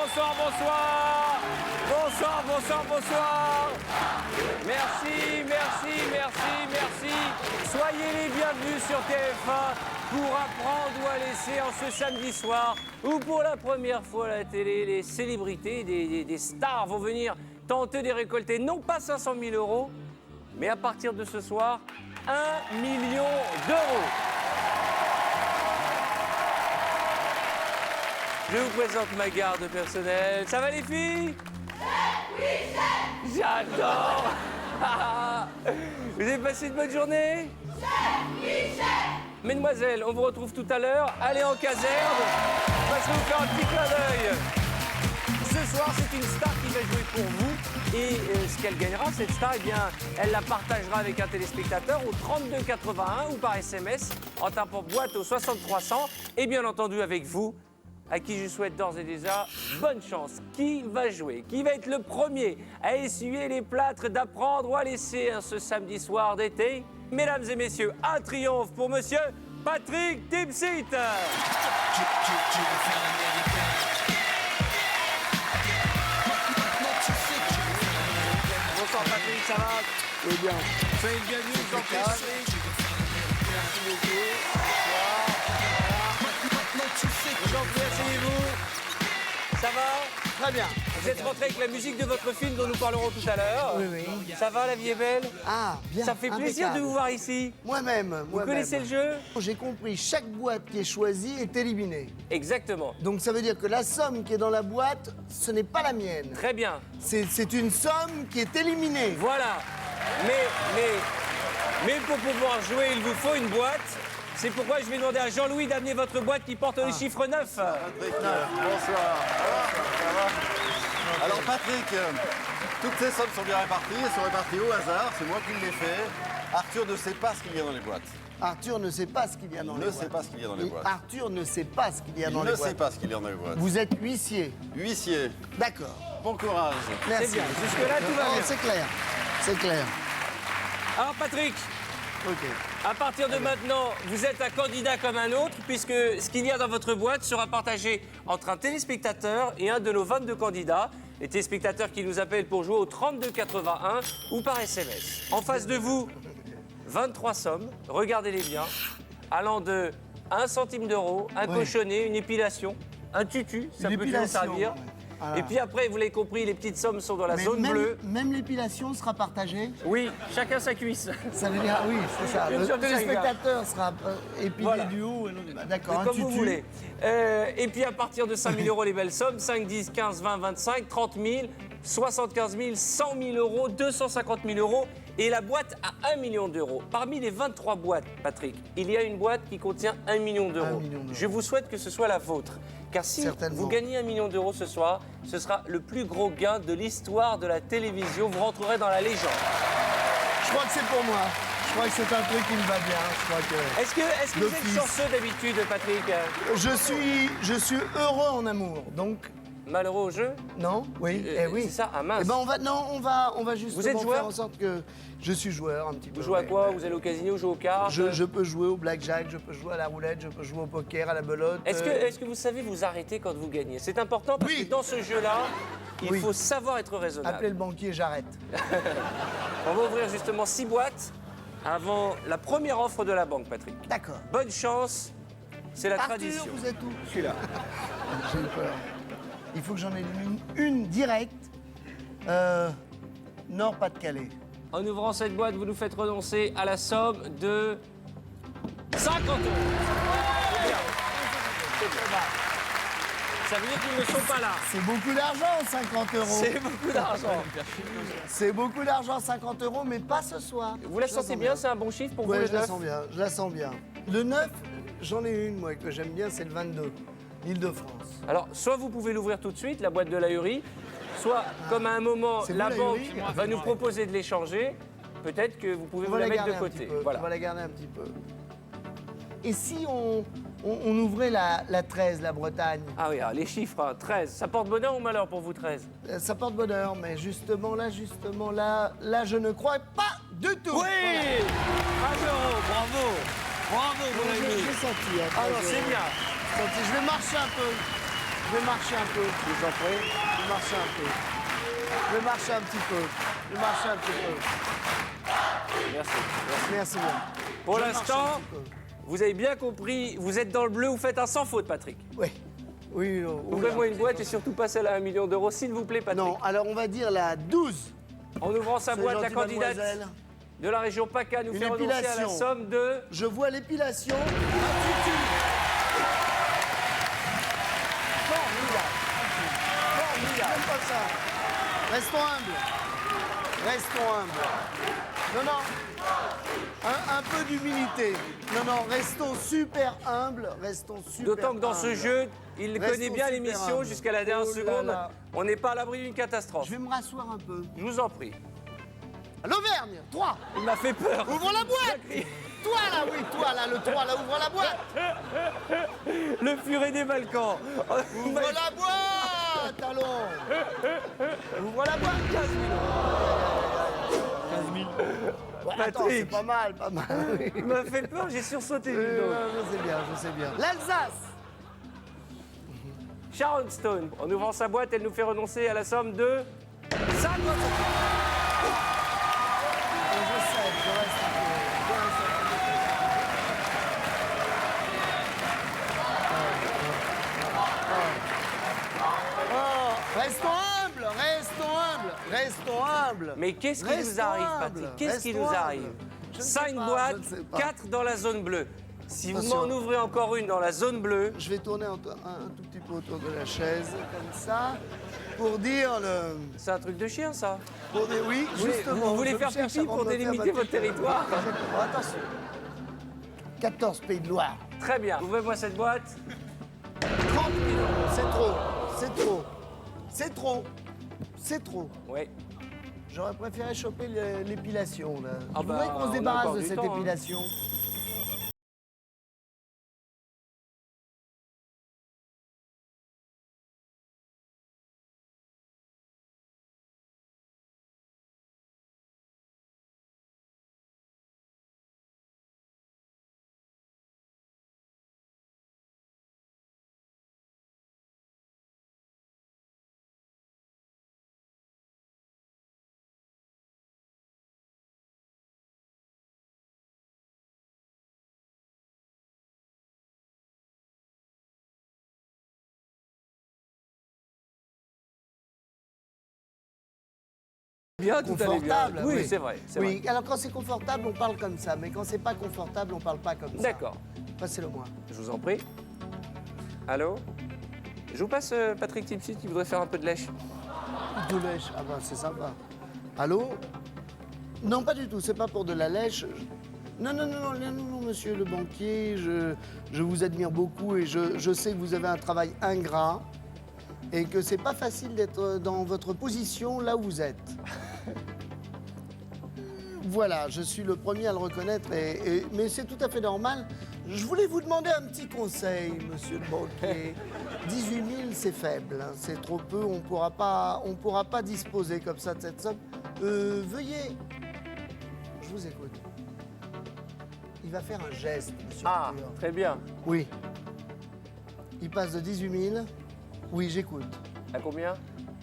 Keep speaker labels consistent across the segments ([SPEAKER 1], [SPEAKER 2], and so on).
[SPEAKER 1] bonsoir, bonsoir. Bonsoir, bonsoir, bonsoir. Merci, merci, merci, merci. Soyez les bienvenus sur TF1 pour apprendre ou à laisser en ce samedi soir où pour la première fois à la télé, les célébrités, des stars vont venir tenter de récolter non pas 500 000 euros, mais à partir de ce soir, 1 million d'euros. Je vous présente ma garde personnelle. Ça va les filles? J'adore. Vous avez passé une bonne journée? Mesdemoiselles, on vous retrouve tout à l'heure. Allez en caserne, parce que vous faire un petit clin d'œil. Ce soir, c'est une star qui va jouer pour vous. Et ce qu'elle gagnera, cette star, eh bien, elle la partagera avec un téléspectateur au 3281 ou par SMS en tapant boîte au 6300. Et bien entendu avec vous, à qui je souhaite d'ores et déjà bonne chance. Qui va jouer? Qui va être le premier à essuyer les plâtres d'apprendre ou à laisser ce samedi soir d'été? Mesdames et messieurs, un triomphe pour monsieur Patrick Timsit. Bonsoir Patrick, ça va?
[SPEAKER 2] Oui, bien.
[SPEAKER 1] Soyez le bienvenu, je vous en prie, Patrick. Merci beaucoup. Je vous en prie, asseyez-vous. Ça va?
[SPEAKER 2] Très bien.
[SPEAKER 1] Vous êtes rentré avec la musique de votre film dont nous parlerons tout à l'heure.
[SPEAKER 2] Oui, oui.
[SPEAKER 1] Ça va, la vie est belle?
[SPEAKER 2] Ah, bien.
[SPEAKER 1] Ça fait plaisir
[SPEAKER 2] impeccable.
[SPEAKER 1] de vous voir ici.
[SPEAKER 2] Moi-même.
[SPEAKER 1] Vous connaissez le jeu?
[SPEAKER 2] J'ai compris, chaque boîte qui est choisie est éliminée.
[SPEAKER 1] Exactement.
[SPEAKER 2] Donc ça veut dire que la somme qui est dans la boîte, ce n'est pas la mienne.
[SPEAKER 1] Très bien.
[SPEAKER 2] C'est une somme qui est éliminée.
[SPEAKER 1] Voilà. Mais pour pouvoir jouer, il vous faut une boîte. C'est pourquoi je vais demander à Jean-Louis d'amener votre boîte qui porte le chiffre 9.
[SPEAKER 3] Patrick, bonsoir. Ça va? Alors Patrick, toutes ces sommes sont bien réparties, elles sont réparties au hasard, c'est moi qui les fait. Arthur ne sait pas ce qu'il y a dans les boîtes.
[SPEAKER 2] Arthur ne sait pas ce qu'il y a dans les boîtes.
[SPEAKER 3] Il ne sait pas ce qu'il y a dans les
[SPEAKER 2] Et
[SPEAKER 3] boîtes.
[SPEAKER 2] Arthur ne sait pas ce qu'il y a
[SPEAKER 3] Il
[SPEAKER 2] dans les
[SPEAKER 3] ne
[SPEAKER 2] boîtes.
[SPEAKER 3] sait pas ce qu'il y a dans les boîtes.
[SPEAKER 2] Vous êtes huissier.
[SPEAKER 3] Huissier,
[SPEAKER 2] D'accord.
[SPEAKER 3] bon courage.
[SPEAKER 2] Merci.
[SPEAKER 1] C'est bien. Jusque-là, tout va
[SPEAKER 2] Oh,
[SPEAKER 1] bien.
[SPEAKER 2] c'est clair. C'est clair.
[SPEAKER 1] Alors, Patrick,
[SPEAKER 2] Ok.
[SPEAKER 1] à partir de maintenant, vous êtes un candidat comme un autre, puisque ce qu'il y a dans votre boîte sera partagé entre un téléspectateur et un de nos 22 candidats. Les téléspectateurs qui nous appellent pour jouer au 3281 ou par SMS. En face de vous, 23 sommes, regardez-les bien, allant de 1 centime d'euro, un
[SPEAKER 2] Oui.
[SPEAKER 1] cochonnet, une épilation, un tutu, ça
[SPEAKER 2] Une
[SPEAKER 1] peut toujours
[SPEAKER 2] épilation,
[SPEAKER 1] servir.
[SPEAKER 2] ouais. Voilà.
[SPEAKER 1] Et puis après, vous l'avez compris, les petites sommes sont dans la
[SPEAKER 2] Mais
[SPEAKER 1] zone bleue.
[SPEAKER 2] même l'épilation sera partagée.
[SPEAKER 1] Oui, chacun sa cuisse.
[SPEAKER 2] Ça veut dire, oui, c'est ça.
[SPEAKER 1] Une
[SPEAKER 2] Le
[SPEAKER 1] sur deux,
[SPEAKER 2] téléspectateur sera épilé
[SPEAKER 1] Voilà.
[SPEAKER 2] du haut et l'autre. D'accord, un
[SPEAKER 1] Comme vous
[SPEAKER 2] tutu.
[SPEAKER 1] voulez. Et puis à partir de 5 000 euros, les belles sommes, 5, 10, 15, 20, 25, 30 000, 75 000, 100 000 euros, 250 000 euros et la boîte à 1 million d'euros. Parmi les 23 boîtes, Patrick, il y a une boîte qui contient 1 million d'euros.
[SPEAKER 2] 1 million d'euros.
[SPEAKER 1] Je vous souhaite que ce soit la vôtre. Car si
[SPEAKER 2] Certainement.
[SPEAKER 1] vous gagnez 1 million d'euros ce soir, ce sera le plus gros gain de l'histoire de la télévision. Vous rentrerez dans la légende.
[SPEAKER 2] Je crois que c'est pour moi. Je crois que c'est un truc qui me va bien. Je crois que
[SPEAKER 1] Est-ce que vous êtes
[SPEAKER 2] D'office.
[SPEAKER 1] chanceux d'habitude, Patrick?
[SPEAKER 2] je suis heureux en amour. Donc
[SPEAKER 1] Malheureux au jeu?
[SPEAKER 2] non, oui, oui.
[SPEAKER 1] C'est ça, ah mince.
[SPEAKER 2] Eh ben on va justement
[SPEAKER 1] Vous êtes joueur
[SPEAKER 2] faire en sorte que je suis joueur un petit peu.
[SPEAKER 1] Vous jouez à
[SPEAKER 2] oui.
[SPEAKER 1] quoi? Vous allez au casino, vous jouez aux cartes?
[SPEAKER 2] Je peux jouer au blackjack, je peux jouer à la roulette, je peux jouer au poker, à la belote.
[SPEAKER 1] Est-ce que vous savez vous arrêter quand vous gagnez? C'est important parce
[SPEAKER 2] Oui.
[SPEAKER 1] que dans ce jeu-là, il
[SPEAKER 2] Oui.
[SPEAKER 1] faut savoir être raisonnable.
[SPEAKER 2] Appelez le banquier, j'arrête.
[SPEAKER 1] On va ouvrir justement 6 boîtes avant la première offre de la banque, Patrick.
[SPEAKER 2] D'accord.
[SPEAKER 1] Bonne chance, c'est la
[SPEAKER 2] Arthur,
[SPEAKER 1] tradition.
[SPEAKER 2] vous êtes où?
[SPEAKER 1] Je suis là.
[SPEAKER 2] J'ai eu peur. Il faut que j'en élimine une directe. Nord-Pas-de-Calais.
[SPEAKER 1] En ouvrant cette boîte, vous nous faites renoncer à la somme de 50 euros. C'est bien. C'est bien. Ça veut dire qu'ils ne sont pas là.
[SPEAKER 2] C'est beaucoup d'argent, 50 euros.
[SPEAKER 1] C'est beaucoup d'argent.
[SPEAKER 2] C'est beaucoup d'argent, 50 euros, mais pas ce soir.
[SPEAKER 1] Vous la
[SPEAKER 2] Je la
[SPEAKER 1] sentez
[SPEAKER 2] sens
[SPEAKER 1] bien? C'est un bon chiffre pour vous,
[SPEAKER 2] Ouais,
[SPEAKER 1] le
[SPEAKER 2] je la
[SPEAKER 1] 9?
[SPEAKER 2] sens bien, je la sens bien. Le 9, j'en ai une, moi, que j'aime bien, c'est le 22, Île-de-France.
[SPEAKER 1] Alors, soit vous pouvez l'ouvrir tout de suite, la boîte de l'Ahurie, soit, comme à un moment,
[SPEAKER 2] C'est
[SPEAKER 1] la
[SPEAKER 2] vous,
[SPEAKER 1] banque
[SPEAKER 2] l'Ahurie
[SPEAKER 1] va nous proposer de l'échanger, peut-être que vous pouvez vous la mettre de
[SPEAKER 2] un
[SPEAKER 1] côté.
[SPEAKER 2] petit peu.
[SPEAKER 1] Voilà.
[SPEAKER 2] On va la garder un petit peu. Et si on ouvrait la 13, la Bretagne?
[SPEAKER 1] Ah oui, alors, les chiffres, hein, 13. Ça porte bonheur ou malheur pour vous, 13?
[SPEAKER 2] Ça porte bonheur, mais justement là, je ne crois pas du tout.
[SPEAKER 1] Oui 1 euro, bravo. Bravo, mon
[SPEAKER 2] J'ai
[SPEAKER 1] ami.
[SPEAKER 2] senti. Hein,
[SPEAKER 1] Alors,
[SPEAKER 2] très
[SPEAKER 1] c'est
[SPEAKER 2] heureux.
[SPEAKER 1] bien.
[SPEAKER 2] J'ai senti. Je vais marcher un peu. Je vais marcher un peu.
[SPEAKER 1] Je vous en prie.
[SPEAKER 2] Je vais marcher un peu. Je vais marcher un petit peu. Je vais marcher un petit peu.
[SPEAKER 1] Merci.
[SPEAKER 2] Merci bien.
[SPEAKER 1] Pour
[SPEAKER 2] Je marche
[SPEAKER 1] l'instant,
[SPEAKER 2] un petit peu.
[SPEAKER 1] vous avez bien compris, vous êtes dans le bleu, vous faites un sans faute, Patrick.
[SPEAKER 2] Oui. Oui, non.
[SPEAKER 1] Ouvrez-moi une boîte et surtout pas celle à 1 million d'euros, s'il vous plaît, Patrick.
[SPEAKER 2] Non, alors on va dire la 12.
[SPEAKER 1] En ouvrant sa
[SPEAKER 2] C'est
[SPEAKER 1] boîte, la
[SPEAKER 2] gentil,
[SPEAKER 1] candidate
[SPEAKER 2] mademoiselle.
[SPEAKER 1] de la région PACA nous
[SPEAKER 2] Une
[SPEAKER 1] fait renoncer à la
[SPEAKER 2] épilation.
[SPEAKER 1] somme de...
[SPEAKER 2] Je vois l'épilation. Attitude. Formidable. Formidable. J'aime pas ça. Restons humbles. Restons humbles. Non, non. Un peu d'humilité. Non, non, restons super humbles. Restons super
[SPEAKER 1] D'autant que dans ce
[SPEAKER 2] humbles.
[SPEAKER 1] jeu, il
[SPEAKER 2] Restons
[SPEAKER 1] connaît bien
[SPEAKER 2] super
[SPEAKER 1] l'émission
[SPEAKER 2] humbles.
[SPEAKER 1] jusqu'à la dernière
[SPEAKER 2] Oh là
[SPEAKER 1] seconde.
[SPEAKER 2] là.
[SPEAKER 1] On n'est pas à l'abri d'une catastrophe.
[SPEAKER 2] Je vais me rasseoir un peu.
[SPEAKER 1] Je vous en prie.
[SPEAKER 2] L'Auvergne, 3.
[SPEAKER 1] Il m'a fait peur.
[SPEAKER 2] Ouvre la boîte. Toi là, oui, toi là, le 3 là, ouvre la boîte.
[SPEAKER 1] Le furet des Balkans.
[SPEAKER 2] Ouvre la boîte, allons. Ouvre la boîte.
[SPEAKER 1] 15 000.
[SPEAKER 2] 15 000. Ouais, attends,
[SPEAKER 1] Patrick.
[SPEAKER 2] c'est pas mal, pas mal. Oui.
[SPEAKER 1] Il m'a fait peur, j'ai sursauté. dis donc.
[SPEAKER 2] Je sais bien, je sais bien. L'Alsace.
[SPEAKER 1] Sharon Stone, en ouvrant sa boîte, elle nous fait renoncer à la somme de 50 000.
[SPEAKER 2] Je sais, je reste un peu. Je reste un peu. Oh, restons humbles, restons humbles, restons humbles.
[SPEAKER 1] Mais qu'est-ce qui nous
[SPEAKER 2] Restons
[SPEAKER 1] arrive,
[SPEAKER 2] humbles,
[SPEAKER 1] Patrick? Qu'est-ce qui
[SPEAKER 2] restons
[SPEAKER 1] nous arrive?
[SPEAKER 2] humbles. Je ne sais
[SPEAKER 1] 5
[SPEAKER 2] pas,
[SPEAKER 1] boîtes,
[SPEAKER 2] je ne sais pas.
[SPEAKER 1] 4 dans la zone bleue. Si vous
[SPEAKER 2] Attention.
[SPEAKER 1] m'en ouvrez encore une dans la zone bleue,
[SPEAKER 2] Je vais tourner un tout petit peu autour de la chaise, comme ça, pour dire le...
[SPEAKER 1] c'est un truc de chien, ça.
[SPEAKER 2] Pour dire, oui,
[SPEAKER 1] Vous voulez-
[SPEAKER 2] justement.
[SPEAKER 1] vous voulez
[SPEAKER 2] je
[SPEAKER 1] faire
[SPEAKER 2] cherche
[SPEAKER 1] pipi
[SPEAKER 2] avant
[SPEAKER 1] pour
[SPEAKER 2] de me faire
[SPEAKER 1] délimiter
[SPEAKER 2] ma
[SPEAKER 1] votre
[SPEAKER 2] petite-
[SPEAKER 1] territoire.
[SPEAKER 2] Exactement. Attention. 14 Pays de Loire.
[SPEAKER 1] Très bien. Ouvrez-moi cette boîte.
[SPEAKER 2] 30 000 euros, c'est trop. C'est trop. C'est trop. C'est trop.
[SPEAKER 1] Oui.
[SPEAKER 2] J'aurais préféré choper l'épilation, là.
[SPEAKER 1] Ah
[SPEAKER 2] Je
[SPEAKER 1] bah,
[SPEAKER 2] voudrais qu'on
[SPEAKER 1] on
[SPEAKER 2] se
[SPEAKER 1] a
[SPEAKER 2] débarrasse
[SPEAKER 1] encore
[SPEAKER 2] de
[SPEAKER 1] du
[SPEAKER 2] cette
[SPEAKER 1] temps, hein.
[SPEAKER 2] épilation.
[SPEAKER 1] Bien, tout allait bien.
[SPEAKER 2] Confortable.
[SPEAKER 1] Oui, c'est vrai. c'est
[SPEAKER 2] Oui, alors quand c'est confortable, on parle comme ça. Mais quand c'est pas confortable, on parle pas comme
[SPEAKER 1] vrai.
[SPEAKER 2] ça.
[SPEAKER 1] D'accord.
[SPEAKER 2] Passez-le-moi.
[SPEAKER 1] Je vous en prie. Allô? Je vous passe Patrick Tipsy qui voudrait faire un peu de lèche.
[SPEAKER 2] De lèche. Ah ben, c'est sympa. Allô? Non, pas du tout. C'est pas pour de la lèche. Non, non, non, non, non, non, monsieur le banquier. Je vous admire beaucoup et je sais que vous avez un travail ingrat et que c'est pas facile d'être dans votre position là où vous êtes. Voilà, je suis le premier à le reconnaître, mais c'est tout à fait normal. Je voulais vous demander un petit conseil, monsieur le banquier. 18 000, c'est faible, hein, c'est trop peu, on pourra pas disposer comme ça de cette somme. Veuillez, je vous écoute. Il va faire un geste, monsieur
[SPEAKER 1] Ah,
[SPEAKER 2] Arthur.
[SPEAKER 1] très bien.
[SPEAKER 2] Oui. Il passe de 18 000, oui, j'écoute,
[SPEAKER 1] À combien?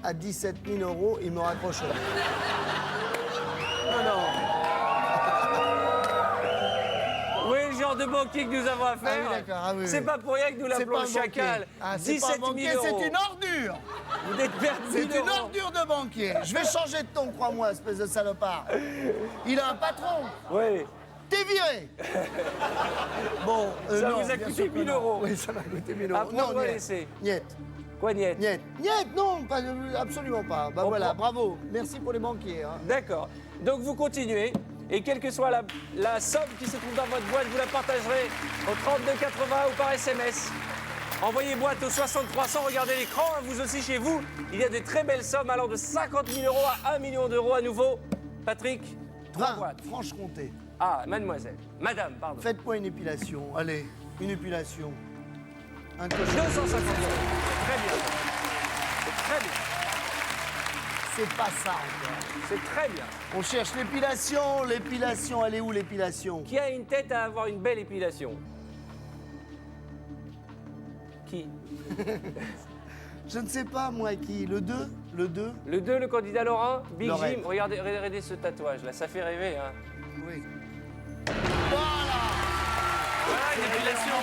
[SPEAKER 2] à 17 000 euros, il me raccroche.
[SPEAKER 1] Non, non. Oui, le genre de banquier que nous avons à faire.
[SPEAKER 2] Ah oui, d'accord, ah oui,
[SPEAKER 1] c'est
[SPEAKER 2] oui.
[SPEAKER 1] pas pour rien que nous
[SPEAKER 2] C'est
[SPEAKER 1] l'appelons
[SPEAKER 2] pas
[SPEAKER 1] le
[SPEAKER 2] un banquier.
[SPEAKER 1] chacal.
[SPEAKER 2] Ah, c'est
[SPEAKER 1] 17
[SPEAKER 2] pas
[SPEAKER 1] 000
[SPEAKER 2] un banquier,
[SPEAKER 1] euros.
[SPEAKER 2] c'est une ordure.
[SPEAKER 1] Vous êtes perdu.
[SPEAKER 2] C'est une ordure de banquier. Je vais changer de ton, crois-moi, espèce de salopard. Il a un patron.
[SPEAKER 1] Oui.
[SPEAKER 2] T'es viré. Bon,
[SPEAKER 1] Ça
[SPEAKER 2] non,
[SPEAKER 1] vous a
[SPEAKER 2] bien
[SPEAKER 1] coûté
[SPEAKER 2] sûr que
[SPEAKER 1] 1000
[SPEAKER 2] non.
[SPEAKER 1] euros.
[SPEAKER 2] Oui, ça m'a coûté 1000
[SPEAKER 1] À
[SPEAKER 2] euros.
[SPEAKER 1] prendre ou à
[SPEAKER 2] niet.
[SPEAKER 1] laisser?
[SPEAKER 2] Niet.
[SPEAKER 1] Quoi, niet?
[SPEAKER 2] Niet. Niet, non, pas, absolument pas. Bah
[SPEAKER 1] On
[SPEAKER 2] voilà,
[SPEAKER 1] prend.
[SPEAKER 2] bravo. Merci pour les banquiers. Hein.
[SPEAKER 1] D'accord. Donc vous continuez. Et quelle que soit la somme qui se trouve dans votre boîte, vous la partagerez au 3280 ou par SMS. Envoyez boîte au 6300, regardez l'écran. Hein, vous aussi chez vous, il y a de très belles sommes allant de 50 000 euros à 1 million d'euros à nouveau. Patrick, 3 boîtes.
[SPEAKER 2] Franche-Comté.
[SPEAKER 1] Ah, mademoiselle. Madame, pardon.
[SPEAKER 2] Faites-moi une épilation. Allez, une épilation. Un cochon.
[SPEAKER 1] 250 euros. Très bien. C'est très bien.
[SPEAKER 2] C'est pas ça encore.
[SPEAKER 1] C'est très bien.
[SPEAKER 2] On cherche l'épilation. L'épilation, elle est où l'épilation?
[SPEAKER 1] Qui a une tête à avoir une belle épilation? Qui?
[SPEAKER 2] Je ne sais pas, moi, qui. Le 2? Le 2?
[SPEAKER 1] Le 2, le candidat Lorrain. Big
[SPEAKER 2] Lorraine.
[SPEAKER 1] Jim, regardez ce tatouage là, ça fait rêver. Hein.
[SPEAKER 2] Oui.
[SPEAKER 1] Voilà une épilation.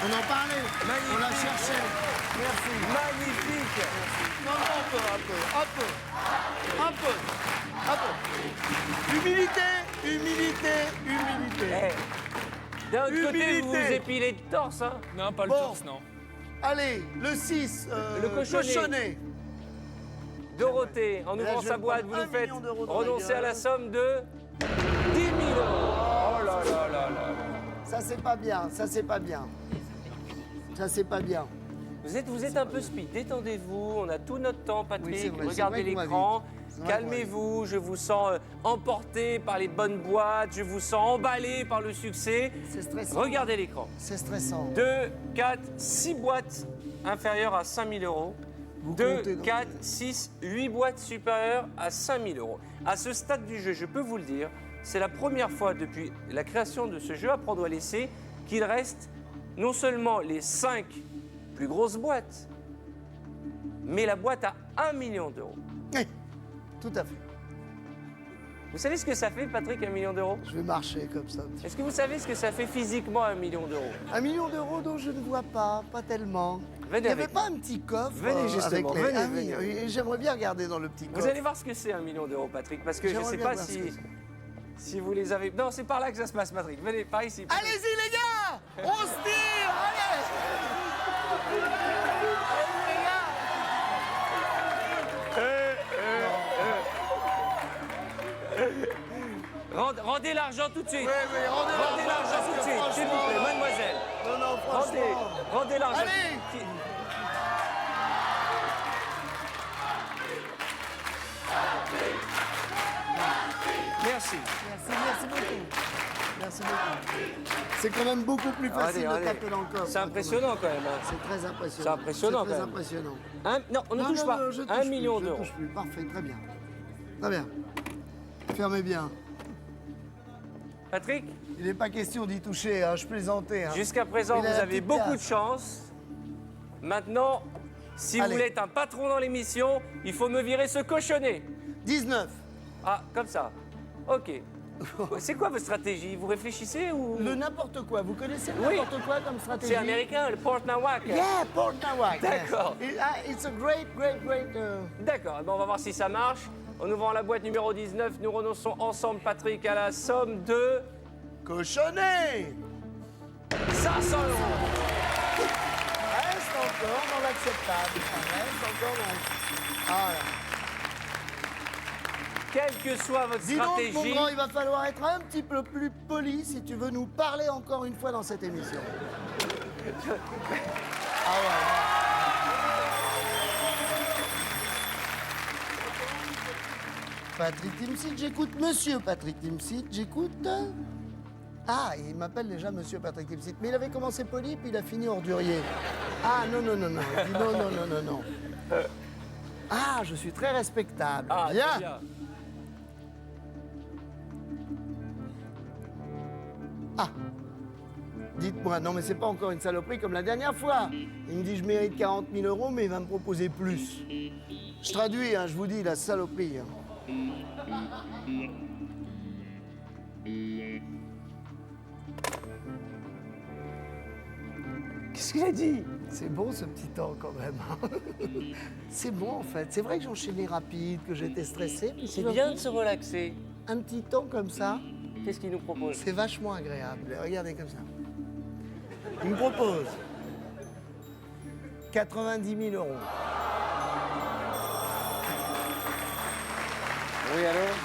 [SPEAKER 2] On en parlait.
[SPEAKER 1] Magnifique.
[SPEAKER 2] On la cherchait. Merci.
[SPEAKER 1] Magnifique.
[SPEAKER 2] Non, un peu. Humilité.
[SPEAKER 1] Eh, d'un autre côté,
[SPEAKER 2] Humilité.
[SPEAKER 1] vous vous épilez de torse. Hein.
[SPEAKER 4] Non, pas le
[SPEAKER 2] Bon.
[SPEAKER 4] torse, non.
[SPEAKER 2] Allez, le 6.
[SPEAKER 1] Le cochonnet. Dorothée, en
[SPEAKER 2] là,
[SPEAKER 1] ouvrant
[SPEAKER 2] je
[SPEAKER 1] sa
[SPEAKER 2] vais
[SPEAKER 1] boîte,
[SPEAKER 2] prendre
[SPEAKER 1] vous
[SPEAKER 2] 1
[SPEAKER 1] nous faites
[SPEAKER 2] million d'euros dans la
[SPEAKER 1] renoncer à la
[SPEAKER 2] gueule.
[SPEAKER 1] somme de 10 000 euros. Oh là là là là.
[SPEAKER 2] Ça, c'est pas bien.
[SPEAKER 1] Vous êtes un peu speed, détendez-vous, on a tout notre temps, Patrick.
[SPEAKER 2] Oui, c'est vrai,
[SPEAKER 1] Regardez
[SPEAKER 2] c'est vrai qu'on va
[SPEAKER 1] l'écran,
[SPEAKER 2] vite. C'est vrai qu'on va
[SPEAKER 1] calmez-vous, je vous sens emporté par les bonnes boîtes, je vous sens emballé par le succès.
[SPEAKER 2] C'est stressant.
[SPEAKER 1] Regardez l'écran.
[SPEAKER 2] C'est stressant.
[SPEAKER 1] 2, 4, 6 boîtes inférieures à 5 000 euros.
[SPEAKER 2] Vous
[SPEAKER 1] 2,
[SPEAKER 2] comptez dans-
[SPEAKER 1] 4, 6, 8 boîtes supérieures à 5 000 euros. À ce stade du jeu, je peux vous le dire, c'est la première fois depuis la création de ce jeu à prendre ou à laisser qu'il reste non seulement les 5 plus grosses boîtes, mais la boîte à 1 million d'euros.
[SPEAKER 2] Oui, tout à fait.
[SPEAKER 1] Vous savez ce que ça fait, Patrick, 1 million d'euros?
[SPEAKER 2] Je vais marcher comme ça.
[SPEAKER 1] Est-ce que vous savez ce que ça fait physiquement, 1 million d'euros?
[SPEAKER 2] 1 million d'euros dont je ne vois pas tellement.
[SPEAKER 1] Venez
[SPEAKER 2] Il n'y avait
[SPEAKER 1] avec
[SPEAKER 2] pas un petit coffre
[SPEAKER 1] Venez justement,
[SPEAKER 2] avec les...
[SPEAKER 1] venez,
[SPEAKER 2] Ah oui,
[SPEAKER 1] venez.
[SPEAKER 2] oui, j'aimerais bien regarder dans le petit coffre.
[SPEAKER 1] Vous allez voir ce que c'est 1 million d'euros, Patrick, parce que je ne
[SPEAKER 2] J'aimerais
[SPEAKER 1] sais
[SPEAKER 2] bien
[SPEAKER 1] pas
[SPEAKER 2] voir ce que c'est.
[SPEAKER 1] si vous les avez... Non, c'est par là que ça se passe, Patrick. Venez, par ici. Patrick.
[SPEAKER 2] Allez-y les gars, on se tire, allez.
[SPEAKER 1] Rendez l'argent tout de suite.
[SPEAKER 2] Oui,
[SPEAKER 1] Rendez l'argent tout de suite, s'il vous plaît, mademoiselle.
[SPEAKER 2] Non, franchement.
[SPEAKER 1] Rendez l'argent.
[SPEAKER 2] Allez.
[SPEAKER 1] Merci.
[SPEAKER 2] Merci beaucoup. Merci beaucoup. C'est quand même beaucoup plus facile
[SPEAKER 1] Allez,
[SPEAKER 2] de taper dans le coffre.
[SPEAKER 1] C'est impressionnant quand même. hein.
[SPEAKER 2] C'est très impressionnant.
[SPEAKER 1] C'est impressionnant,
[SPEAKER 2] C'est très
[SPEAKER 1] quand même.
[SPEAKER 2] impressionnant.
[SPEAKER 1] Non, on ne touche pas.
[SPEAKER 2] je touche
[SPEAKER 1] 1
[SPEAKER 2] plus,
[SPEAKER 1] million
[SPEAKER 2] je
[SPEAKER 1] d'euros.
[SPEAKER 2] touche plus. Parfait, très bien. Très bien. Fermez bien.
[SPEAKER 1] Patrick,
[SPEAKER 2] Il n'est pas question d'y toucher, hein, je plaisantais. Hein.
[SPEAKER 1] jusqu'à présent,
[SPEAKER 2] Il
[SPEAKER 1] vous
[SPEAKER 2] a la
[SPEAKER 1] avez
[SPEAKER 2] petite
[SPEAKER 1] beaucoup de
[SPEAKER 2] place.
[SPEAKER 1] chance. Maintenant, si vous
[SPEAKER 2] Allez.
[SPEAKER 1] voulez être un patron dans l'émission, il faut me virer ce cochonnet.
[SPEAKER 2] 19.
[SPEAKER 1] Ah, comme ça. Ok. C'est quoi votre stratégie? Vous réfléchissez ou...
[SPEAKER 2] Le n'importe quoi. Vous connaissez le
[SPEAKER 1] Oui.
[SPEAKER 2] n'importe quoi comme stratégie?
[SPEAKER 1] C'est américain, le Port Nawak.
[SPEAKER 2] Yeah, Port Nawak.
[SPEAKER 1] D'accord.
[SPEAKER 2] Yes. It's a great.
[SPEAKER 1] D'accord, eh ben, on va voir si ça marche. En ouvrant la boîte numéro 19, nous renonçons ensemble, Patrick, à la somme de
[SPEAKER 2] Cochonnet.
[SPEAKER 1] 500 euros.
[SPEAKER 2] Reste encore dans l'acceptable. Reste encore dans... Voilà.
[SPEAKER 1] Quelle que soit votre
[SPEAKER 2] Dis donc, mon
[SPEAKER 1] stratégie,
[SPEAKER 2] grand, il va falloir être un petit peu plus poli si tu veux nous parler encore une fois dans cette émission. Ah ouais. Patrick Timsit, j'écoute. Monsieur Patrick Timsit, j'écoute. Ah, il m'appelle déjà Monsieur Patrick Timsit. Mais il avait commencé poli, puis il a fini ordurier. Ah, non. Il dit non. Ah, je suis très respectable.
[SPEAKER 1] Ah,
[SPEAKER 2] Bien.
[SPEAKER 1] très bien.
[SPEAKER 2] Ah, dites-moi, non mais c'est pas encore une saloperie comme la dernière fois. Il me dit je mérite 40 000 euros, mais il va me proposer plus. Je traduis, hein, je vous dis la saloperie. hein.
[SPEAKER 1] Qu'est-ce qu'il a dit?
[SPEAKER 2] C'est bon ce petit temps quand même. C'est bon en fait. C'est vrai que j'enchaînais rapide, que j'étais stressé. mais
[SPEAKER 1] C'est
[SPEAKER 2] tu
[SPEAKER 1] bien
[SPEAKER 2] vois,
[SPEAKER 1] de se relaxer.
[SPEAKER 2] un petit temps comme ça,
[SPEAKER 1] Qu'est-ce qu'il nous propose?
[SPEAKER 2] c'est vachement agréable. Regardez comme ça. Il me propose 90 000 euros.
[SPEAKER 1] Oui, alors?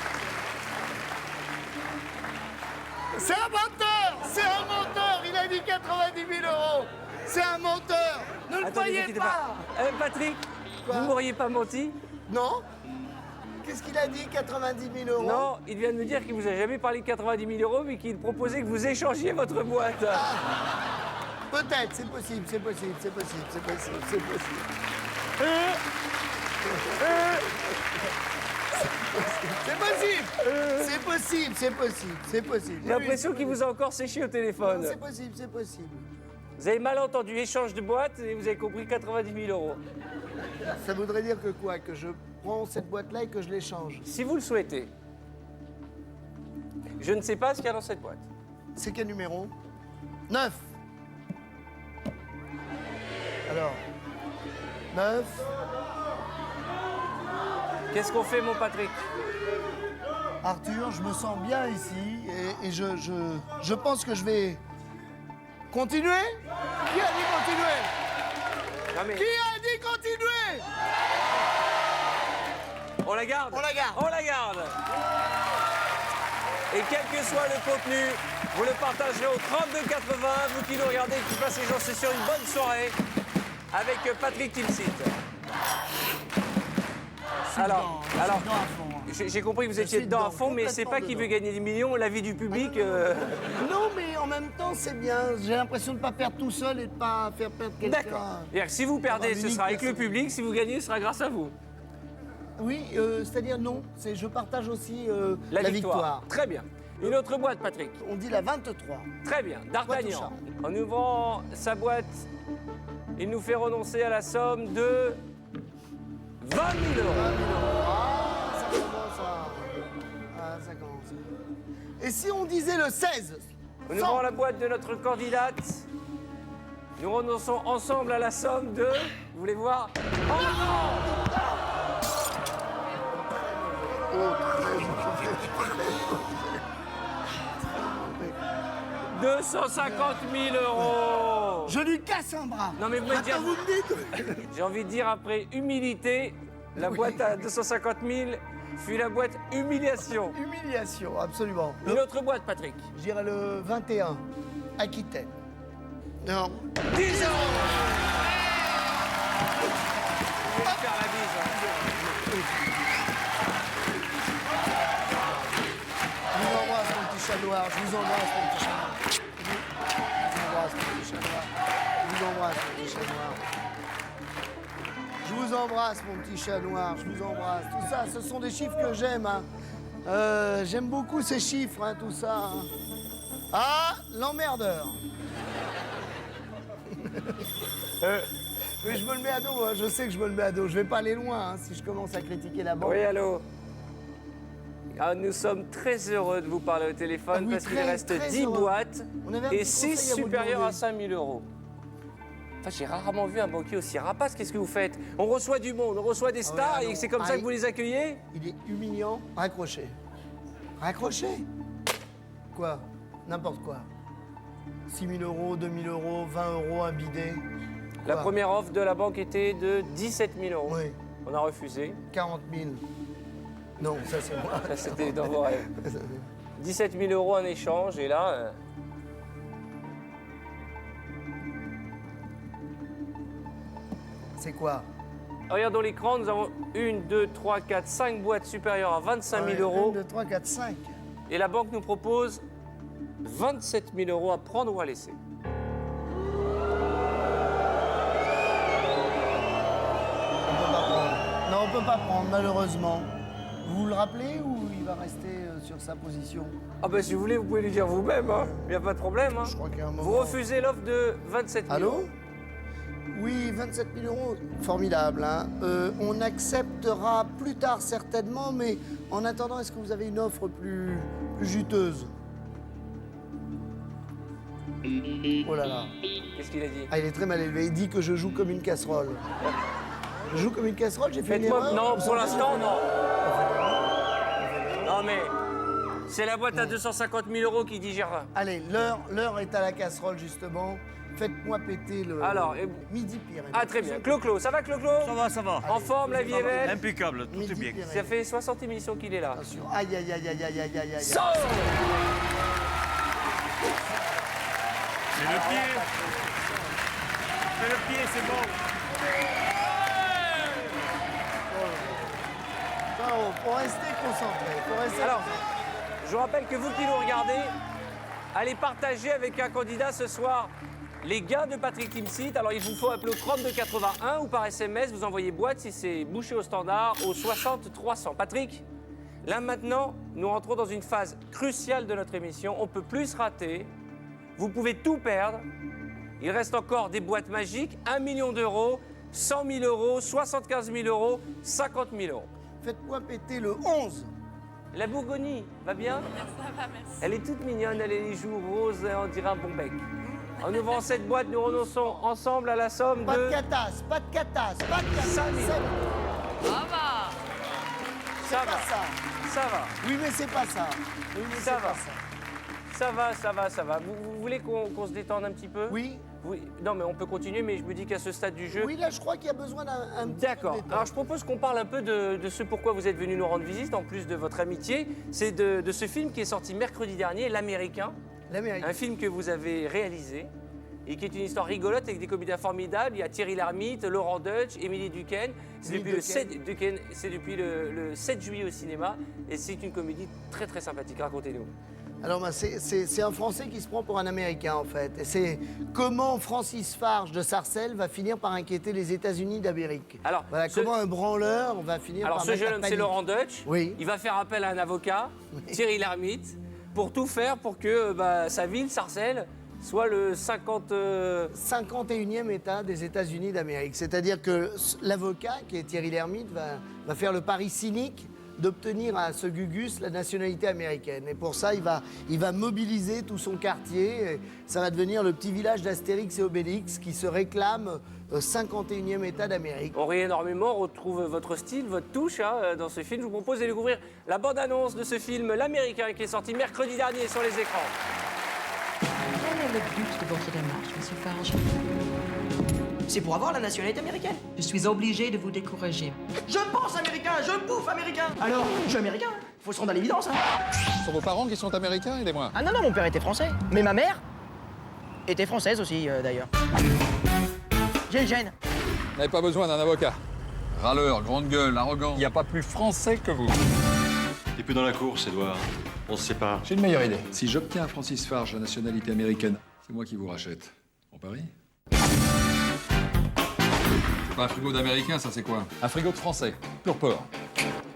[SPEAKER 2] C'est un menteur! C'est un menteur! Il a dit 90 000 euros! C'est un menteur! Ne le
[SPEAKER 1] Attendez,
[SPEAKER 2] croyez
[SPEAKER 1] quittez
[SPEAKER 2] pas!
[SPEAKER 1] Patrick,
[SPEAKER 2] Quoi?
[SPEAKER 1] vous m'auriez pas menti?
[SPEAKER 2] Non? Qu'est-ce qu'il a dit, 90 000 euros?
[SPEAKER 1] Non, il vient de me dire qu'il vous a jamais parlé de 90 000 euros, mais qu'il proposait que vous échangiez votre boîte.
[SPEAKER 2] Peut-être, c'est possible. C'est possible. C'est possible. C'est possible.
[SPEAKER 1] J'ai l'impression qu'il vous a encore séché au téléphone.
[SPEAKER 2] C'est possible.
[SPEAKER 1] Vous avez mal entendu, échange de boîte et vous avez compris 90 000 euros.
[SPEAKER 2] Ça voudrait dire que quoi? Que je prends cette boîte-là et que je l'échange.
[SPEAKER 1] Si vous le souhaitez, je ne sais pas ce qu'il y a dans cette boîte.
[SPEAKER 2] C'est quel numéro? 9. Alors, 9.
[SPEAKER 1] Qu'est-ce qu'on fait, mon Patrick?
[SPEAKER 2] Arthur, je me sens bien ici et je pense que je vais continuer. Qui a dit continuer?
[SPEAKER 1] Non, mais
[SPEAKER 2] Qui a dit continuer?
[SPEAKER 1] on la garde.
[SPEAKER 2] On la garde.
[SPEAKER 1] On la garde. Et quel que soit le contenu, vous le partagerez au 3280. Vous qui nous regardez, qui passez, j'en suis sûr, une bonne soirée avec Patrick Timsit. Alors, j'ai compris que vous étiez dedans à fond, mais c'est pas qui veut gagner des millions, l'avis du public.
[SPEAKER 2] Non, mais en même temps, c'est bien. J'ai l'impression de ne pas perdre tout seul et de ne pas faire perdre quelqu'un.
[SPEAKER 1] D'accord. C'est-à-dire que si vous perdez, ce sera avec le public. Si vous gagnez, ce sera grâce à vous.
[SPEAKER 2] Oui, c'est-à-dire non. Je partage aussi
[SPEAKER 1] La victoire. Très bien. Une autre boîte, Patrick.
[SPEAKER 2] On dit la 23.
[SPEAKER 1] Très bien. D'Artagnan.
[SPEAKER 2] Boîte
[SPEAKER 1] En ouvrant sa boîte, il nous fait renoncer à la somme de 20 000 euros.
[SPEAKER 2] Ah, ça commence à... Ah, ça commence. Et si on disait le 16?
[SPEAKER 1] En ouvrant la boîte de notre candidate, nous renonçons ensemble à la somme de... Vous voulez voir? Oh non! 250 000 euros.
[SPEAKER 2] Je lui casse un bras.
[SPEAKER 1] Non, mais vous me dites...
[SPEAKER 2] Attends, vous me dites...
[SPEAKER 1] J'ai envie de dire, après humilité, la boîte à 250 000 fut la boîte humiliation.
[SPEAKER 2] Humiliation, absolument.
[SPEAKER 1] Une autre boîte, Patrick.
[SPEAKER 2] Je dirais le 21, Aquitaine. Non.
[SPEAKER 1] 10 euros. Je vais lui faire la bise.
[SPEAKER 2] Je vous embrasse, mon petit chat noir. Je vous embrasse, mon petit chat noir. Je vous embrasse, mon petit chat noir. Je vous embrasse, mon petit chat noir. Je vous embrasse. Tout ça, ce sont des chiffres que j'aime. Hein. J'aime beaucoup ces chiffres, hein, tout ça. Hein. Ah, l'emmerdeur. Mais je me le mets à dos, hein. Je sais que je me le mets à dos. Je vais pas aller loin hein, si je commence à critiquer la banque.
[SPEAKER 1] Oui, allô. Ah, nous sommes très heureux de vous parler au téléphone
[SPEAKER 2] Ah oui,
[SPEAKER 1] parce qu'il
[SPEAKER 2] très,
[SPEAKER 1] reste
[SPEAKER 2] très
[SPEAKER 1] 10
[SPEAKER 2] heureux.
[SPEAKER 1] boîtes
[SPEAKER 2] On avait un
[SPEAKER 1] et
[SPEAKER 2] petit
[SPEAKER 1] 6
[SPEAKER 2] conseil à vous
[SPEAKER 1] supérieurs à
[SPEAKER 2] demander.
[SPEAKER 1] 5 000 euros. Enfin, j'ai rarement vu un banquier aussi rapace. Qu'est-ce que vous faites? On reçoit du monde, on reçoit des stars
[SPEAKER 2] non.
[SPEAKER 1] et c'est comme ça que vous les accueillez?
[SPEAKER 2] Il est humiliant. Raccroché. Raccroché? Quoi? N'importe quoi. 6 000 euros, 2 000 euros, 20 euros, un bidet.
[SPEAKER 1] La
[SPEAKER 2] Quoi?
[SPEAKER 1] première offre de la banque était de 17 000 euros.
[SPEAKER 2] Oui.
[SPEAKER 1] On a refusé.
[SPEAKER 2] 40 000. Non, ça c'est moi.
[SPEAKER 1] Ça, c'était dans vos rêves. 17 000 euros en échange et là...
[SPEAKER 2] C'est quoi?
[SPEAKER 1] Regardons l'écran, nous avons 1, 2, 3, 4, 5 boîtes supérieures à 25 000 euros.
[SPEAKER 2] 1, 2, 3, 4, 5.
[SPEAKER 1] Et la banque nous propose 27 000 euros à prendre ou à laisser.
[SPEAKER 2] On peut pas prendre. Non, on peut pas prendre, malheureusement. Vous le rappelez ou il va rester sur sa position?
[SPEAKER 1] Ah ben si vous voulez, vous pouvez lui dire vous-même, hein. Il n'y a pas de problème. Hein.
[SPEAKER 2] Je crois qu'il y a un moment...
[SPEAKER 1] Vous refusez l'offre de 27 000
[SPEAKER 2] Allô?
[SPEAKER 1] euros.
[SPEAKER 2] Oui, 27 000 euros, formidable. Hein. On acceptera plus tard certainement, mais en attendant, est-ce que vous avez une offre plus juteuse? Oh là là.
[SPEAKER 1] Qu'est-ce qu'il a dit?
[SPEAKER 2] Ah, il est très mal élevé. Il dit que je joue comme une casserole. Je joue comme une casserole, j'ai fait une
[SPEAKER 1] Faites-moi...
[SPEAKER 2] erreur.
[SPEAKER 1] Non,
[SPEAKER 2] Vous
[SPEAKER 1] pour
[SPEAKER 2] sentez-
[SPEAKER 1] l'instant, non. Non mais... C'est la boîte à 250 000 euros qui digère.
[SPEAKER 2] Allez, l'heure est à la casserole, justement. Faites-moi péter le...
[SPEAKER 1] Alors,
[SPEAKER 2] Midi pire.
[SPEAKER 1] Ah très bien. Clo-Clo, ça va Clo-Clo?
[SPEAKER 4] Ça va.
[SPEAKER 1] En forme, la vie est belle?
[SPEAKER 4] Impeccable, tout est bien.
[SPEAKER 1] Ça fait 60 émissions qu'il est là.
[SPEAKER 2] Attention. Aïe, aïe, aïe, aïe, aïe, aïe, aïe, aïe.
[SPEAKER 1] 100
[SPEAKER 4] C'est le pied. C'est le pied, c'est bon.
[SPEAKER 2] Bravo, faut rester concentré. Faut rester
[SPEAKER 1] Alors, je vous rappelle que vous qui nous regardez, allez partager avec un candidat ce soir les gains de Patrick Timsit. Alors, il vous faut appeler au 3281 ou par SMS, vous envoyez boîte si c'est bouché au standard au 60 300. Patrick, là maintenant, nous rentrons dans une phase cruciale de notre émission. On ne peut plus se rater. Vous pouvez tout perdre. Il reste encore des boîtes magiques, 1 million d'euros, 100 000 euros, 75 000 euros, 50 000 euros.
[SPEAKER 2] Faites-moi péter le 11.
[SPEAKER 1] La Bourgogne, va bien?
[SPEAKER 5] Ça va, merci.
[SPEAKER 1] Elle est toute mignonne, elle a les joues roses, on dirait un bon bec. En ouvrant cette boîte, nous renonçons ensemble à la somme
[SPEAKER 2] Pas de
[SPEAKER 1] de...
[SPEAKER 2] catasse, pas de catasse, pas de catasse.
[SPEAKER 1] 5 000.
[SPEAKER 5] Ça va.
[SPEAKER 1] Ça
[SPEAKER 2] pas
[SPEAKER 1] va,
[SPEAKER 2] ça.
[SPEAKER 1] ça va,
[SPEAKER 2] Oui, mais c'est pas ça. Oui, mais
[SPEAKER 1] Ça
[SPEAKER 2] c'est
[SPEAKER 1] va.
[SPEAKER 2] pas ça.
[SPEAKER 1] ça va, ça va, ça va. Vous voulez qu'on se détende un petit peu?
[SPEAKER 2] Oui.
[SPEAKER 1] Oui. Non, mais on peut continuer, mais je me dis qu'à ce stade du jeu...
[SPEAKER 2] Oui, là, je crois qu'il y a besoin d'un petit
[SPEAKER 1] D'accord.
[SPEAKER 2] peu de détente.
[SPEAKER 1] Alors, je propose qu'on parle un peu de ce pourquoi vous êtes venu nous rendre visite, en plus de votre amitié. C'est de ce film qui est sorti mercredi dernier, L'Américain.
[SPEAKER 2] L'Amérique.
[SPEAKER 1] Un film que vous avez réalisé et qui est une histoire rigolote avec des comédiens formidables. Il y a Thierry Lhermitte, Laurent Deutsch, Émilie Duquesne. C'est
[SPEAKER 2] Émilie
[SPEAKER 1] depuis le 7 juillet au cinéma et c'est une comédie très très sympathique. Racontez-nous.
[SPEAKER 2] Alors, bah, c'est un Français qui se prend pour un Américain, en fait. Et c'est comment Francis Farge de Sarcelles va finir par inquiéter les États-Unis d'Amérique.
[SPEAKER 1] Alors,
[SPEAKER 2] Voilà, comment un branleur va finir
[SPEAKER 1] Alors
[SPEAKER 2] par
[SPEAKER 1] ce
[SPEAKER 2] mettre
[SPEAKER 1] jeune
[SPEAKER 2] la
[SPEAKER 1] homme, c'est
[SPEAKER 2] panique.
[SPEAKER 1] Laurent Deutsch.
[SPEAKER 2] Oui.
[SPEAKER 1] Il va faire appel à un avocat, Thierry Lhermitte, pour tout faire pour que sa ville, Sarcelles, soit le
[SPEAKER 2] 51e État des États-Unis d'Amérique. C'est-à-dire que l'avocat, qui est Thierry Lhermitte, va faire le pari cynique d'obtenir à ce Gugus la nationalité américaine. Et pour ça, il va mobiliser tout son quartier. Et ça va devenir le petit village d'Astérix et Obélix qui se réclame 51e État d'Amérique.
[SPEAKER 1] On rit énormément, on retrouve votre style, votre touche dans ce film. Je vous propose de découvrir la bande-annonce de ce film, L'Américain, qui est sorti mercredi dernier sur les écrans.
[SPEAKER 6] Quel est le but de votre démarche, Monsieur Farge?
[SPEAKER 7] C'est pour avoir la nationalité américaine.
[SPEAKER 6] Je suis obligé de vous décourager.
[SPEAKER 7] Je pense américain, je bouffe américain. Alors, je suis américain. Faut se rendre à l'évidence, hein.
[SPEAKER 8] Ce sont vos parents qui sont américains, aidez-moi.
[SPEAKER 7] Ah non, non, mon père était français. Mais ma mère était française aussi, d'ailleurs. J'ai le gène.
[SPEAKER 8] Vous n'avez pas besoin d'un avocat. Râleur, grande gueule, arrogant. Il n'y a pas plus français que vous.
[SPEAKER 9] T'es plus dans la course, Edouard. On se sépare.
[SPEAKER 8] J'ai une meilleure idée. Si j'obtiens à Francis Farge la nationalité américaine, c'est moi qui vous rachète. On parie? C'est pas un frigo d'américain, ça c'est quoi? Un frigo de français. Pur porc.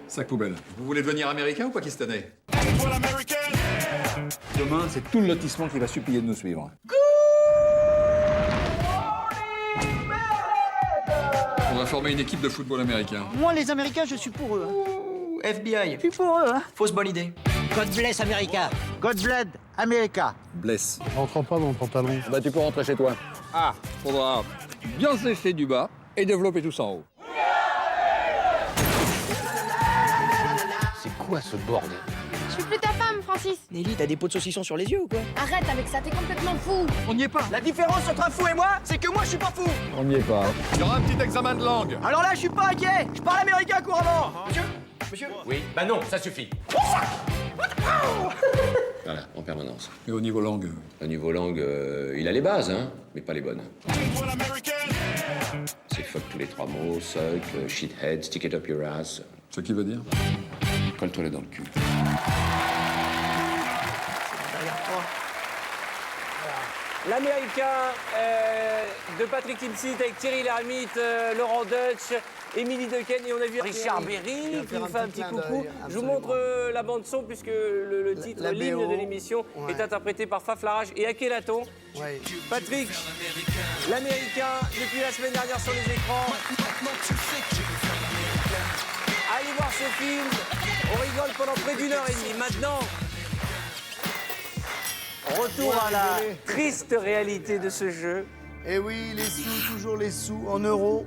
[SPEAKER 8] Sac poubelle. Vous voulez devenir américain ou pakistanais? Demain, c'est tout le lotissement qui va supplier de nous suivre. On va former une équipe de football américain.
[SPEAKER 7] Moi, les Américains, je suis pour eux. Hein. FBI. Je suis pour eux, hein. Fausse bonne idée. God bless America.
[SPEAKER 2] God bless America.
[SPEAKER 8] Bless.
[SPEAKER 10] Rentre pas dans le pantalon.
[SPEAKER 8] Bah tu peux rentrer chez toi. Ah, faudra bien se laisser du bas et développer tout ça en haut.
[SPEAKER 10] C'est quoi ce bordel?
[SPEAKER 5] Je suis plus ta femme, Francis.
[SPEAKER 7] Nelly, t'as des pots de saucisson sur les yeux ou quoi?
[SPEAKER 5] Arrête avec ça, t'es complètement fou.
[SPEAKER 8] On n'y est pas.
[SPEAKER 7] La différence entre un fou et moi, c'est que moi, je suis pas fou.
[SPEAKER 8] On n'y est pas. Il y aura un petit examen de langue.
[SPEAKER 7] Alors là, je suis pas inquiet. Je parle américain couramment. Monsieur?
[SPEAKER 4] Oui, bah non, ça suffit.
[SPEAKER 11] Voilà, en permanence.
[SPEAKER 8] Et au niveau langue,
[SPEAKER 11] Au niveau langue, il a les bases, hein, mais pas les bonnes. C'est fuck tous les 3 mots, suck, shithead, stick it up your ass.
[SPEAKER 8] ce qui veut dire?
[SPEAKER 11] Colle-toi dans le cul.
[SPEAKER 1] L'Américain de Patrick Timsit avec Thierry Lhermitte, Laurent Deutsch, Émilie Duquesne et on a vu Richard Berry qui nous fait un petit coucou. Je vous montre la bande son puisque le titre,
[SPEAKER 2] la
[SPEAKER 1] l'hymne
[SPEAKER 2] BO,
[SPEAKER 1] de l'émission
[SPEAKER 2] ouais.
[SPEAKER 1] est interprété par Faflarage et Akhenaton.
[SPEAKER 2] Ouais.
[SPEAKER 1] Patrick, l'Américain depuis la semaine dernière sur les écrans. Allez voir ce film, on rigole pendant près d'1 heure et demie. Maintenant, retour à la triste réalité de ce jeu.
[SPEAKER 2] Et oui, les sous, toujours les sous, en euros.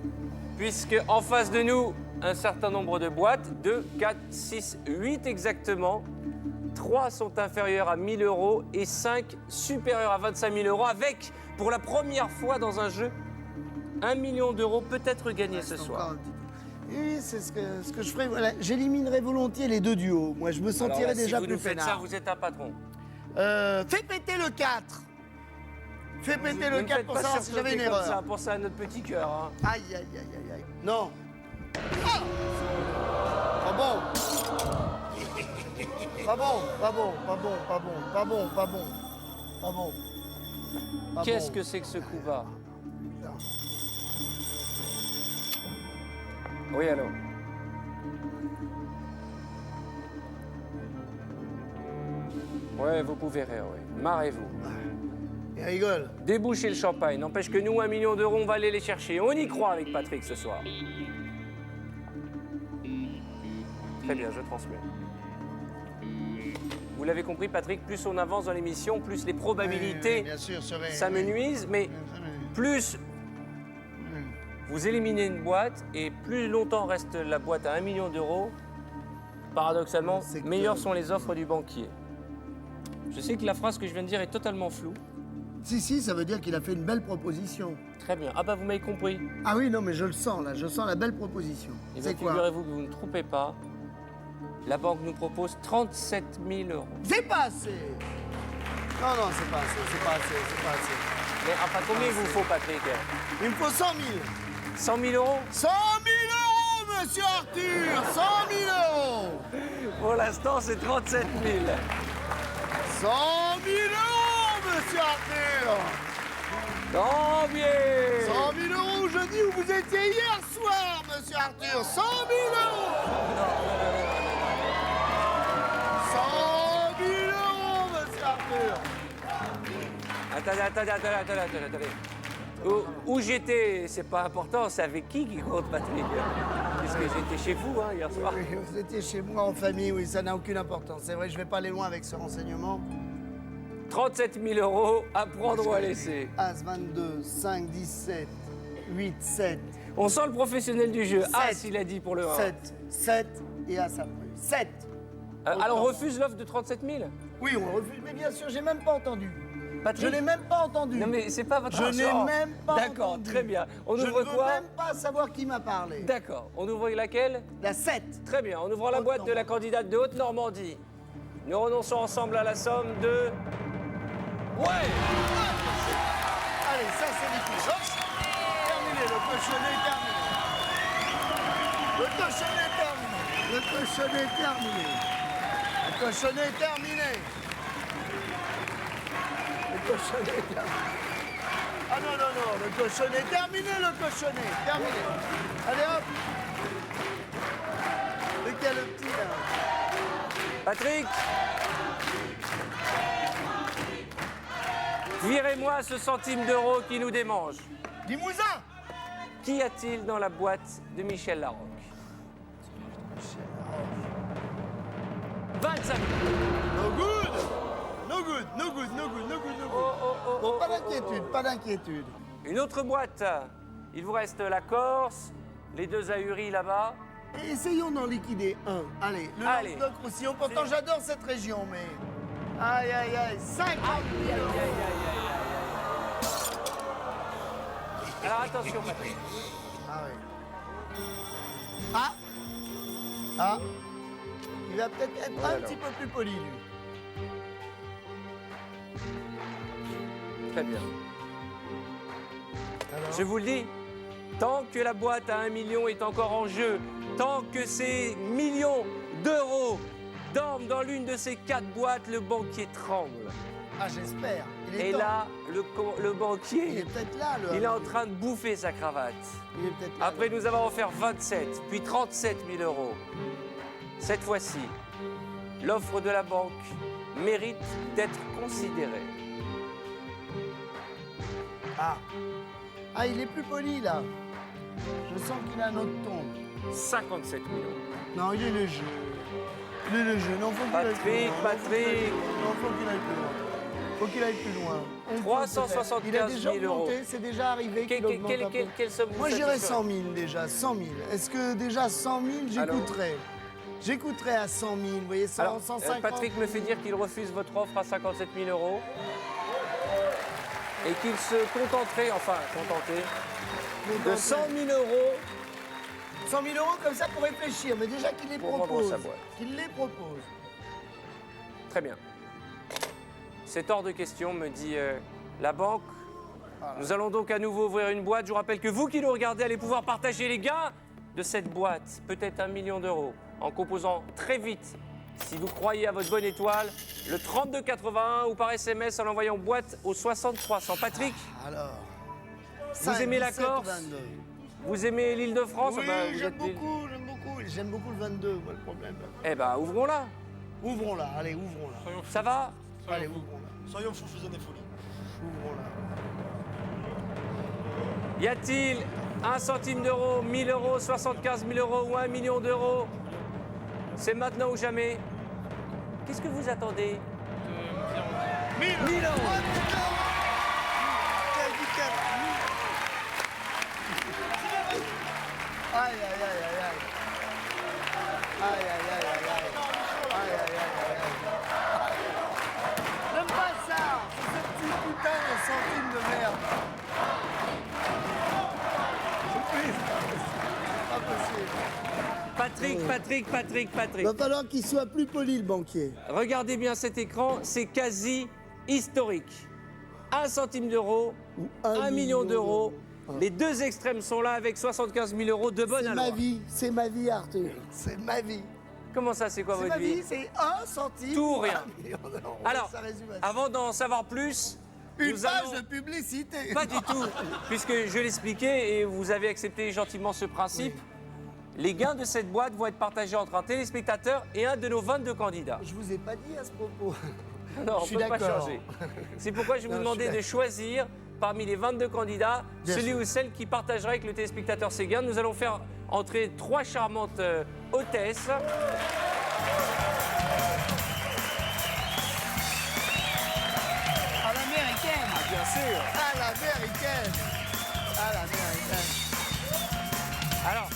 [SPEAKER 1] Puisque en face de nous, un certain nombre de boîtes, 2, 4, 6, 8 exactement. 3 sont inférieures à 1 000 euros et 5 supérieures à 25 000 euros avec, pour la première fois dans un jeu, 1 million d'euros peut-être gagné ce
[SPEAKER 2] Encore
[SPEAKER 1] soir.
[SPEAKER 2] un petit peu. Oui, c'est ce que je ferai. Voilà, j'éliminerai volontiers les deux duos. Moi, je me
[SPEAKER 1] Alors
[SPEAKER 2] sentirais
[SPEAKER 1] là,
[SPEAKER 2] déjà
[SPEAKER 1] si vous
[SPEAKER 2] plus
[SPEAKER 1] nous faites ça,
[SPEAKER 2] peinard.
[SPEAKER 1] vous êtes un patron.
[SPEAKER 2] Fais péter le 4. Fais péter
[SPEAKER 1] Ne
[SPEAKER 2] le
[SPEAKER 1] me
[SPEAKER 2] 4
[SPEAKER 1] faites
[SPEAKER 2] pour
[SPEAKER 1] pas
[SPEAKER 2] savoir si j'avais une
[SPEAKER 1] surclater comme
[SPEAKER 2] erreur.
[SPEAKER 1] ça, pensez à notre petit cœur. Hein.
[SPEAKER 2] Aïe, aïe, aïe, aïe, aïe. Non. Pas bon. Pas bon, pas bon, pas bon, pas bon, pas bon, pas bon. Pas bon. Pas
[SPEAKER 1] Qu'est-ce
[SPEAKER 2] bon.
[SPEAKER 1] que c'est que ce coup bas? Oui, allô. Ouais, vous pouvez rire, oui. Marrez-vous.
[SPEAKER 2] Et Il rigole.
[SPEAKER 1] Débouchez le champagne. N'empêche que nous, 1 million d'euros, on va aller les chercher. On y croit avec Patrick ce soir. Très bien, je transmets. Vous l'avez compris, Patrick, plus on avance dans l'émission, plus les probabilités
[SPEAKER 2] Bien sûr, surveille.
[SPEAKER 1] s'amenuisent, mais plus vous éliminez une boîte et plus longtemps reste la boîte à 1 million d'euros, paradoxalement,
[SPEAKER 2] C'est que-
[SPEAKER 1] meilleures sont les offres du banquier. Je sais que la phrase que je viens de dire est totalement floue.
[SPEAKER 2] Si, ça veut dire qu'il a fait une belle proposition.
[SPEAKER 1] Très bien. Ah bah vous m'avez compris.
[SPEAKER 2] Ah oui, non, mais je le sens, là. Je sens la belle proposition.
[SPEAKER 1] Et
[SPEAKER 2] C'est
[SPEAKER 1] bien
[SPEAKER 2] quoi?
[SPEAKER 1] figurez-vous que vous ne trompez pas. La banque nous propose 37 000 euros.
[SPEAKER 2] C'est pas assez. Non, c'est pas assez, c'est pas assez, c'est pas assez.
[SPEAKER 1] Mais enfin, combien il vous faut, Patrick?
[SPEAKER 2] Il me faut 100 000.
[SPEAKER 1] 100 000 euros?
[SPEAKER 2] 100 000 euros, monsieur Arthur. 100 000 euros.
[SPEAKER 1] Pour l'instant, c'est 37 000.
[SPEAKER 2] 100 000 euros, monsieur Arthur.
[SPEAKER 1] Tant bien.
[SPEAKER 2] 100 000 euros, je dis où vous étiez hier soir, monsieur Arthur. 100 000 euros. 100 000 euros, monsieur Arthur.
[SPEAKER 1] Attendez. Où j'étais, c'est pas important, c'est avec qui compte, Patrick? Puisque j'étais chez vous hier soir.
[SPEAKER 2] Oui, vous étiez chez moi en famille, oui, ça n'a aucune importance. C'est vrai, je vais pas aller loin avec ce renseignement.
[SPEAKER 1] 37 000 euros, à prendre ou à laisser.
[SPEAKER 2] As 22, 5, 17, 8, 7.
[SPEAKER 1] On sent le professionnel du jeu. As,
[SPEAKER 2] 7.
[SPEAKER 1] il a dit pour le 1.
[SPEAKER 2] 7 et As après. 7.
[SPEAKER 1] Alors on refuse l'offre de 37 000?
[SPEAKER 2] Oui, on le refuse, mais bien sûr, j'ai même pas entendu.
[SPEAKER 1] Patrick?
[SPEAKER 2] Je n'ai même pas entendu.
[SPEAKER 1] Non mais c'est pas votre
[SPEAKER 2] Je n'ai
[SPEAKER 1] argent.
[SPEAKER 2] même pas
[SPEAKER 1] D'accord,
[SPEAKER 2] entendu.
[SPEAKER 1] très bien. On
[SPEAKER 2] Je
[SPEAKER 1] ouvre
[SPEAKER 2] ne veux
[SPEAKER 1] quoi?
[SPEAKER 2] même pas savoir qui m'a parlé.
[SPEAKER 1] D'accord. On ouvre laquelle?
[SPEAKER 2] La 7.
[SPEAKER 1] Très bien. On ouvre la boîte de la candidate de Haute-Normandie. Nous renonçons ensemble à la somme de... Ouais!
[SPEAKER 2] Allez, ça c'est liquide. Hop. Terminé, le cochonnet est terminé. Le cochonnet est terminé. Le cochonnet est terminé. Le cochonnet est terminé. Le cochonnet est terminé. Ah non, le cochonnet est terminé, le cochonnet. Terminé. Allez hop. Lequel le petit là?
[SPEAKER 1] Patrick! Virez-moi ce centime d'euro qui nous démange.
[SPEAKER 2] Limousin.
[SPEAKER 1] Qu'y a-t-il dans la boîte de Michel Larocque? 25 000.
[SPEAKER 2] No good. No good, no good, no good, no good, no good. Bon, pas d'inquiétude, pas d'inquiétude.
[SPEAKER 1] Une autre boîte. Il vous reste la Corse, les 2 ahuris là-bas.
[SPEAKER 2] Essayons d'en liquider un. Allez, le
[SPEAKER 1] Allez.
[SPEAKER 2] Languedoc-Roussillon. Pourtant, j'adore cette région, mais... Aïe, 50 000 euros.
[SPEAKER 1] Alors attention, Patrick.
[SPEAKER 2] Ah oui. Ah. Il va peut-être être un petit peu plus poli, lui.
[SPEAKER 1] Très bien.
[SPEAKER 2] Alors,
[SPEAKER 1] Je vous le dis, tant que la boîte à 1 million est encore en jeu, tant que ces millions d'euros dorment dans l'une de ces 4 boîtes, le banquier tremble.
[SPEAKER 2] Ah, j'espère. Il est
[SPEAKER 1] Et
[SPEAKER 2] temps.
[SPEAKER 1] là, le
[SPEAKER 2] Il
[SPEAKER 1] banquier,
[SPEAKER 2] est peut-être là, le...
[SPEAKER 1] il est en train de bouffer sa cravate.
[SPEAKER 2] Il est peut-être là.
[SPEAKER 1] Après nous avoir offert 27, puis 37 000 euros. Cette fois-ci, l'offre de la banque mérite d'être considérée.
[SPEAKER 2] Ah, il est plus poli, là. Je sens qu'il a un autre ton.
[SPEAKER 1] 57 000 euros.
[SPEAKER 2] Non, il est le jeu. Il est le jeu. Non, faut qu'il aille plus loin.
[SPEAKER 1] Patrick.
[SPEAKER 2] Non, faut qu'il aille plus loin. Faut qu'il aille plus loin. On peut
[SPEAKER 1] 375
[SPEAKER 2] peut-être. Il a déjà
[SPEAKER 1] 000 euros.
[SPEAKER 2] augmenté, c'est déjà arrivé qu'il augmente un peu.
[SPEAKER 1] Quelle somme vous
[SPEAKER 2] Moi, je dirais
[SPEAKER 1] satisfait?
[SPEAKER 2] 100 000 déjà, 100 000. Est-ce que déjà 100 000, j'écouterais? J'écouterais à 100 000, vous voyez, 100,
[SPEAKER 1] Alors,
[SPEAKER 2] 150.
[SPEAKER 1] Patrick me fait dire qu'il refuse votre offre à 57 000 euros et qu'il se contenterait, de 100 000 euros
[SPEAKER 2] 100 000 euros comme ça pour réfléchir, mais déjà qu'il les
[SPEAKER 1] Pour vendre
[SPEAKER 2] propose.
[SPEAKER 1] sa boîte.
[SPEAKER 2] Qu'il les propose.
[SPEAKER 1] Très bien. C'est hors de question, me dit la banque. Nous allons donc à nouveau ouvrir une boîte. Je vous rappelle que vous qui nous regardez allez pouvoir partager les gains de cette boîte, peut-être 1 million d'euros, en composant très vite, si vous croyez à votre bonne étoile, le 3281 ou par SMS en envoyant boîte au 60 300. Patrick,
[SPEAKER 2] Alors.
[SPEAKER 1] vous aimez la Corse?
[SPEAKER 2] 22.
[SPEAKER 1] Vous aimez l'Île-de-France?
[SPEAKER 2] Oui,
[SPEAKER 1] Ah bah, vous
[SPEAKER 2] j'aime
[SPEAKER 1] êtes-
[SPEAKER 2] beaucoup, j'aime beaucoup. J'aime beaucoup le 22, moi, le problème.
[SPEAKER 1] Eh ben, ouvrons-la.
[SPEAKER 2] Ouvrons-la, allez, ouvrons-la.
[SPEAKER 1] Ça va?
[SPEAKER 2] Allez, ouvrons-la.
[SPEAKER 9] Soyons fous, faisons des folies.
[SPEAKER 2] Ouvrons-la.
[SPEAKER 1] Y a-t-il 1 centime d'euro, 1000 euros, 75 000 euros ou 1 million d'euros? C'est maintenant ou jamais. Qu'est-ce que vous attendez? 1000 euros.
[SPEAKER 2] Aïe, aïe, aïe, aïe, aïe. Aïe, aïe, aïe, aïe, aïe. Aïe, aïe, aïe, aïe, aïe. J'aime pas ça. C'est ce petit putain de centime de merde. C'est pas possible.
[SPEAKER 1] Patrick.
[SPEAKER 2] Il va falloir qu'il soit plus poli, le banquier.
[SPEAKER 1] Regardez bien cet écran, c'est quasi historique. 1 centime d'euro,
[SPEAKER 2] Ou
[SPEAKER 1] 1 million d'euros. Les deux extrêmes sont là avec 75 000 euros de bonne
[SPEAKER 2] C'est
[SPEAKER 1] allure.
[SPEAKER 2] c'est ma vie, Arthur. C'est ma vie.
[SPEAKER 1] Comment ça, c'est quoi
[SPEAKER 2] C'est
[SPEAKER 1] votre
[SPEAKER 2] ma vie, c'est 1 centime.
[SPEAKER 1] Tout ou
[SPEAKER 2] ou
[SPEAKER 1] rien.
[SPEAKER 2] 1 million d'euros.
[SPEAKER 1] Alors,
[SPEAKER 2] Ça résume à ça.
[SPEAKER 1] avant d'en savoir plus,
[SPEAKER 2] Une
[SPEAKER 1] nous
[SPEAKER 2] page
[SPEAKER 1] allons-
[SPEAKER 2] de publicité.
[SPEAKER 1] Pas du tout, puisque je l'expliquais et vous avez accepté gentiment ce principe. Les gains de cette boîte vont être partagés entre un téléspectateur et un de nos 22 candidats.
[SPEAKER 2] Je vous ai pas dit à ce propos.
[SPEAKER 1] Non, on
[SPEAKER 2] Je suis
[SPEAKER 1] ne peut pas
[SPEAKER 2] d'accord.
[SPEAKER 1] changer. C'est pourquoi je vais vous
[SPEAKER 2] Non, je suis
[SPEAKER 1] demander de choisir parmi les 22 candidats
[SPEAKER 2] Bien
[SPEAKER 1] celui
[SPEAKER 2] sûr.
[SPEAKER 1] ou celle qui partagera avec le téléspectateur ses gains. Nous allons faire entrer 3 charmantes hôtesses.
[SPEAKER 2] À l'américaine.
[SPEAKER 1] Bien sûr.
[SPEAKER 2] À l'américaine. À l'américaine.
[SPEAKER 1] Alors,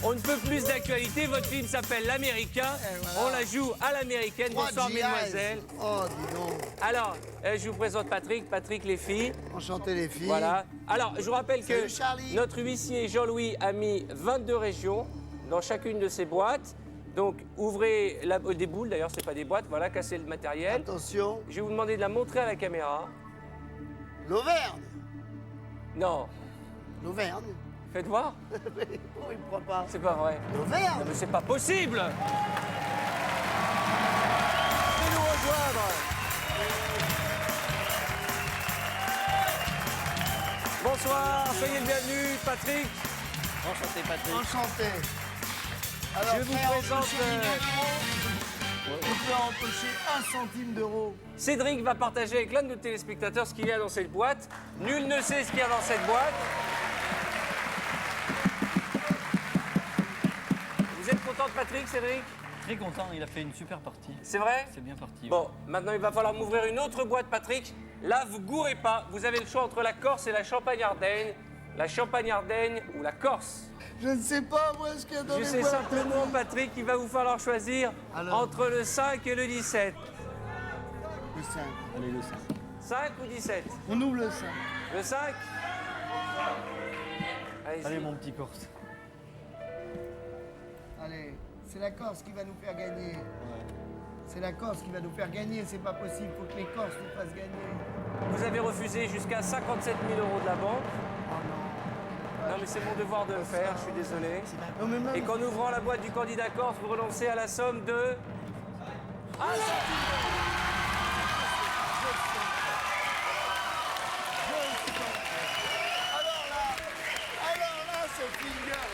[SPEAKER 1] on ne peut plus d'actualité. Votre film s'appelle L'Américain.
[SPEAKER 2] Et voilà.
[SPEAKER 1] On la joue à l'américaine.
[SPEAKER 2] Trois
[SPEAKER 1] Bonsoir,
[SPEAKER 2] GIs.
[SPEAKER 1] mesdemoiselles.
[SPEAKER 2] Oh, dis donc.
[SPEAKER 1] Alors, je vous présente Patrick. Patrick, les filles.
[SPEAKER 2] Enchanté, les filles.
[SPEAKER 1] Voilà. Alors, je vous rappelle que
[SPEAKER 2] Salut, Charlie.
[SPEAKER 1] notre huissier Jean-Louis a mis 22 régions dans chacune de ses boîtes. Donc, ouvrez des boules, d'ailleurs, c'est pas des boîtes. Voilà, cassez le matériel.
[SPEAKER 2] Attention.
[SPEAKER 1] Je vais vous demander de la montrer à la caméra.
[SPEAKER 2] L'Auvergne.
[SPEAKER 1] Non,
[SPEAKER 2] L'Auvergne.
[SPEAKER 1] faites voir.
[SPEAKER 2] Oh, il ne croit pas.
[SPEAKER 1] C'est pas vrai.
[SPEAKER 2] L'Auvergne.
[SPEAKER 1] Non, mais c'est pas possible. Venez nous rejoindre. Bonsoir, soyez le bienvenu, Patrick. Enchanté, Patrick.
[SPEAKER 2] Enchanté. Alors,
[SPEAKER 1] Je vous
[SPEAKER 2] frère,
[SPEAKER 1] présente,
[SPEAKER 2] empocher 1 000 euros. On peut empocher 1 centime d'euro.
[SPEAKER 1] Cédric va partager avec l'un de nos téléspectateurs ce qu'il y a dans cette boîte. Nul ne sait ce qu'il y a dans cette boîte. Vous êtes content de Patrick, Cédric?
[SPEAKER 12] Très content, il a fait une super partie.
[SPEAKER 1] C'est vrai?
[SPEAKER 12] C'est bien parti.
[SPEAKER 1] Bon, maintenant il va falloir m'ouvrir une autre boîte, Patrick. Là, vous gourrez pas. Vous avez le choix entre la Corse et la Champagne-Ardenne. La Champagne-Ardenne ou la Corse.
[SPEAKER 2] Je ne sais pas, moi, ce qu'il y a dans
[SPEAKER 1] Je
[SPEAKER 2] les
[SPEAKER 1] sais
[SPEAKER 2] boîtes.
[SPEAKER 1] simplement, Patrick, qu'il va vous falloir choisir
[SPEAKER 2] Alors.
[SPEAKER 1] entre le 5 et le 17.
[SPEAKER 2] Le 5.
[SPEAKER 12] Allez, le 5.
[SPEAKER 1] 5 ou 17?
[SPEAKER 2] On ouvre le 5.
[SPEAKER 1] Le 5? Allez-y.
[SPEAKER 12] Allez, mon petit Corse.
[SPEAKER 2] Allez, c'est la Corse qui va nous faire gagner. C'est la Corse qui va nous faire gagner, c'est pas possible, faut que les Corses nous fassent gagner.
[SPEAKER 1] Vous avez refusé jusqu'à 57 000 euros de la banque.
[SPEAKER 2] Oh non.
[SPEAKER 1] Non, mais c'est mon devoir de le faire, je suis désolé.
[SPEAKER 2] Non, mais même...
[SPEAKER 1] Et qu'en ouvrant la boîte du candidat corse, vous renoncez à la somme de... Ah,
[SPEAKER 2] Alors là, c'est finger.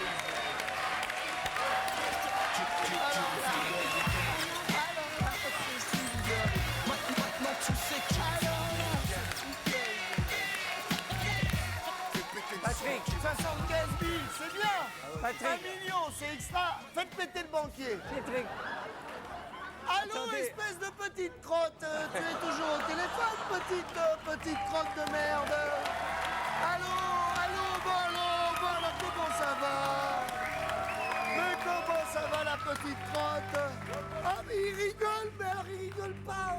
[SPEAKER 1] Patrick,
[SPEAKER 2] 75 000, c'est bien.
[SPEAKER 1] Patrick.
[SPEAKER 2] 1 million, c'est extra. Faites péter le banquier.
[SPEAKER 1] Patrick,
[SPEAKER 2] Allô,
[SPEAKER 1] Attendez.
[SPEAKER 2] espèce de petite crotte. Tu es toujours au téléphone, petite crotte de merde. Allô, bon alors, comment ça va? Mais comment ça va, la petite crotte? Ah, mais il rigole, mais alors, il rigole pas.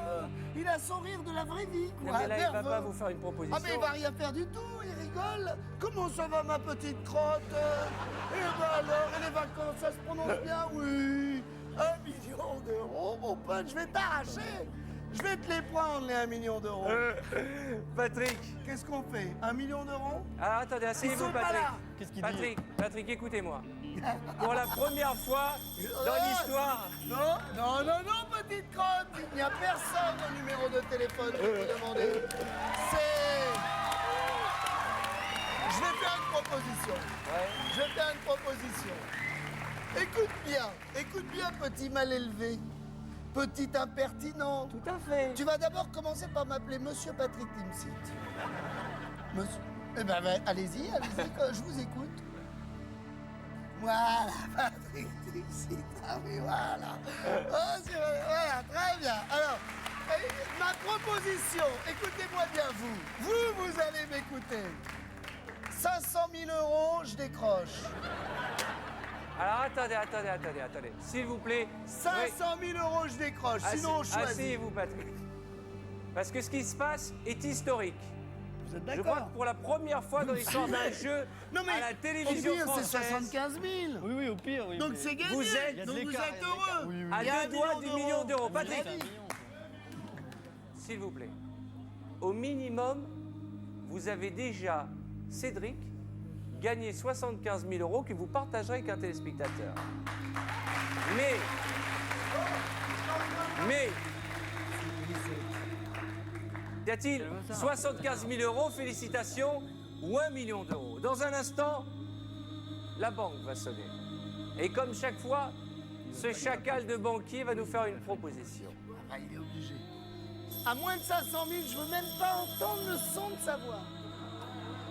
[SPEAKER 2] Il a son rire de la vraie vie,
[SPEAKER 1] non,
[SPEAKER 2] quoi.
[SPEAKER 1] mais là, il va
[SPEAKER 2] nerveux.
[SPEAKER 1] pas vous faire une proposition.
[SPEAKER 2] Ah, mais il va rien faire du tout, il rigole. Comment ça va, ma petite crotte? Et ben alors, et les vacances, ça se prononce bien? Oui. 1 million d'euros, mon pote, je vais t'arracher. Je vais te les prendre, les 1 million d'euros.
[SPEAKER 1] Patrick.
[SPEAKER 2] Qu'est-ce qu'on fait? 1 million d'euros?
[SPEAKER 1] Ah, attendez,
[SPEAKER 2] Ils
[SPEAKER 1] asseyez-vous,
[SPEAKER 2] sont pas
[SPEAKER 1] Patrick.
[SPEAKER 2] là.
[SPEAKER 12] Qu'est-ce qu'il
[SPEAKER 1] Patrick, Patrick, écoutez-moi. Pour la première fois dans l'histoire...
[SPEAKER 2] Non, petite crotte. Il n'y a personne au numéro de téléphone que vous demandez. C'est... Je vais faire une proposition.
[SPEAKER 1] Ouais.
[SPEAKER 2] Je vais faire une proposition. Écoute bien, petit mal élevé. Petit impertinent.
[SPEAKER 1] Tout à fait.
[SPEAKER 2] Tu vas d'abord commencer par m'appeler Monsieur Patrick Timsit. Monsieur... Eh ben, allez-y, je vous écoute. Voilà, Patrick Timsit. Ah oui, voilà. Oh, c'est vrai, voilà, très bien. Alors, ma proposition, écoutez-moi bien, vous allez m'écouter. 500 000 €, je décroche.
[SPEAKER 1] Alors, attendez. S'il vous plaît.
[SPEAKER 2] 500 000 €, je décroche, sinon on choisit.
[SPEAKER 1] Asseyez-vous, Patrick. Parce que ce qui se passe est historique.
[SPEAKER 2] Vous êtes
[SPEAKER 1] Je crois
[SPEAKER 2] d'accord?
[SPEAKER 1] que pour la première fois dans l'histoire d'un jeu à la télévision
[SPEAKER 2] au pire,
[SPEAKER 1] française...
[SPEAKER 2] c'est 75 000.
[SPEAKER 12] Oui, au pire, oui.
[SPEAKER 2] Donc
[SPEAKER 12] mais-
[SPEAKER 2] c'est gagné.
[SPEAKER 1] Vous êtes-
[SPEAKER 2] Donc vous êtes heureux.
[SPEAKER 1] À
[SPEAKER 2] Il y a
[SPEAKER 1] 2 doigts du
[SPEAKER 2] $1
[SPEAKER 1] million d'euros. Patrick,
[SPEAKER 2] Mon avis.
[SPEAKER 1] s'il vous plaît. Au minimum, vous avez déjà, Cédric, gagné 75 000 € que vous partagerez avec un téléspectateur. Mais... Y a-t-il 75 000 €, félicitations, ou 1 million d'euros? Dans un instant, la banque va sonner. Et comme chaque fois, ce chacal de banquier va nous faire une proposition.
[SPEAKER 2] Ah, il est obligé. À moins de 500 000, je veux même pas entendre le son de sa voix.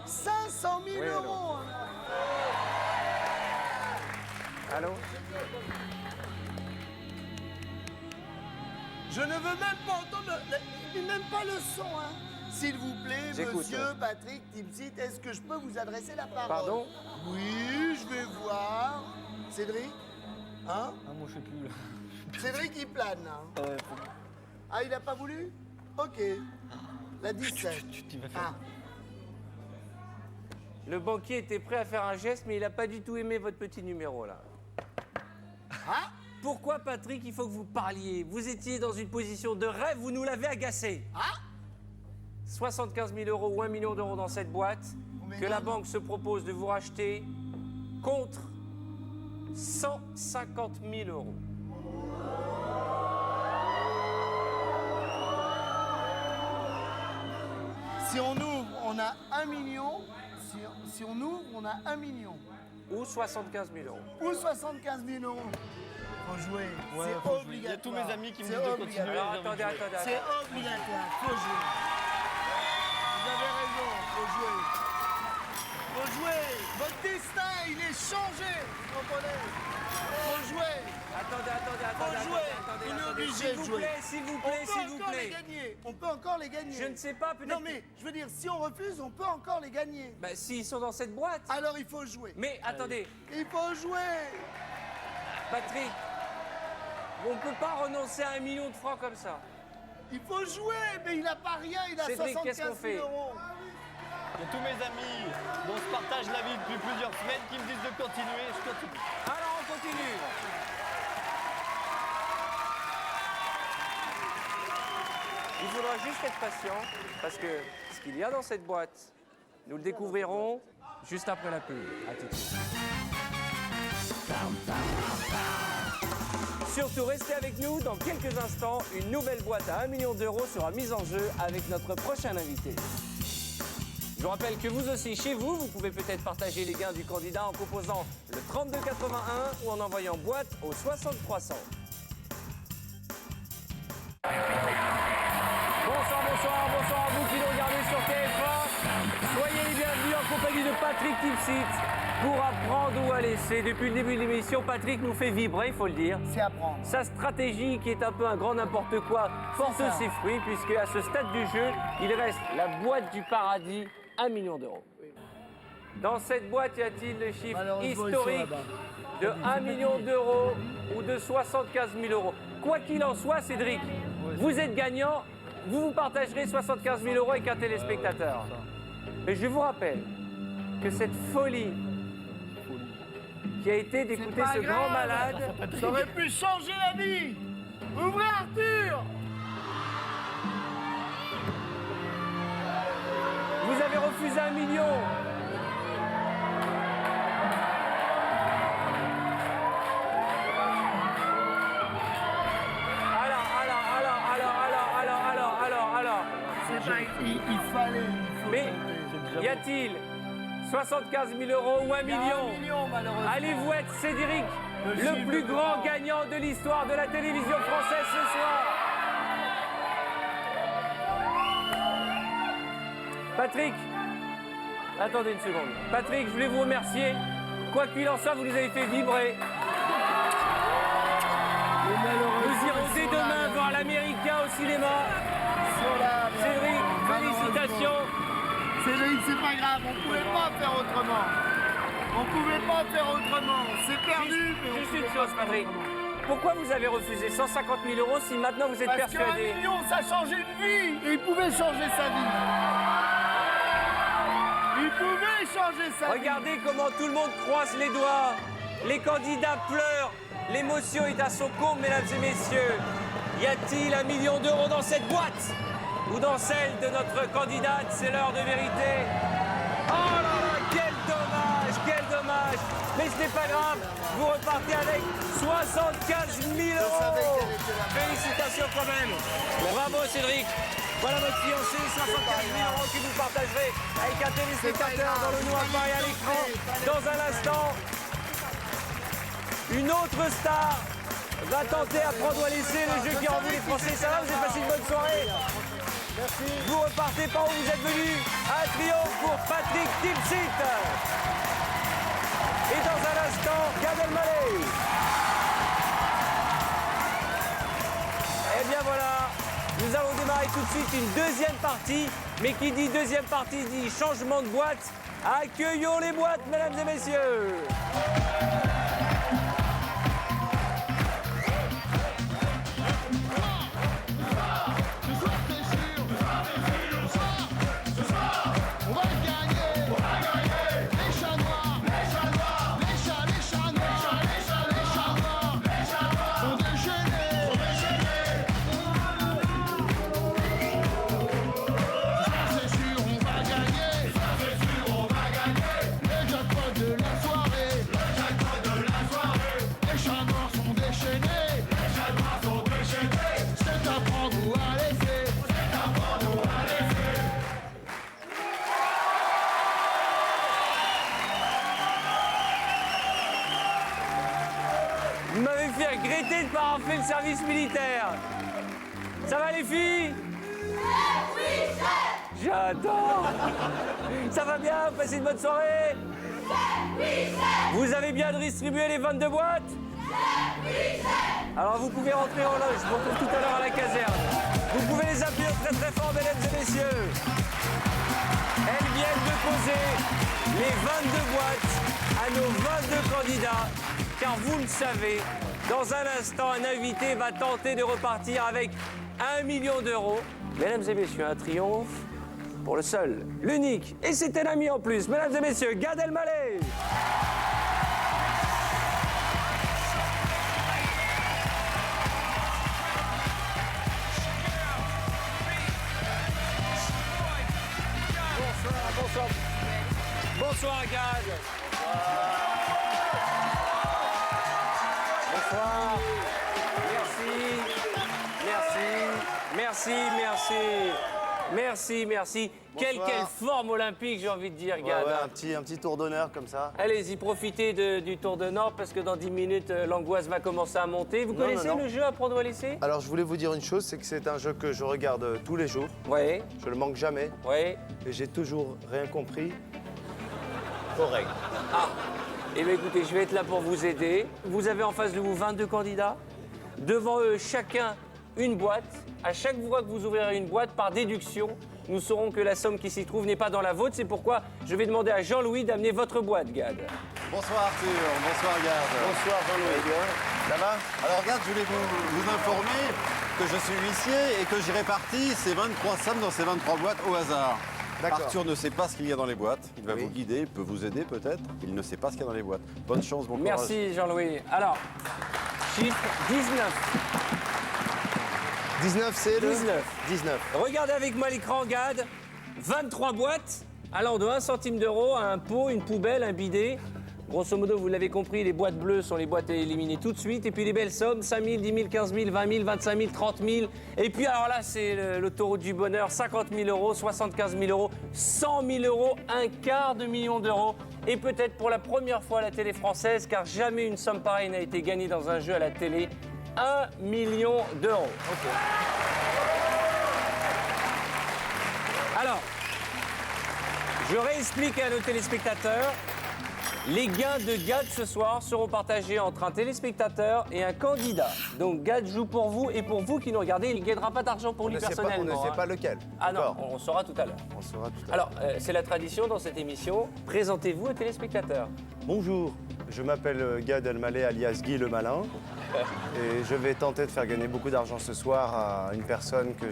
[SPEAKER 2] 500 000
[SPEAKER 1] Oui,
[SPEAKER 2] €.
[SPEAKER 1] alors. Allô?
[SPEAKER 2] Je ne veux même pas entendre même pas le son, hein. S'il vous plaît,
[SPEAKER 1] J'écoute,
[SPEAKER 2] monsieur
[SPEAKER 1] hein.
[SPEAKER 2] Patrick Timsit, est-ce que je peux vous adresser la parole?
[SPEAKER 1] Pardon?
[SPEAKER 2] Oui, je vais voir. Cédric? Hein?
[SPEAKER 12] Ah, moi, je sais plus, là.
[SPEAKER 2] Cédric, il plane, là.
[SPEAKER 12] Ah ouais, faut...
[SPEAKER 2] Ah, il n'a pas voulu? Ok. La 17.
[SPEAKER 12] Tu vas faire...
[SPEAKER 2] Ah.
[SPEAKER 1] Le banquier était prêt à faire un geste, mais il n'a pas du tout aimé votre petit numéro, là.
[SPEAKER 2] Ah.
[SPEAKER 1] Pourquoi, Patrick, il faut que vous parliez? Vous étiez dans une position de rêve, vous nous l'avez agacé.
[SPEAKER 2] Ah.
[SPEAKER 1] 75 000 € ou 1 million d'euros dans cette boîte que la banque se propose de vous racheter contre 150 000 €.
[SPEAKER 2] Si on ouvre, on a 1 million. Si on ouvre, on a 1 million.
[SPEAKER 1] Ou 75 000 €.
[SPEAKER 2] Ou 75 000 €. Faut jouer.
[SPEAKER 12] Ouais,
[SPEAKER 2] C'est
[SPEAKER 12] faut jouer.
[SPEAKER 2] obligatoire.
[SPEAKER 12] Il y a tous mes amis qui me
[SPEAKER 2] C'est
[SPEAKER 12] disent de
[SPEAKER 2] obligatoire.
[SPEAKER 12] continuer.
[SPEAKER 1] Alors,
[SPEAKER 12] j'ai envie de
[SPEAKER 1] attendez.
[SPEAKER 12] jouer.
[SPEAKER 2] C'est obligatoire. Faut jouer. Vous avez raison. Faut jouer. Faut jouer. Votre destin, il est changé. Vous comprenez? Faut jouer.
[SPEAKER 1] Attendez.
[SPEAKER 2] On est obligé
[SPEAKER 1] S'il
[SPEAKER 2] de
[SPEAKER 1] vous
[SPEAKER 2] jouer.
[SPEAKER 1] plaît, s'il vous plaît, s'il vous
[SPEAKER 2] On peut encore les
[SPEAKER 1] plaît.
[SPEAKER 2] gagner. On peut encore les gagner.
[SPEAKER 1] Je ne sais pas, peut-être.
[SPEAKER 2] Non mais, je veux dire, si on refuse, on peut encore les gagner.
[SPEAKER 1] Bah, s'ils sont dans cette boîte.
[SPEAKER 2] Alors il faut jouer.
[SPEAKER 1] Mais attendez,
[SPEAKER 2] Il faut jouer.
[SPEAKER 1] Patrick, on ne peut pas renoncer à 1 million de francs comme ça.
[SPEAKER 2] Il faut jouer, mais il n'a pas rien, il a
[SPEAKER 1] Cédric,
[SPEAKER 2] 75
[SPEAKER 1] qu'est-ce qu'on
[SPEAKER 2] 000
[SPEAKER 1] fait?
[SPEAKER 2] €.
[SPEAKER 12] Il y a tous mes amis dont je partage la vie depuis plusieurs semaines qui me disent de continuer. Je continue.
[SPEAKER 1] Alors on continue. Il faudra juste être patient parce que ce qu'il y a dans cette boîte, nous le découvrirons juste après la pub. À tout de suite. Surtout, restez avec nous. Dans quelques instants, une nouvelle boîte à 1 million d'euros sera mise en jeu avec notre prochain invité. Je vous rappelle que vous aussi, chez vous, vous pouvez peut-être partager les gains du candidat en composant le 3281 ou en envoyant boîte au 6300. Bonsoir à vous qui nous regardez sur TF1. Soyez les bienvenus en compagnie de Patrick Timsit pour apprendre ou à laisser. Depuis le début de l'émission, Patrick nous fait vibrer, il faut le dire.
[SPEAKER 2] C'est à prendre.
[SPEAKER 1] Sa stratégie, qui est un peu un grand n'importe quoi, porte ses fruits, puisque à ce stade du jeu, il reste la boîte du paradis, 1 million d'euros. Dans cette boîte, y a-t-il le chiffre
[SPEAKER 2] Malheureusement,
[SPEAKER 1] historique
[SPEAKER 2] ils sont
[SPEAKER 1] de 1 million d'euros ou de 75 000 €? Quoi qu'il en soit, Cédric, vous êtes gagnant, vous partagerez 75 000 € avec un téléspectateur. Mais je vous rappelle que cette folie qui a été d'écouter ce grand malade...
[SPEAKER 2] Ça aurait pu changer la vie. Ouvrez Arthur.
[SPEAKER 1] Vous avez refusé 1 million. Alors.
[SPEAKER 2] C'est vrai, il fallait.
[SPEAKER 1] Mais y a-t-il 75 000 € ou 1 million?
[SPEAKER 2] 1 million, malheureusement.
[SPEAKER 1] Allez-vous être Cédric le plus grand gagnant de l'histoire de la télévision française ce soir. Patrick, attendez une seconde. Patrick, je voulais vous remercier. Quoi qu'il en soit, vous nous avez fait vibrer. Nous irons dès demain voir l'Américain au cinéma. Cédric, félicitations.
[SPEAKER 2] Cédric, c'est pas grave, on pouvait pas faire autrement. On pouvait pas faire autrement. C'est perdu, mais on
[SPEAKER 1] Juste
[SPEAKER 2] pouvait
[SPEAKER 1] une
[SPEAKER 2] pas
[SPEAKER 1] chose,
[SPEAKER 2] faire
[SPEAKER 1] Patrick.
[SPEAKER 2] autrement.
[SPEAKER 1] Pourquoi vous avez refusé 150 000 euros si maintenant vous êtes
[SPEAKER 2] Parce qu'un
[SPEAKER 1] persuadé?
[SPEAKER 2] million, ça changeait une vie. Et il pouvait changer sa vie. Il pouvait changer sa vie.
[SPEAKER 1] Regardez comment tout le monde croise les doigts. Les candidats pleurent. L'émotion est à son comble, mesdames et messieurs. Y a-t-il 1 million d'euros dans cette boîte? Ou dans celle de notre candidate? C'est l'heure de vérité. Oh là là, quel dommage, quel dommage. Mais ce n'est pas grave, vous repartez avec 75 000 euros. Félicitations quand même. Bravo Cédric. Voilà votre fiancé, 75 000 euros que vous partagerez avec un téléspectateur dans le noir Paris à l'écran. Dans un instant, une autre star va tenter à prendre ou à laisser le jeu qui rend les Français. Ça va, vous avez passé une bonne soirée? Merci. Vous repartez par où vous êtes venus. Un triomphe pour Patrick Timsit. Et dans un instant, Gad Elmaleh. Eh bien voilà, nous allons démarrer tout de suite une deuxième partie. Mais qui dit deuxième partie dit changement de boîte. Accueillons les boîtes, mesdames et messieurs. Vous m'avez fait regretter de ne pas avoir fait le service militaire. Ça va les filles? Oui, chef. J'adore. Ça va bien? Vous passez une bonne soirée? Oui, chef. Vous avez bien distribué les 22 boîtes? Oui, chef. Alors vous pouvez rentrer en loge. Je vous retrouve tout à l'heure à la caserne. Vous pouvez les appuyer très très fort, mesdames et messieurs. Elles viennent de poser les 22 boîtes à nos 22 candidats. Car vous le savez, dans un instant, un invité va tenter de repartir avec 1 million d'euros. Mesdames et messieurs, un triomphe pour le seul, l'unique, et c'est un ami en plus. Mesdames et messieurs, Gad Elmaleh. Bonsoir, bonsoir. Bonsoir, Gad. Bonsoir. Merci. Quelle forme olympique, j'ai envie de dire, Gad.
[SPEAKER 3] Ouais, un petit tour d'honneur comme ça.
[SPEAKER 1] Allez-y, profitez du tour de Nord parce que dans 10 minutes, l'angoisse va commencer à monter. Vous connaissez le jeu à prendre ou à laisser?
[SPEAKER 3] Alors, je voulais vous dire une chose, c'est que c'est un jeu que je regarde tous les jours.
[SPEAKER 1] Oui.
[SPEAKER 3] Je le manque jamais.
[SPEAKER 1] Oui.
[SPEAKER 3] Et j'ai toujours rien compris aux règles.
[SPEAKER 1] Ah. Eh bien, écoutez, je vais être là pour vous aider. Vous avez en face de vous 22 candidats. Devant eux, chacun une boîte. À chaque fois que vous ouvrirez une boîte, par déduction, nous saurons que la somme qui s'y trouve n'est pas dans la vôtre. C'est pourquoi je vais demander à Jean-Louis d'amener votre boîte, Gad.
[SPEAKER 3] Bonsoir Arthur, bonsoir Gad.
[SPEAKER 2] Bonsoir Jean-Louis.
[SPEAKER 3] Ça va? Alors Gad, je voulais vous informer que je suis huissier et que j'ai réparti ces 23 sommes dans ces 23 boîtes au hasard. Arthur ne sait pas ce qu'il y a dans les boîtes. Il va vous guider, il peut vous aider peut-être. Il ne sait pas ce qu'il y a dans les boîtes. Bonne chance, bon courage.
[SPEAKER 1] Merci Jean-Louis. Alors, chiffre 19.
[SPEAKER 3] 19, c'est le
[SPEAKER 1] 19. Regardez avec moi l'écran, Gad. 23 boîtes allant de 1 centime d'euro à un pot, une poubelle, un bidet. Grosso modo, vous l'avez compris, les boîtes bleues sont les boîtes à éliminer tout de suite. Et puis les belles sommes, 5 000, 10 000, 15 000, 20 000, 25 000, 30 000. Et puis alors là, c'est l'autoroute du bonheur, 50 000 euros, 75 000 euros, 100 000 euros, un quart de million d'euros. Et peut-être pour la première fois à la télé française, car jamais une somme pareille n'a été gagnée dans un jeu à la télé, 1 million d'euros. Alors, je réexplique à nos téléspectateurs. Les gains de Gad ce soir seront partagés entre un téléspectateur et un candidat. Donc Gad joue pour vous et pour vous qui nous regardez, il ne gagnera pas d'argent pour lui personnellement.
[SPEAKER 3] On ne sait pas lequel.
[SPEAKER 1] Ah non, on saura tout à l'heure.
[SPEAKER 3] On saura tout à l'heure.
[SPEAKER 1] Alors, c'est la tradition dans cette émission. Présentez-vous aux téléspectateurs.
[SPEAKER 13] Bonjour, je m'appelle Gad Elmaleh alias Guy le Malin. Et je vais tenter de faire gagner beaucoup d'argent ce soir à une personne que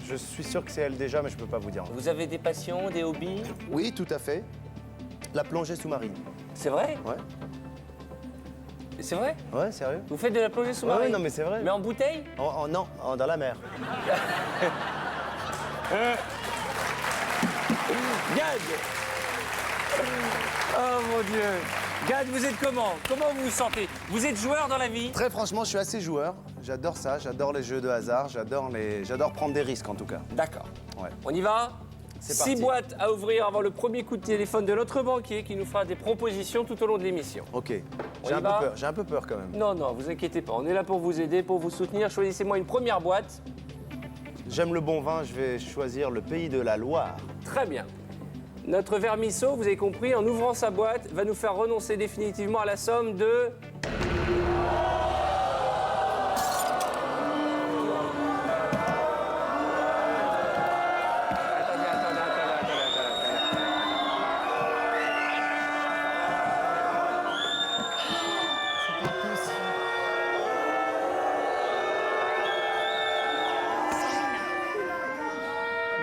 [SPEAKER 13] je suis sûr que c'est elle déjà, mais je ne peux pas vous dire.
[SPEAKER 1] Vous avez des passions, des hobbies?
[SPEAKER 13] Oui, tout à fait. La plongée sous-marine.
[SPEAKER 1] C'est vrai?
[SPEAKER 13] Ouais.
[SPEAKER 1] C'est vrai?
[SPEAKER 13] Ouais, sérieux.
[SPEAKER 1] Vous faites de la plongée sous-marine?
[SPEAKER 13] Ouais, non, mais c'est vrai.
[SPEAKER 1] Mais en bouteille?
[SPEAKER 13] Non, dans la mer.
[SPEAKER 1] Gad! Oh mon Dieu! Gad, vous êtes comment? Comment vous vous sentez? Vous êtes joueur dans la vie?
[SPEAKER 13] Très franchement, je suis assez joueur. J'adore ça, j'adore les jeux de hasard, j'adore prendre des risques en tout cas.
[SPEAKER 1] D'accord.
[SPEAKER 13] Ouais.
[SPEAKER 1] On y va?
[SPEAKER 13] C'est
[SPEAKER 1] 6
[SPEAKER 13] parti.
[SPEAKER 1] boîtes à ouvrir avant le premier coup de téléphone de notre banquier qui nous fera des propositions tout au long de l'émission.
[SPEAKER 13] Ok.
[SPEAKER 1] On
[SPEAKER 13] J'ai
[SPEAKER 1] y
[SPEAKER 13] un
[SPEAKER 1] va
[SPEAKER 13] peu peur, j'ai un peu peur quand même.
[SPEAKER 1] Non, non, vous inquiétez pas. On est là pour vous aider, pour vous soutenir. Choisissez-moi une première boîte.
[SPEAKER 13] J'aime le bon vin, je vais choisir le pays de la Loire.
[SPEAKER 1] Très bien. Notre vermisseau, vous avez compris, en ouvrant sa boîte, va nous faire renoncer définitivement à la somme de...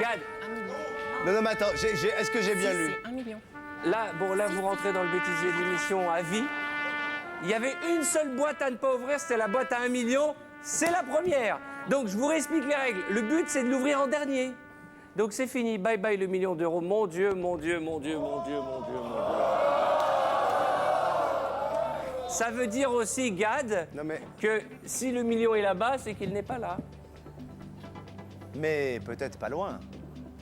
[SPEAKER 1] Gad,
[SPEAKER 13] Non, mais attends, est-ce que j'ai bien lu?
[SPEAKER 5] 1 million.
[SPEAKER 1] là, vous rentrez dans le bêtisier de l'émission à vie. Il y avait une seule boîte à ne pas ouvrir, c'était la boîte à 1 million. C'est la première. Donc, je vous réexplique les règles. Le but, c'est de l'ouvrir en dernier. Donc, c'est fini. Bye bye le million d'euros. Mon Dieu, mon Dieu, mon Dieu, mon Dieu, mon Dieu, mon Dieu. Ça veut dire aussi, Gad, que si le million est là-bas, c'est qu'il n'est pas là.
[SPEAKER 13] Mais peut-être pas loin.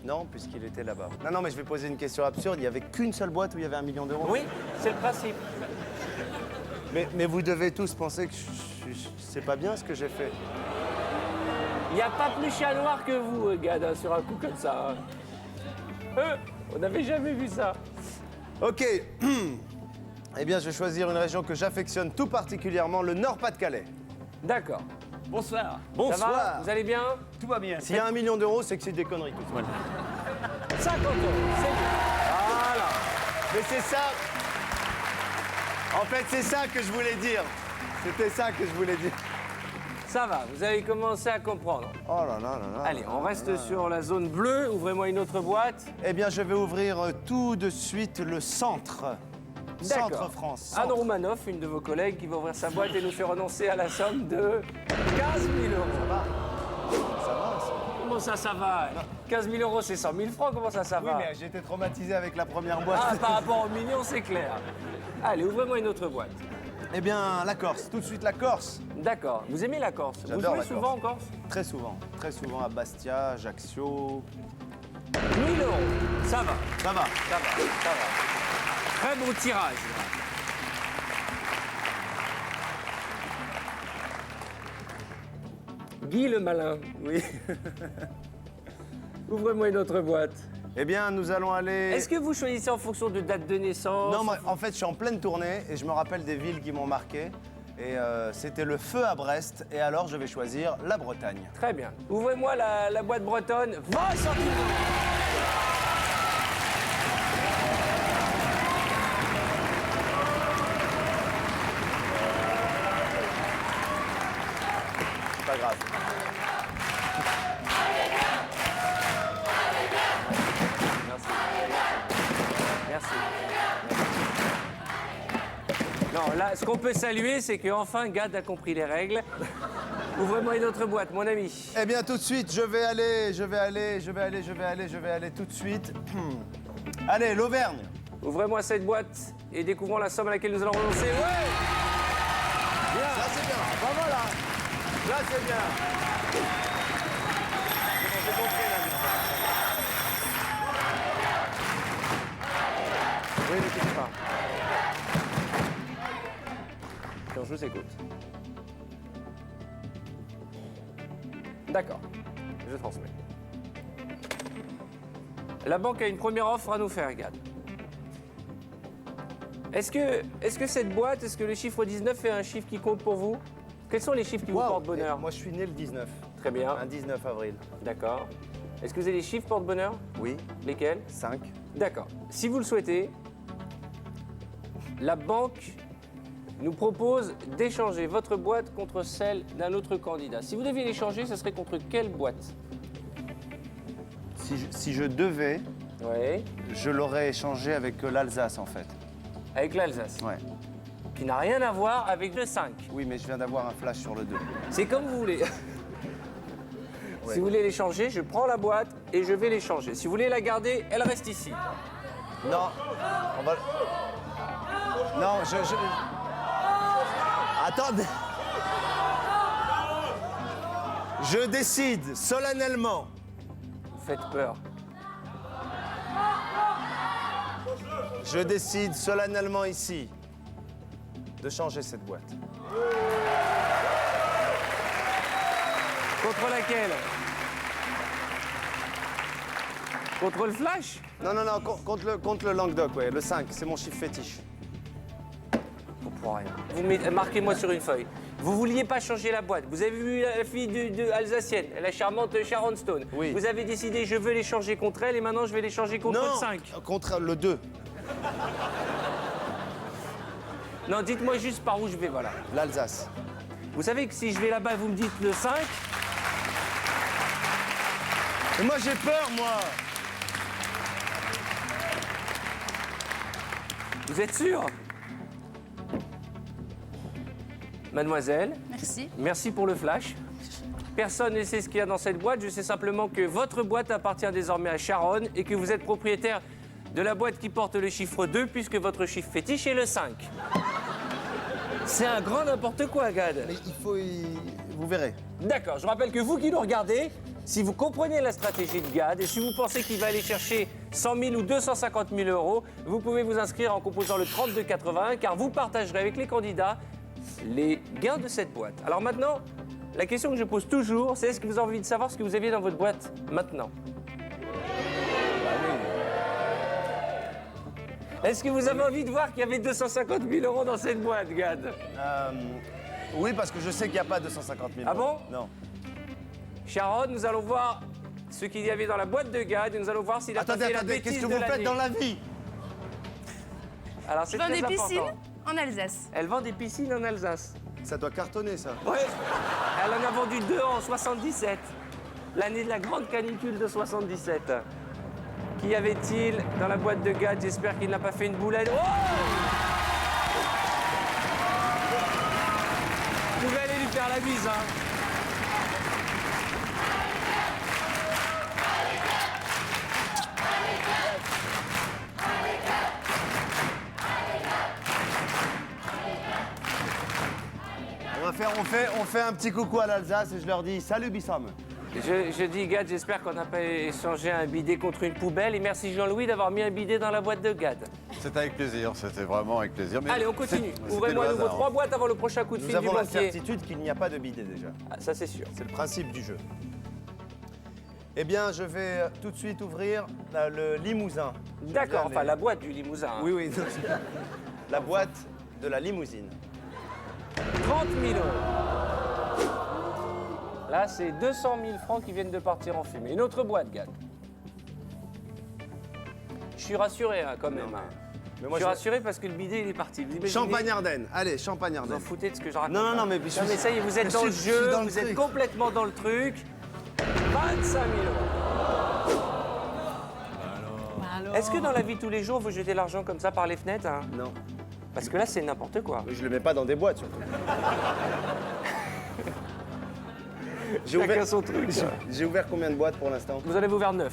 [SPEAKER 13] Non, puisqu'il était là-bas. Non, mais je vais poser une question absurde. Il n'y avait qu'une seule boîte où il y avait 1 million d'euros?
[SPEAKER 1] Oui, c'est le principe.
[SPEAKER 13] Mais vous devez tous penser que c'est pas bien ce que j'ai fait.
[SPEAKER 1] Il n'y a pas plus chat noir que vous, Gad, hein, sur un coup comme ça. On n'avait jamais vu ça.
[SPEAKER 13] Ok. Eh bien, je vais choisir une région que j'affectionne tout particulièrement, le Nord-Pas-de-Calais.
[SPEAKER 1] D'accord.
[SPEAKER 12] Bonsoir.
[SPEAKER 13] Bonsoir.
[SPEAKER 1] Ça va? Vous allez bien?
[SPEAKER 12] Tout va bien.
[SPEAKER 13] S'il y a 1 million d'euros, c'est que c'est des conneries. Tout ça.
[SPEAKER 1] 50 euros, c'est bien.
[SPEAKER 13] Voilà. Mais c'est ça. En fait, c'est ça que je voulais dire. C'était ça que je voulais dire.
[SPEAKER 1] Ça va, vous avez commencé à comprendre.
[SPEAKER 13] Oh là là là là.
[SPEAKER 1] Allez, on reste sur la zone bleue. Ouvrez-moi une autre boîte.
[SPEAKER 13] Eh bien, je vais ouvrir tout de suite le centre.
[SPEAKER 1] D'accord.
[SPEAKER 13] Centre France.
[SPEAKER 1] Anne Roumanoff, une de vos collègues, qui va ouvrir sa boîte et nous fait renoncer à la somme de 15 000 euros.
[SPEAKER 13] Ça va, ça.
[SPEAKER 1] Comment ça va? 15 000 euros, c'est 100 000 francs. Comment ça
[SPEAKER 13] Oui,
[SPEAKER 1] va?
[SPEAKER 13] mais j'ai été traumatisé avec la première boîte.
[SPEAKER 1] Ah, par rapport au million, c'est clair. Allez, ouvrez-moi une autre boîte.
[SPEAKER 13] Eh bien, la Corse. Tout de suite, la Corse.
[SPEAKER 1] D'accord. Vous aimez la Corse? Vous
[SPEAKER 13] J'adore
[SPEAKER 1] jouez
[SPEAKER 13] la
[SPEAKER 1] souvent en Corse?
[SPEAKER 13] Très souvent. Très souvent à Bastia, Ajaccio.
[SPEAKER 1] 1 000 euros. Ça va.
[SPEAKER 13] Ça va.
[SPEAKER 1] Ça va. Ça va. Très bon tirage. Guy le malin, oui. Ouvrez-moi une autre boîte.
[SPEAKER 13] Eh bien, nous allons aller...
[SPEAKER 1] Est-ce que vous choisissez en fonction de date de naissance?
[SPEAKER 13] Non, en fait, je suis en pleine tournée et je me rappelle des villes qui m'ont marqué. Et c'était le feu à Brest. Et alors, je vais choisir la Bretagne.
[SPEAKER 1] Très bien. Ouvrez-moi la boîte bretonne. 20 centimes d'euros.
[SPEAKER 13] Pas grave.
[SPEAKER 1] Merci. Non, là, ce qu'on peut saluer, c'est qu'enfin, Gad a compris les règles. Ouvrez-moi une autre boîte, mon ami.
[SPEAKER 13] Eh bien, tout de suite, je vais aller tout de suite. Allez, l'Auvergne.
[SPEAKER 1] Ouvrez-moi cette boîte et découvrons la somme à laquelle nous allons renoncer. Ouais! Bien.
[SPEAKER 2] Là, c'est bien. Ben voilà. Là, c'est bien.
[SPEAKER 13] J'ai compris, là.
[SPEAKER 1] Oui, ne quittez pas. Donc, je vous écoute. D'accord, je transmets. La banque a une première offre à nous faire, Gad. Est-ce que cette boîte, est-ce que le chiffre 19 est un chiffre qui compte pour vous? Quels sont les chiffres qui vous portent bonheur?
[SPEAKER 13] Moi, je suis né le 19.
[SPEAKER 1] Très bien.
[SPEAKER 13] Un 19 avril.
[SPEAKER 1] D'accord. Est-ce que vous avez des chiffres porte-bonheur?
[SPEAKER 13] Oui.
[SPEAKER 1] Lesquels?
[SPEAKER 13] 5.
[SPEAKER 1] D'accord. Si vous le souhaitez, la banque nous propose d'échanger votre boîte contre celle d'un autre candidat. Si vous deviez l'échanger, ce serait contre quelle boîte?
[SPEAKER 13] Si je devais,
[SPEAKER 1] Oui.
[SPEAKER 13] je l'aurais échangé avec l'Alsace, en fait.
[SPEAKER 1] Avec l'Alsace?
[SPEAKER 13] Ouais.
[SPEAKER 1] Qui n'a rien à voir avec le 5.
[SPEAKER 13] Oui, mais je viens d'avoir un flash sur le 2.
[SPEAKER 1] C'est comme vous voulez.
[SPEAKER 13] Ouais.
[SPEAKER 1] Si vous voulez l'échanger, je prends la boîte et je vais l'échanger. Si vous voulez la garder, elle reste ici.
[SPEAKER 13] Non. On va... Non, Attendez. Je décide solennellement.
[SPEAKER 1] Vous faites peur.
[SPEAKER 13] Je décide solennellement ici de changer cette boîte.
[SPEAKER 1] Contre laquelle? Contre le flash?
[SPEAKER 13] Non, contre le Languedoc, ouais, le 5, c'est mon chiffre fétiche.
[SPEAKER 1] Je comprends rien. Vous marquez-moi sur une feuille. Vous vouliez pas changer la boîte. Vous avez vu la fille de alsacienne, la charmante Sharon Stone.
[SPEAKER 13] Oui.
[SPEAKER 1] Vous avez décidé, je veux l'échanger contre elle et maintenant je vais l'échanger contre le 5.
[SPEAKER 13] Contre le 2.
[SPEAKER 1] Non, dites-moi juste par où je vais, voilà.
[SPEAKER 13] L'Alsace.
[SPEAKER 1] Vous savez que si je vais là-bas, vous me dites le 5.
[SPEAKER 13] Mais moi, j'ai peur, moi.
[SPEAKER 1] Vous êtes sûr? Mademoiselle,
[SPEAKER 5] Merci.
[SPEAKER 1] merci pour le flash. Personne ne sait ce qu'il y a dans cette boîte. Je sais simplement que votre boîte appartient désormais à Sharon et que vous êtes propriétaire de la boîte qui porte le chiffre 2 puisque votre chiffre fétiche est le 5. C'est un grand n'importe quoi, Gad.
[SPEAKER 13] Mais il faut... Vous verrez.
[SPEAKER 1] D'accord, je rappelle que vous qui nous regardez, si vous comprenez la stratégie de Gad et si vous pensez qu'il va aller chercher 100 000 ou 250 000 euros, vous pouvez vous inscrire en composant le 3281 car vous partagerez avec les candidats les gains de cette boîte. Alors maintenant, la question que je pose toujours, c'est est-ce que vous avez envie de savoir ce que vous aviez dans votre boîte maintenant? Est-ce que vous avez envie de voir qu'il y avait 250 000 euros dans cette boîte, Gad?
[SPEAKER 13] Oui, parce que je sais qu'il n'y a pas 250 000 euros.
[SPEAKER 1] Ah bon?
[SPEAKER 13] Non.
[SPEAKER 1] Sharon, nous allons voir ce qu'il y avait dans la boîte de Gad et nous allons voir s'il a pas fait la bêtise
[SPEAKER 13] qu'est-ce que
[SPEAKER 1] de
[SPEAKER 13] vous faites
[SPEAKER 1] l'année.
[SPEAKER 13] dans la vie?
[SPEAKER 1] Alors c'est
[SPEAKER 5] Je vends
[SPEAKER 1] très
[SPEAKER 5] des
[SPEAKER 1] important.
[SPEAKER 5] piscines en Alsace.
[SPEAKER 1] Elle vend des piscines en Alsace.
[SPEAKER 13] Ça doit cartonner, ça.
[SPEAKER 1] Ouais. Elle en a vendu 2 en 77. L'année de la grande canicule de 77. Qu'y avait-il dans la boîte de Gad? J'espère qu'il n'a pas fait une boulette. Oh! Vous pouvez aller lui faire la bise, hein.
[SPEAKER 13] On fait un petit coucou à l'Alsace et je leur dis salut Bissam.
[SPEAKER 1] Je dis, Gad, j'espère qu'on n'a pas échangé un bidet contre une poubelle. Et merci Jean-Louis d'avoir mis un bidet dans la boîte de Gad.
[SPEAKER 3] C'était avec plaisir, c'était vraiment avec plaisir. Mais
[SPEAKER 1] Allez, on continue.
[SPEAKER 3] c'était
[SPEAKER 1] Ouvrez-moi à
[SPEAKER 3] le
[SPEAKER 1] nouveau
[SPEAKER 3] hasard.
[SPEAKER 1] 3 boîtes avant le prochain coup de
[SPEAKER 13] Nous
[SPEAKER 1] fil du
[SPEAKER 13] avons la
[SPEAKER 1] banquier.
[SPEAKER 13] certitude qu'il n'y a pas de bidet déjà.
[SPEAKER 1] Ah, ça, c'est sûr.
[SPEAKER 13] C'est le principe du jeu. Eh bien, je vais tout de suite ouvrir le Limousin.
[SPEAKER 1] D'accord,
[SPEAKER 13] J'aime bien
[SPEAKER 1] enfin la boîte du Limousin. hein.
[SPEAKER 13] Oui, oui. La boîte de la limousine.
[SPEAKER 1] 30 000 euros. Là, c'est 200 000 francs qui viennent de partir en fumée. Une autre boîte, Gad. Je suis rassuré, hein, quand même. hein.
[SPEAKER 13] Mais
[SPEAKER 1] Je suis rassuré parce que le bidet, il est parti. Vous imaginez-
[SPEAKER 13] Champagne-Ardenne. Allez,
[SPEAKER 1] Vous en
[SPEAKER 13] Champagne-Ardenne.
[SPEAKER 1] foutez de ce que je raconte.
[SPEAKER 13] Non, non,
[SPEAKER 1] hein.
[SPEAKER 13] non, mais je suis-
[SPEAKER 1] ça y est, vous êtes
[SPEAKER 13] je
[SPEAKER 1] dans le
[SPEAKER 13] suis
[SPEAKER 1] jeu,
[SPEAKER 13] dans le
[SPEAKER 1] vous êtes
[SPEAKER 13] truc.
[SPEAKER 1] complètement dans le truc. 25 000 euros. Est-ce que dans la vie de tous les jours, vous jetez l'argent comme ça par les fenêtres hein?
[SPEAKER 13] Non.
[SPEAKER 1] Parce que là, c'est n'importe quoi.
[SPEAKER 13] Je le mets pas dans des boîtes, surtout. J'ai
[SPEAKER 1] Chacun son truc.
[SPEAKER 13] J'ai ouvert combien de boîtes pour l'instant?
[SPEAKER 1] Vous en avez ouvert 9.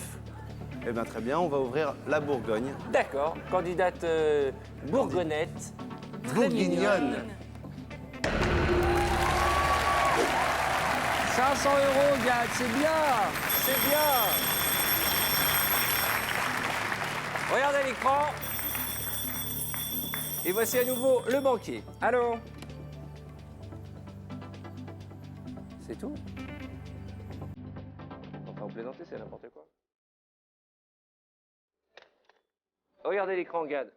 [SPEAKER 13] Eh bien, très bien, on va ouvrir la Bourgogne.
[SPEAKER 1] D'accord, candidate bourgonnette. Très
[SPEAKER 13] Bourguignonne.
[SPEAKER 1] 500 €, Gad, c'est bien, c'est bien. Regardez l'écran. Et voici à nouveau le banquier. Allô? C'est tout? Enfin, vous plaisantez, c'est n'importe quoi. Regardez l'écran, Gad.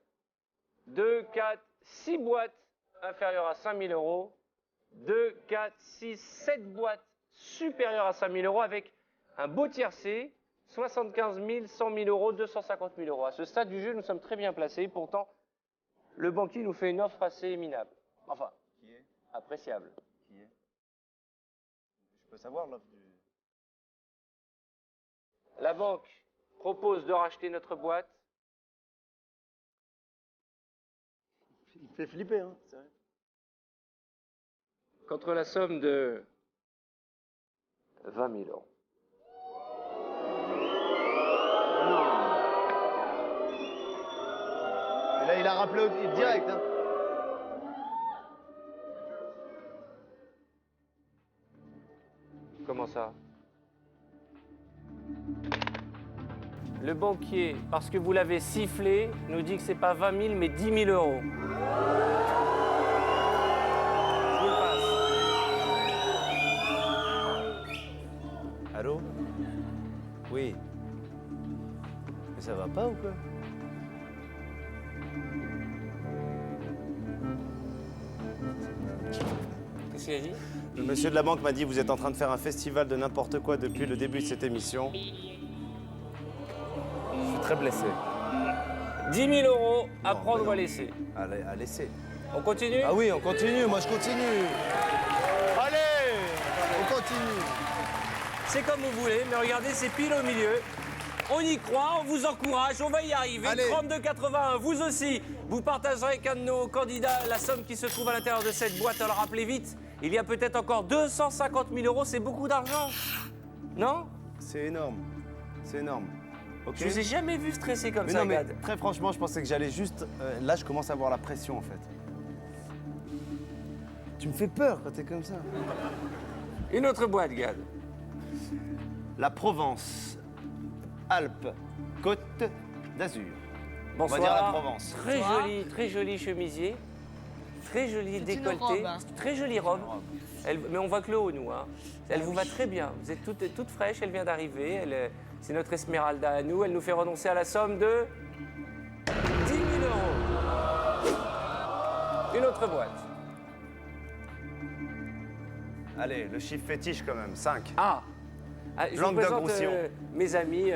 [SPEAKER 1] 2, 4, 6 boîtes inférieures à 5 000 €. 2, 4, 6, 7 boîtes supérieures à 5 000 € avec un beau tiercé, 75 000, 100 000 €, 250 000 €. À ce stade du jeu, nous sommes très bien placés. Pourtant, le banquier nous fait une offre assez minable. Enfin, qui est appréciable.
[SPEAKER 13] Qui est? Je peux savoir l'offre du...
[SPEAKER 1] La banque propose de racheter notre boîte.
[SPEAKER 13] Il me fait flipper, hein, c'est vrai.
[SPEAKER 1] Contre la somme de 20 000 €.
[SPEAKER 13] Et là, il a rappelé direct. Hein.
[SPEAKER 1] Comment ça? Le banquier, parce que vous l'avez sifflé, nous dit que c'est pas 20 000 mais 10 000 €. Je vous le passe.
[SPEAKER 13] Allô? Oui. Mais ça va pas ou quoi?
[SPEAKER 1] Qu'est-ce qu'il a dit?
[SPEAKER 13] Le monsieur de la banque m'a dit vous êtes en train de faire un festival de n'importe quoi depuis le début de cette émission. Je suis très blessé.
[SPEAKER 1] 10 000 € à prendre ou à laisser.
[SPEAKER 13] À laisser.
[SPEAKER 1] On continue?
[SPEAKER 2] Ah oui, on continue, moi je continue.
[SPEAKER 13] Allez!
[SPEAKER 2] On continue.
[SPEAKER 1] C'est comme vous voulez, mais regardez, c'est pile au milieu. On y croit, on vous encourage, on va y arriver.
[SPEAKER 2] Allez.
[SPEAKER 1] 32,81, vous aussi. Vous partagerez avec un de nos candidats la somme qui se trouve à l'intérieur de cette boîte. Alors rappelez vite, il y a peut-être encore 250 000 €, c'est beaucoup d'argent. Non?
[SPEAKER 13] C'est énorme. C'est énorme. Ok.
[SPEAKER 1] Je vous ai jamais vu stresser comme
[SPEAKER 13] Mais
[SPEAKER 1] ça,
[SPEAKER 13] non, mais
[SPEAKER 1] Gad.
[SPEAKER 13] très franchement, je pensais que j'allais juste... là, je commence à avoir la pression, en fait. Tu me fais peur quand t'es comme ça.
[SPEAKER 1] Une autre boîte, Gad.
[SPEAKER 13] La Provence. Alpes. Côte d'Azur.
[SPEAKER 1] Bonsoir.
[SPEAKER 13] On va dire la Provence.
[SPEAKER 1] Très joli chemisier. Très joli décolleté.
[SPEAKER 5] robe, hein.
[SPEAKER 1] Très jolie robe. Mais on voit que le haut, nous. Hein. Elle vous va très bien. Vous êtes toute fraîche, elle vient d'arriver. C'est notre Esmeralda à nous. Elle nous fait renoncer à la somme de 10 000 €. Une autre boîte.
[SPEAKER 13] Allez, le chiffre fétiche quand même, 5.
[SPEAKER 1] Ah, je vous présente mes amis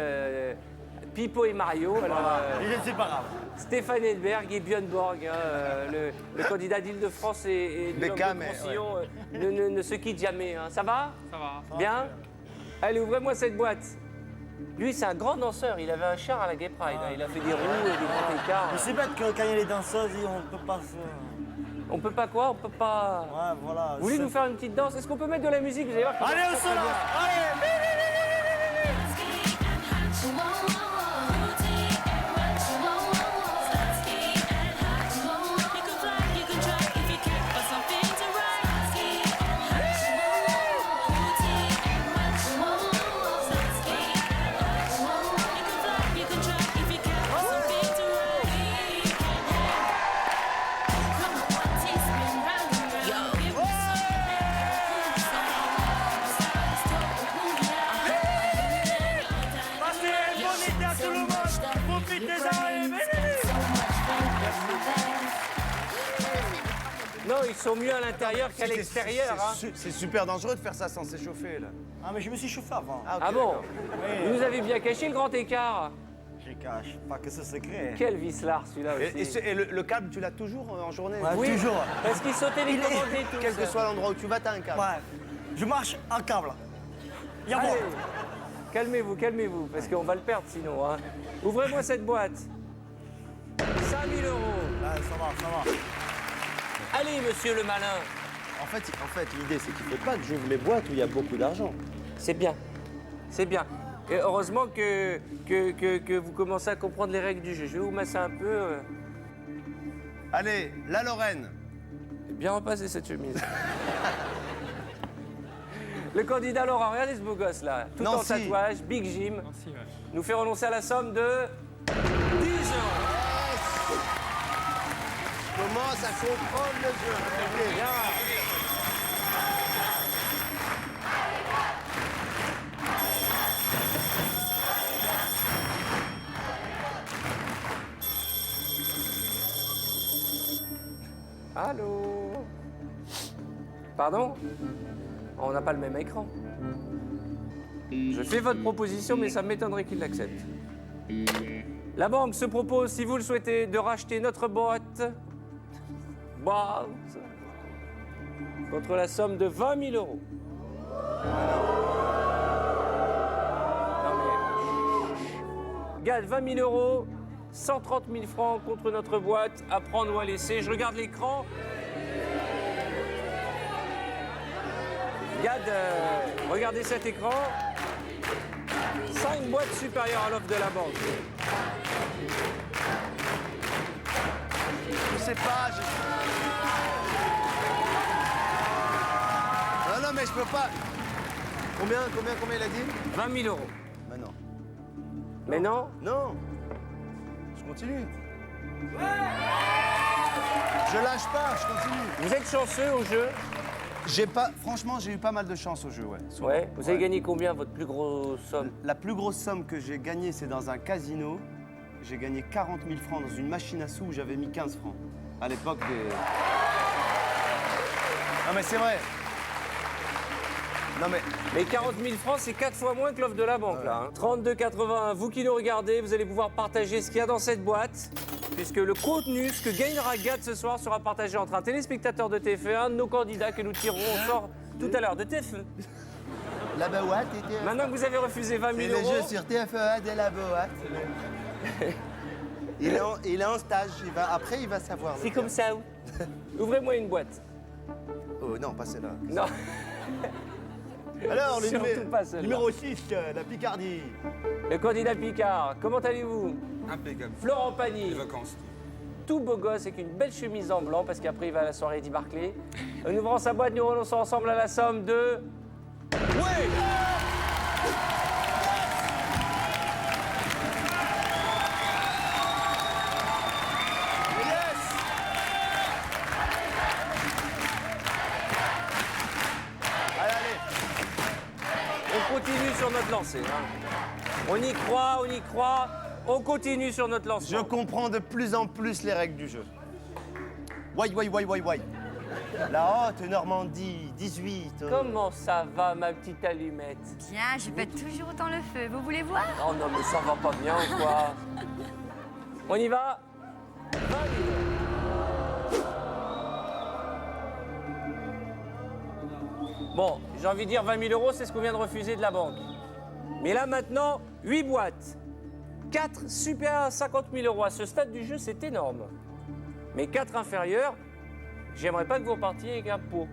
[SPEAKER 1] Pipo et Mario. Alors,
[SPEAKER 13] C'est pas grave.
[SPEAKER 1] Stéphane Edberg et Björn Borg, hein, le candidat d'Île-de-France et de
[SPEAKER 13] Beckham,
[SPEAKER 1] Roussillon, ne se quitte jamais. Hein. Ça va?
[SPEAKER 4] Ça va.
[SPEAKER 1] Bien? Allez, ouvrez-moi cette boîte. Lui, c'est un grand danseur. Il avait un char à la Gay Pride. Hein. Il a fait des roues et des grands écarts.
[SPEAKER 14] Mais c'est bête que quand il y a les danseuses, on ne peut pas se...
[SPEAKER 1] On peut pas quoi? On peut pas...
[SPEAKER 14] Ouais, voilà.
[SPEAKER 1] Vous voulez nous faire une petite danse? Est-ce qu'on peut mettre de la musique? Vous allez voir.
[SPEAKER 14] Allez, on se lance! Allez!
[SPEAKER 1] Non, ils sont mieux à l'intérieur qu'à l'extérieur. Hein.
[SPEAKER 13] C'est super dangereux de faire ça sans s'échauffer, là.
[SPEAKER 14] Ah, mais je me suis chauffé avant.
[SPEAKER 13] Ah, ok,
[SPEAKER 1] Ah bon?
[SPEAKER 13] d'accord.
[SPEAKER 14] Oui.
[SPEAKER 1] Vous nous avez bien caché le grand écart.
[SPEAKER 14] Je cache pas que c'est secret.
[SPEAKER 1] Quel vicelard celui-là aussi.
[SPEAKER 13] Et le câble, tu l'as toujours en journée?
[SPEAKER 14] Ouais,
[SPEAKER 1] Oui,
[SPEAKER 14] toujours.
[SPEAKER 1] parce qu'il sautait les commandés tous.
[SPEAKER 13] Quel que soit l'endroit où tu vas, t'as un câble.
[SPEAKER 14] Ouais. Je marche en câble. Y'a
[SPEAKER 1] Allez,
[SPEAKER 14] moi.
[SPEAKER 1] calmez-vous, parce qu'on va le perdre sinon. Hein. Ouvrez-moi cette boîte. 5 000 €.
[SPEAKER 14] Ouais, ça va.
[SPEAKER 1] Allez, monsieur le malin.
[SPEAKER 13] En fait l'idée, c'est qu'il ne faut pas que j'ouvre les boîtes où il y a beaucoup d'argent.
[SPEAKER 1] C'est bien. C'est bien. Et heureusement que vous commencez à comprendre les règles du jeu. Je vais vous masser un peu.
[SPEAKER 13] Allez, la Lorraine.
[SPEAKER 1] Bien repassé cette chemise. Le candidat Laurent, regardez ce beau gosse là. Tout en
[SPEAKER 13] Nancy.
[SPEAKER 1] tatouage, Big Jim. Nous fait renoncer à la somme de 10 euros.
[SPEAKER 2] Je commence à comprendre le jeu. Ok.
[SPEAKER 1] Bien. Allô? Pardon? On n'a pas le même écran. Je fais votre proposition, mais ça m'étonnerait qu'il l'accepte. La banque se propose, si vous le souhaitez, de racheter notre boîte contre la somme de 20 000 euros. Non mais... Gad, 20 000 euros, 130 000 francs contre notre boîte, à prendre ou à laisser. Je regarde l'écran. Gad, regardez cet écran. 5 boîtes supérieures à l'offre de la banque.
[SPEAKER 13] Je sais pas, Non, mais je peux pas. Combien il a dit?
[SPEAKER 1] 20 000 euros.
[SPEAKER 13] Bah non.
[SPEAKER 1] Mais non?
[SPEAKER 13] Non. Je continue. Je lâche pas, je continue.
[SPEAKER 1] Vous êtes chanceux au jeu?
[SPEAKER 13] Franchement, j'ai eu pas mal de chance au jeu, ouais. Souvent.
[SPEAKER 1] Ouais. Vous avez gagné combien, votre plus grosse somme?
[SPEAKER 13] La plus grosse somme que j'ai gagnée, c'est dans un casino. J'ai gagné 40 000 francs dans une machine à sous où j'avais mis 15 francs. À l'époque des... Non mais c'est vrai. Non
[SPEAKER 1] mais 40 000 francs, c'est 4 fois moins que l'offre de la banque, là. Hein. 32,81. Vous qui nous regardez, vous allez pouvoir partager ce qu'il y a dans cette boîte, puisque le contenu, ce que gagnera Gad ce soir, sera partagé entre un téléspectateur de TF1, un de nos candidats que nous tirerons au sort tout à l'heure de TF1.
[SPEAKER 2] La boîte était...
[SPEAKER 1] Maintenant que vous avez refusé 20 000 euros...
[SPEAKER 2] C'est le jeu sur TF1 de la boîte. Il est en stage. Après, il va savoir.
[SPEAKER 1] C'est comme ça. Ouvrez-moi une boîte.
[SPEAKER 2] Oh non, pas celle-là.
[SPEAKER 1] Non.
[SPEAKER 2] Alors,
[SPEAKER 1] Surtout pas celle-là.
[SPEAKER 2] numéro 6, la Picardie.
[SPEAKER 1] Le candidat Picard, comment allez-vous?
[SPEAKER 8] Impeccable.
[SPEAKER 1] Florent Pagny.
[SPEAKER 8] Les vacances.
[SPEAKER 1] Tout beau gosse avec une belle chemise en blanc, parce qu'après il va à la soirée Eddie Barclay. En ouvrant sa boîte, nous renonçons ensemble à la somme de... Oui! On continue sur notre lancée. Hein. On y croit, on continue sur notre lancée.
[SPEAKER 13] Je comprends de plus en plus les règles du jeu. Why. La haute Normandie, 18.
[SPEAKER 1] Comment ça va, ma petite allumette?
[SPEAKER 5] Bien, je pète toujours autant le feu. Vous voulez voir?
[SPEAKER 1] Oh non, mais ça va pas bien ou quoi? On y va? 20 000. Bon, j'ai envie de dire 20 000 euros, c'est ce qu'on vient de refuser de la banque. Mais là, maintenant, 8 boîtes. 4 supérieurs à 50 000 euros. À ce stade du jeu, c'est énorme. Mais 4 inférieurs, j'aimerais pas que vous repartiez avec un pot.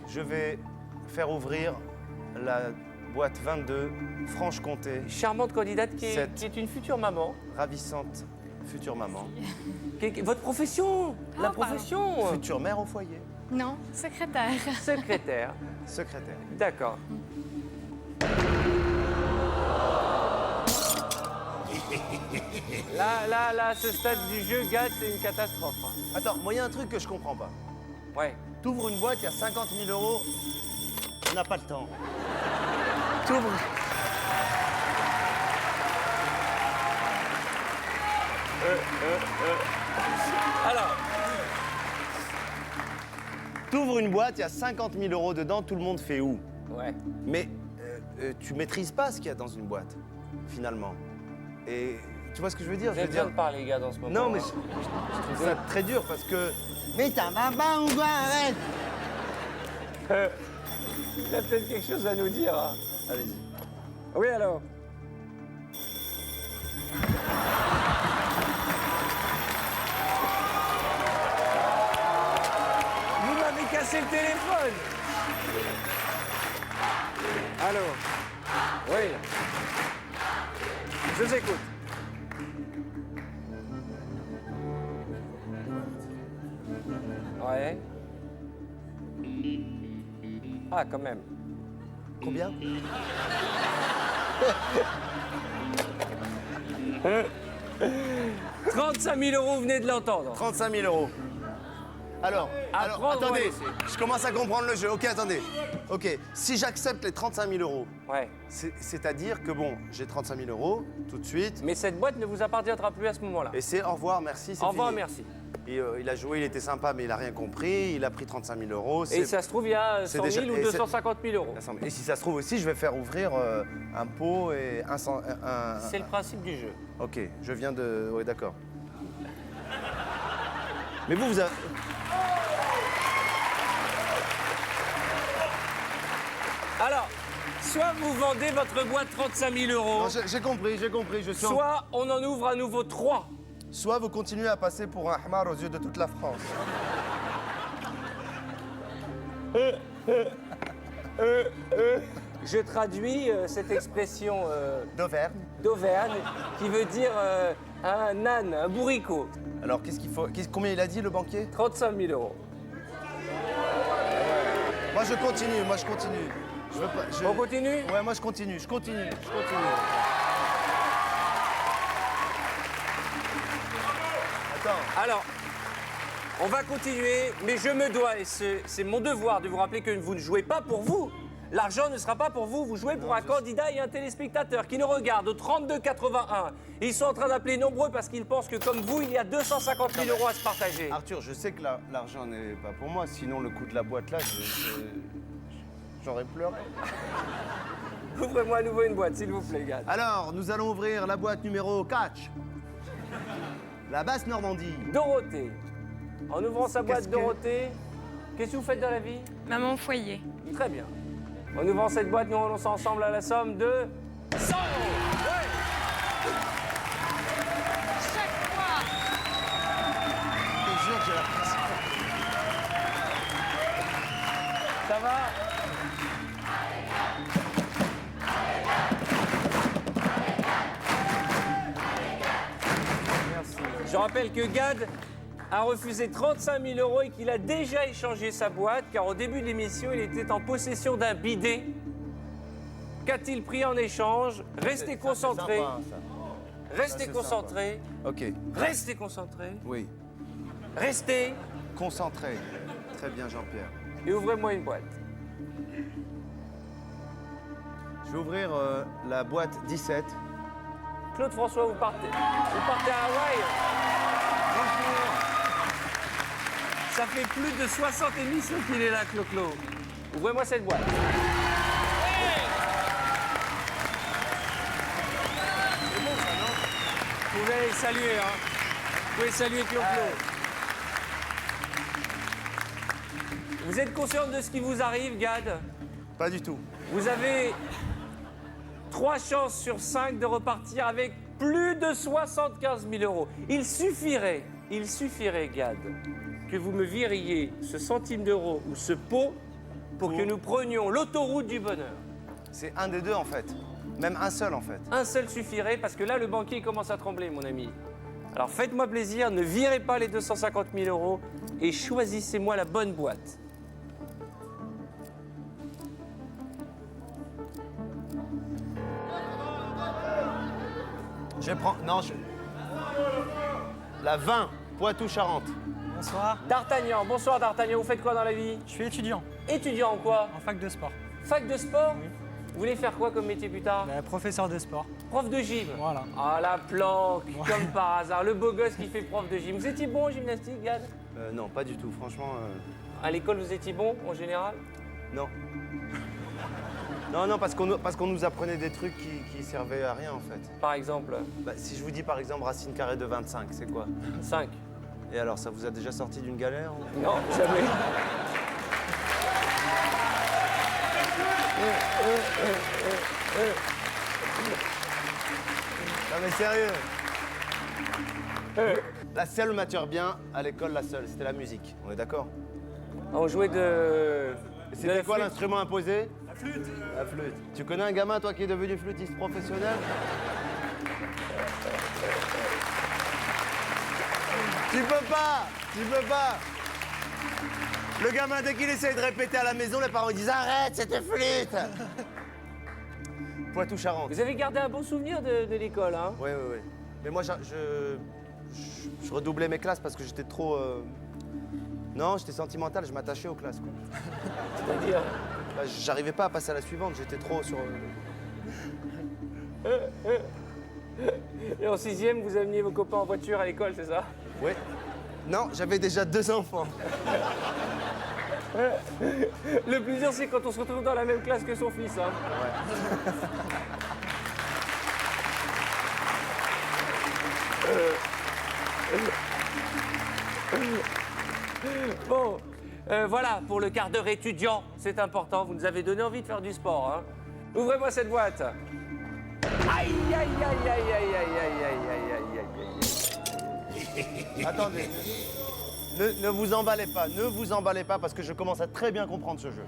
[SPEAKER 13] Je vais faire ouvrir la boîte 22, Franche-Comté.
[SPEAKER 1] Charmante candidate qui est une future maman.
[SPEAKER 13] Ravissante future maman.
[SPEAKER 1] Votre profession? La profession?
[SPEAKER 13] Future mère au foyer.
[SPEAKER 5] Non, secrétaire.
[SPEAKER 1] Secrétaire.
[SPEAKER 13] Secrétaire.
[SPEAKER 1] D'accord. Là, à ce stade du jeu, Gad, c'est une catastrophe. Hein.
[SPEAKER 13] Attends, moi, il y a un truc que je comprends pas.
[SPEAKER 1] Ouais.
[SPEAKER 13] T'ouvres une boîte, il y a 50 000 euros. On n'a pas le temps.
[SPEAKER 1] T'ouvres. Alors.
[SPEAKER 13] T'ouvres une boîte, il y a 50 000 euros dedans, tout le monde fait où?
[SPEAKER 1] Ouais.
[SPEAKER 13] Mais tu maîtrises pas ce qu'il y a dans une boîte, finalement. Et tu vois ce que je veux dire?
[SPEAKER 1] Vous avez besoin de parler, les gars, dans ce moment.
[SPEAKER 13] Non, mais je trouve ça très dur parce que...
[SPEAKER 2] Mais t'as ma main ou quoi? Arrête!
[SPEAKER 1] Il a peut-être quelque chose à nous dire. Hein.
[SPEAKER 13] Allez-y.
[SPEAKER 1] Oui, alors? Vous m'avez cassé le téléphone. Alors? Oui. Je vous écoute. Ouais. Ah, quand même.
[SPEAKER 2] Combien?
[SPEAKER 1] 35 000 euros, vous venez de l'entendre.
[SPEAKER 13] 35 000 euros. Alors,
[SPEAKER 1] prendre ou à
[SPEAKER 13] attendez,
[SPEAKER 1] laisser?
[SPEAKER 13] je commence à comprendre le jeu. Ok, attendez. Ok, si j'accepte les 35 000 euros,
[SPEAKER 1] Ouais.
[SPEAKER 13] c'est-à-dire que bon, j'ai 35 000 euros tout de suite.
[SPEAKER 1] Mais cette boîte ne vous appartiendra plus à ce moment-là.
[SPEAKER 13] Et c'est au revoir, merci, c'est
[SPEAKER 1] Au revoir,
[SPEAKER 13] fini.
[SPEAKER 1] merci.
[SPEAKER 13] Et, il a joué, il était sympa, mais il a rien compris. Il a pris 35 000 euros.
[SPEAKER 1] Et ça se trouve, il y a
[SPEAKER 13] c'est
[SPEAKER 1] 100 000
[SPEAKER 13] déjà-
[SPEAKER 1] ou
[SPEAKER 13] et c'est-
[SPEAKER 1] 250 000 euros.
[SPEAKER 13] Et si ça se trouve aussi, je vais faire ouvrir un pot et un...
[SPEAKER 1] C'est le principe du jeu.
[SPEAKER 13] Ok, je viens de... Oui, d'accord. Mais vous avez...
[SPEAKER 1] Alors, soit vous vendez votre boîte 35 000 euros,
[SPEAKER 13] Non, j'ai compris, je suis...
[SPEAKER 1] soit on en ouvre à nouveau 3.
[SPEAKER 13] Soit vous continuez à passer pour un hamar aux yeux de toute la France.
[SPEAKER 1] Je traduis cette expression
[SPEAKER 13] D'Auvergne.
[SPEAKER 1] d'Auvergne qui veut dire un âne, un bourricot.
[SPEAKER 13] Alors, qu'est-ce qu'il faut... Combien il a dit, le banquier?
[SPEAKER 1] 35 000 euros.
[SPEAKER 13] Moi, je continue. Je veux pas...
[SPEAKER 1] On continue?
[SPEAKER 13] Ouais, moi, je continue. Attends.
[SPEAKER 1] Alors, on va continuer, mais je me dois, et c'est mon devoir de vous rappeler que vous ne jouez pas pour vous. L'argent ne sera pas pour vous, vous jouez pour un candidat et un téléspectateur qui nous regarde au 3281. Et ils sont en train d'appeler nombreux parce qu'ils pensent que comme vous, il y a 250 000 euros à se partager.
[SPEAKER 13] Arthur, je sais que l'argent n'est pas pour moi, sinon le coût de la boîte là, j'aurais pleuré.
[SPEAKER 1] Ouvrez-moi à nouveau une boîte, s'il vous plaît, gars.
[SPEAKER 13] Alors, nous allons ouvrir la boîte numéro 4. La basse Normandie.
[SPEAKER 1] Dorothée. En ouvrant sa boîte,
[SPEAKER 13] Qu'est-ce que-
[SPEAKER 1] Dorothée, qu'est-ce que vous faites dans la vie?
[SPEAKER 5] Maman au foyer.
[SPEAKER 1] Très bien. En ouvrant cette boîte, nous renonçons ensemble à la somme de 100 euros. Ouais.
[SPEAKER 5] Chaque fois.
[SPEAKER 13] Je te jure, j'ai la pression.
[SPEAKER 1] Ça va? Merci. Je rappelle que Gad a refusé 35 000 euros et qu'il a déjà échangé sa boîte, car au début de l'émission, il était en possession d'un bidet. Qu'a-t-il pris en échange? Restez concentrés. Restez concentrés.
[SPEAKER 13] Ok.
[SPEAKER 1] Restez concentrés.
[SPEAKER 13] Oui.
[SPEAKER 1] Restez.
[SPEAKER 13] Concentré. Très bien, Jean-Pierre.
[SPEAKER 1] Et ouvrez-moi une boîte.
[SPEAKER 13] Je vais ouvrir la boîte 17.
[SPEAKER 1] Claude François, vous partez à Hawaï. Bonjour. Ça fait plus de 60 émissions qu'il est là, Clo-Clo. Ouvrez-moi cette boîte. C'est bon, ça, non? Vous pouvez aller saluer, hein. Vous pouvez saluer Clo-Clo. Vous êtes conscient de ce qui vous arrive, Gad?
[SPEAKER 13] Pas du tout.
[SPEAKER 1] Vous avez 3 chances sur 5 de repartir avec plus de 75 000 euros. Il suffirait, Gad, que vous me viriez ce centime d'euro ou ce pot pour que nous prenions l'autoroute du bonheur.
[SPEAKER 13] C'est un des deux en fait. Même un seul en fait.
[SPEAKER 1] Un seul suffirait parce que là, le banquier commence à trembler, mon ami. Alors faites-moi plaisir, ne virez pas les 250 000 euros et choisissez-moi la bonne boîte.
[SPEAKER 13] Je prends. Non, je. La 20, Poitou-Charentes.
[SPEAKER 14] Bonsoir.
[SPEAKER 1] D'Artagnan, bonsoir D'Artagnan, vous faites quoi dans la vie?
[SPEAKER 14] Je suis étudiant
[SPEAKER 1] Étudiant en quoi?
[SPEAKER 14] en fac de sport.
[SPEAKER 1] Fac de sport? Vous voulez faire quoi comme métier plus tard?
[SPEAKER 14] Professeur de sport.
[SPEAKER 1] Prof de gym.
[SPEAKER 14] Voilà.
[SPEAKER 1] Ah, la planque, comme par hasard. Le beau gosse qui fait prof de gym. Vous étiez bon en gymnastique, Gad?
[SPEAKER 13] Non, pas du tout, franchement.
[SPEAKER 1] À l'école, vous étiez bon en général?
[SPEAKER 13] Non. Non, parce qu'on nous apprenait des trucs qui servaient à rien en fait.
[SPEAKER 1] Par exemple?
[SPEAKER 13] Bah, si je vous dis par exemple racine carrée de 25, c'est quoi?
[SPEAKER 1] 5.
[SPEAKER 13] Et alors, ça vous a déjà sorti d'une galère ou...
[SPEAKER 1] Non, jamais.
[SPEAKER 13] Non mais sérieux. La seule matière bien à l'école, la seule, c'était la musique. On est d'accord?
[SPEAKER 1] On jouait
[SPEAKER 13] C'était quoi
[SPEAKER 1] flûte.
[SPEAKER 13] l'instrument imposé?
[SPEAKER 14] La flûte.
[SPEAKER 13] La flûte. Tu connais un gamin, toi, qui est devenu flûtiste professionnel? Tu peux pas. Le gamin, dès qu'il essaye de répéter à la maison, les parents disent arrête, c'était flûte. Poitou-Charentes.
[SPEAKER 1] Vous avez gardé un bon souvenir de l'école, hein?
[SPEAKER 13] Oui. Mais moi, je redoublais mes classes parce que j'étais trop... Non, j'étais sentimental, je m'attachais aux classes, quoi.
[SPEAKER 1] C'est-à-dire?
[SPEAKER 13] Bah, j'arrivais pas à passer à la suivante, j'étais trop sur...
[SPEAKER 1] Et en 6e, vous ameniez vos copains en voiture à l'école, c'est ça?
[SPEAKER 13] Oui. Non, j'avais déjà 2 enfants.
[SPEAKER 1] Le plus dur, c'est quand on se retrouve dans la même classe que son fils, hein? Bon, voilà, pour le quart d'heure étudiant, c'est important. Vous nous avez donné envie de faire du sport, hein? Ouvrez-moi cette boîte. Aïe, aïe, aïe, aïe, aïe, aïe, aïe, aïe, aïe, aïe, aïe.
[SPEAKER 13] Attendez. Ne vous emballez pas, parce que je commence à très bien comprendre ce jeu.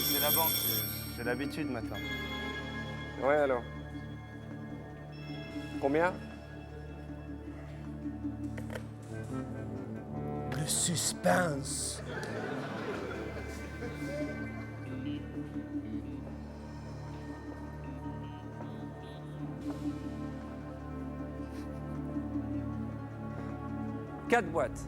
[SPEAKER 13] C'est la banque, j'ai l'habitude maintenant.
[SPEAKER 1] Ouais, alors. Combien?
[SPEAKER 2] Le suspense.
[SPEAKER 1] Quatre boîtes.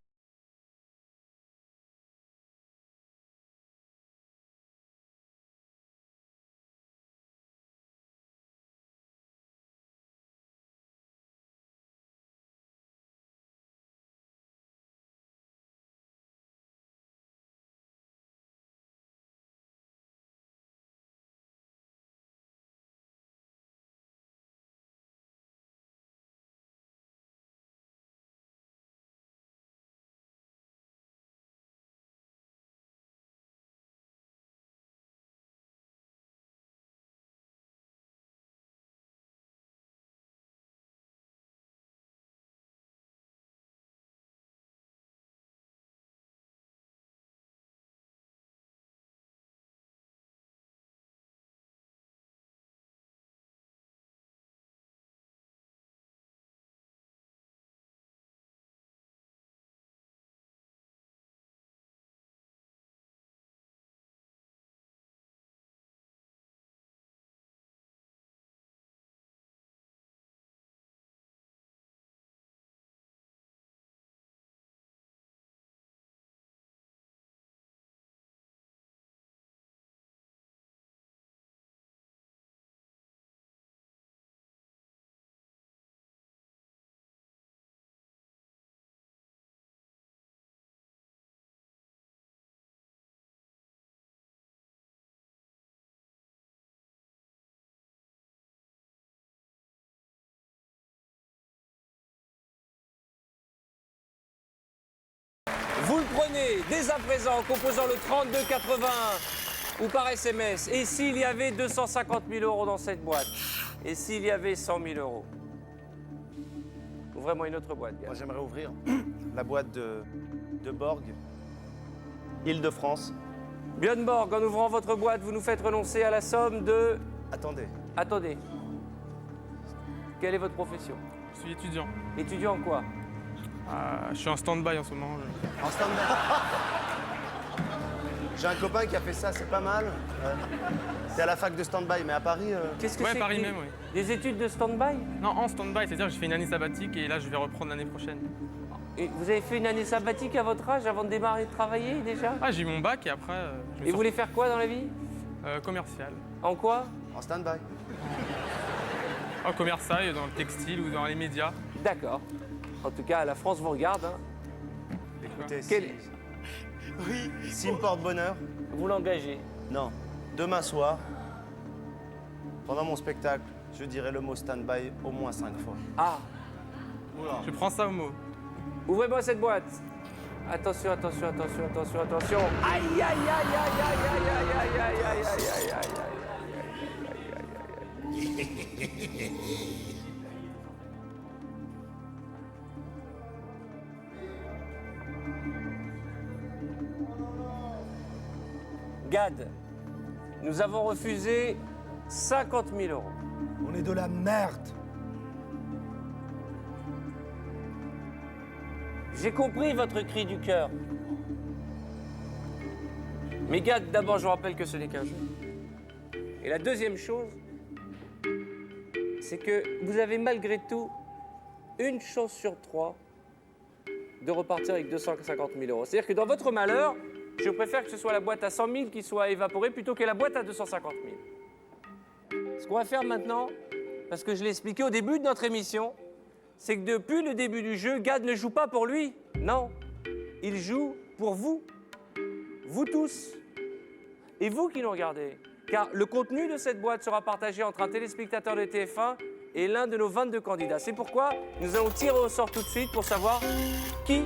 [SPEAKER 1] Vous le prenez dès à présent en composant le 3280 ou par SMS. Et s'il y avait 250 000 euros dans cette boîte? Et s'il y avait 100 000 euros? Ouvrez-moi une autre boîte, gars.
[SPEAKER 13] Moi, j'aimerais ouvrir la boîte de Borg, Île-de-France.
[SPEAKER 1] Björn Borg, en ouvrant votre boîte, vous nous faites renoncer à la somme de...
[SPEAKER 13] Attendez.
[SPEAKER 1] Attendez. Quelle est votre profession?
[SPEAKER 15] Je suis étudiant.
[SPEAKER 1] Étudiant en quoi?
[SPEAKER 15] Je suis en stand-by en ce moment.
[SPEAKER 13] En stand-by. J'ai un copain qui a fait ça, c'est pas mal. C'est à la fac de stand-by, mais à Paris...
[SPEAKER 1] Qu'est-ce que
[SPEAKER 15] Ouais,
[SPEAKER 1] c'est
[SPEAKER 15] Paris
[SPEAKER 1] que
[SPEAKER 15] même, oui.
[SPEAKER 1] Des études de stand-by?
[SPEAKER 15] Non, en stand-by, c'est-à-dire que j'ai fait une année sabbatique et là, je vais reprendre l'année prochaine.
[SPEAKER 1] Et vous avez fait une année sabbatique à votre âge avant de démarrer de travailler déjà?
[SPEAKER 15] Ah, j'ai eu mon bac et après...
[SPEAKER 1] Et vous voulez faire quoi dans la vie?
[SPEAKER 15] Commercial.
[SPEAKER 1] En quoi?
[SPEAKER 13] En stand-by.
[SPEAKER 15] En commercial, dans le textile ou dans les médias.
[SPEAKER 1] D'accord. En tout cas, la France vous regarde. Hein.
[SPEAKER 13] Écoutez,
[SPEAKER 1] Oui.
[SPEAKER 13] S'il me porte bonheur...
[SPEAKER 1] Vous l'engagez?
[SPEAKER 13] Non. Demain soir, pendant mon spectacle, je dirai le mot stand-by au moins 5 fois.
[SPEAKER 1] Ah.
[SPEAKER 13] Oula.
[SPEAKER 15] Je prends ça au mot.
[SPEAKER 1] Ouvrez-moi cette boîte. Attention, attention, attention, attention, attention. Aïe, aïe, aïe, aïe, aïe, aïe, aïe, aïe, aïe, aïe, aïe, aïe, aïe, aïe, aïe. Gad, nous avons refusé 50 000 euros.
[SPEAKER 14] On est de la merde.
[SPEAKER 1] J'ai compris votre cri du cœur. Mais Gad, d'abord, je vous rappelle que ce n'est qu'un jeu. Et la deuxième chose, c'est que vous avez malgré tout une chance sur 3 de repartir avec 250 000 euros. C'est-à-dire que dans votre malheur, je préfère que ce soit la boîte à 100 000 qui soit évaporée plutôt que la boîte à 250 000. Ce qu'on va faire maintenant, parce que je l'ai expliqué au début de notre émission, c'est que depuis le début du jeu, Gad ne joue pas pour lui. Non, il joue pour vous. Vous tous. Et vous qui nous regardez. Car le contenu de cette boîte sera partagé entre un téléspectateur de TF1 et l'un de nos 22 candidats. C'est pourquoi nous allons tirer au sort tout de suite pour savoir qui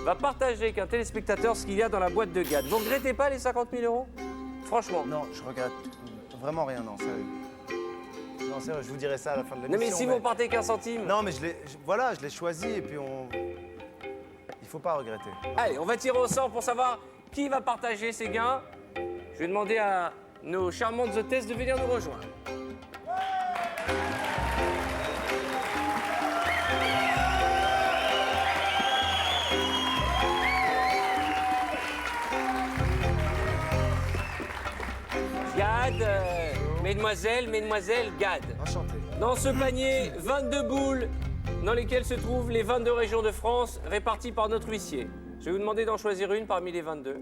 [SPEAKER 1] va partager avec un téléspectateur ce qu'il y a dans la boîte de Gad. Vous ne regrettez pas les 50 000 euros? Franchement.
[SPEAKER 13] Non, je regrette vraiment rien, non, sérieux. Non, sérieux, je vous dirai ça à la fin de l'émission.
[SPEAKER 1] Non, mais si vous partez qu'un centime.
[SPEAKER 13] Non, mais je l'ai choisi et puis on... Il faut pas regretter.
[SPEAKER 1] Allez, on va tirer au sort pour savoir qui va partager ses gains. Je vais demander à nos charmantes hôtesses de venir nous rejoindre. Gad, mesdemoiselles, Gad.
[SPEAKER 13] Enchanté.
[SPEAKER 1] Dans ce panier, 22 boules dans lesquelles se trouvent les 22 régions de France réparties par notre huissier. Je vais vous demander d'en choisir une parmi les 22.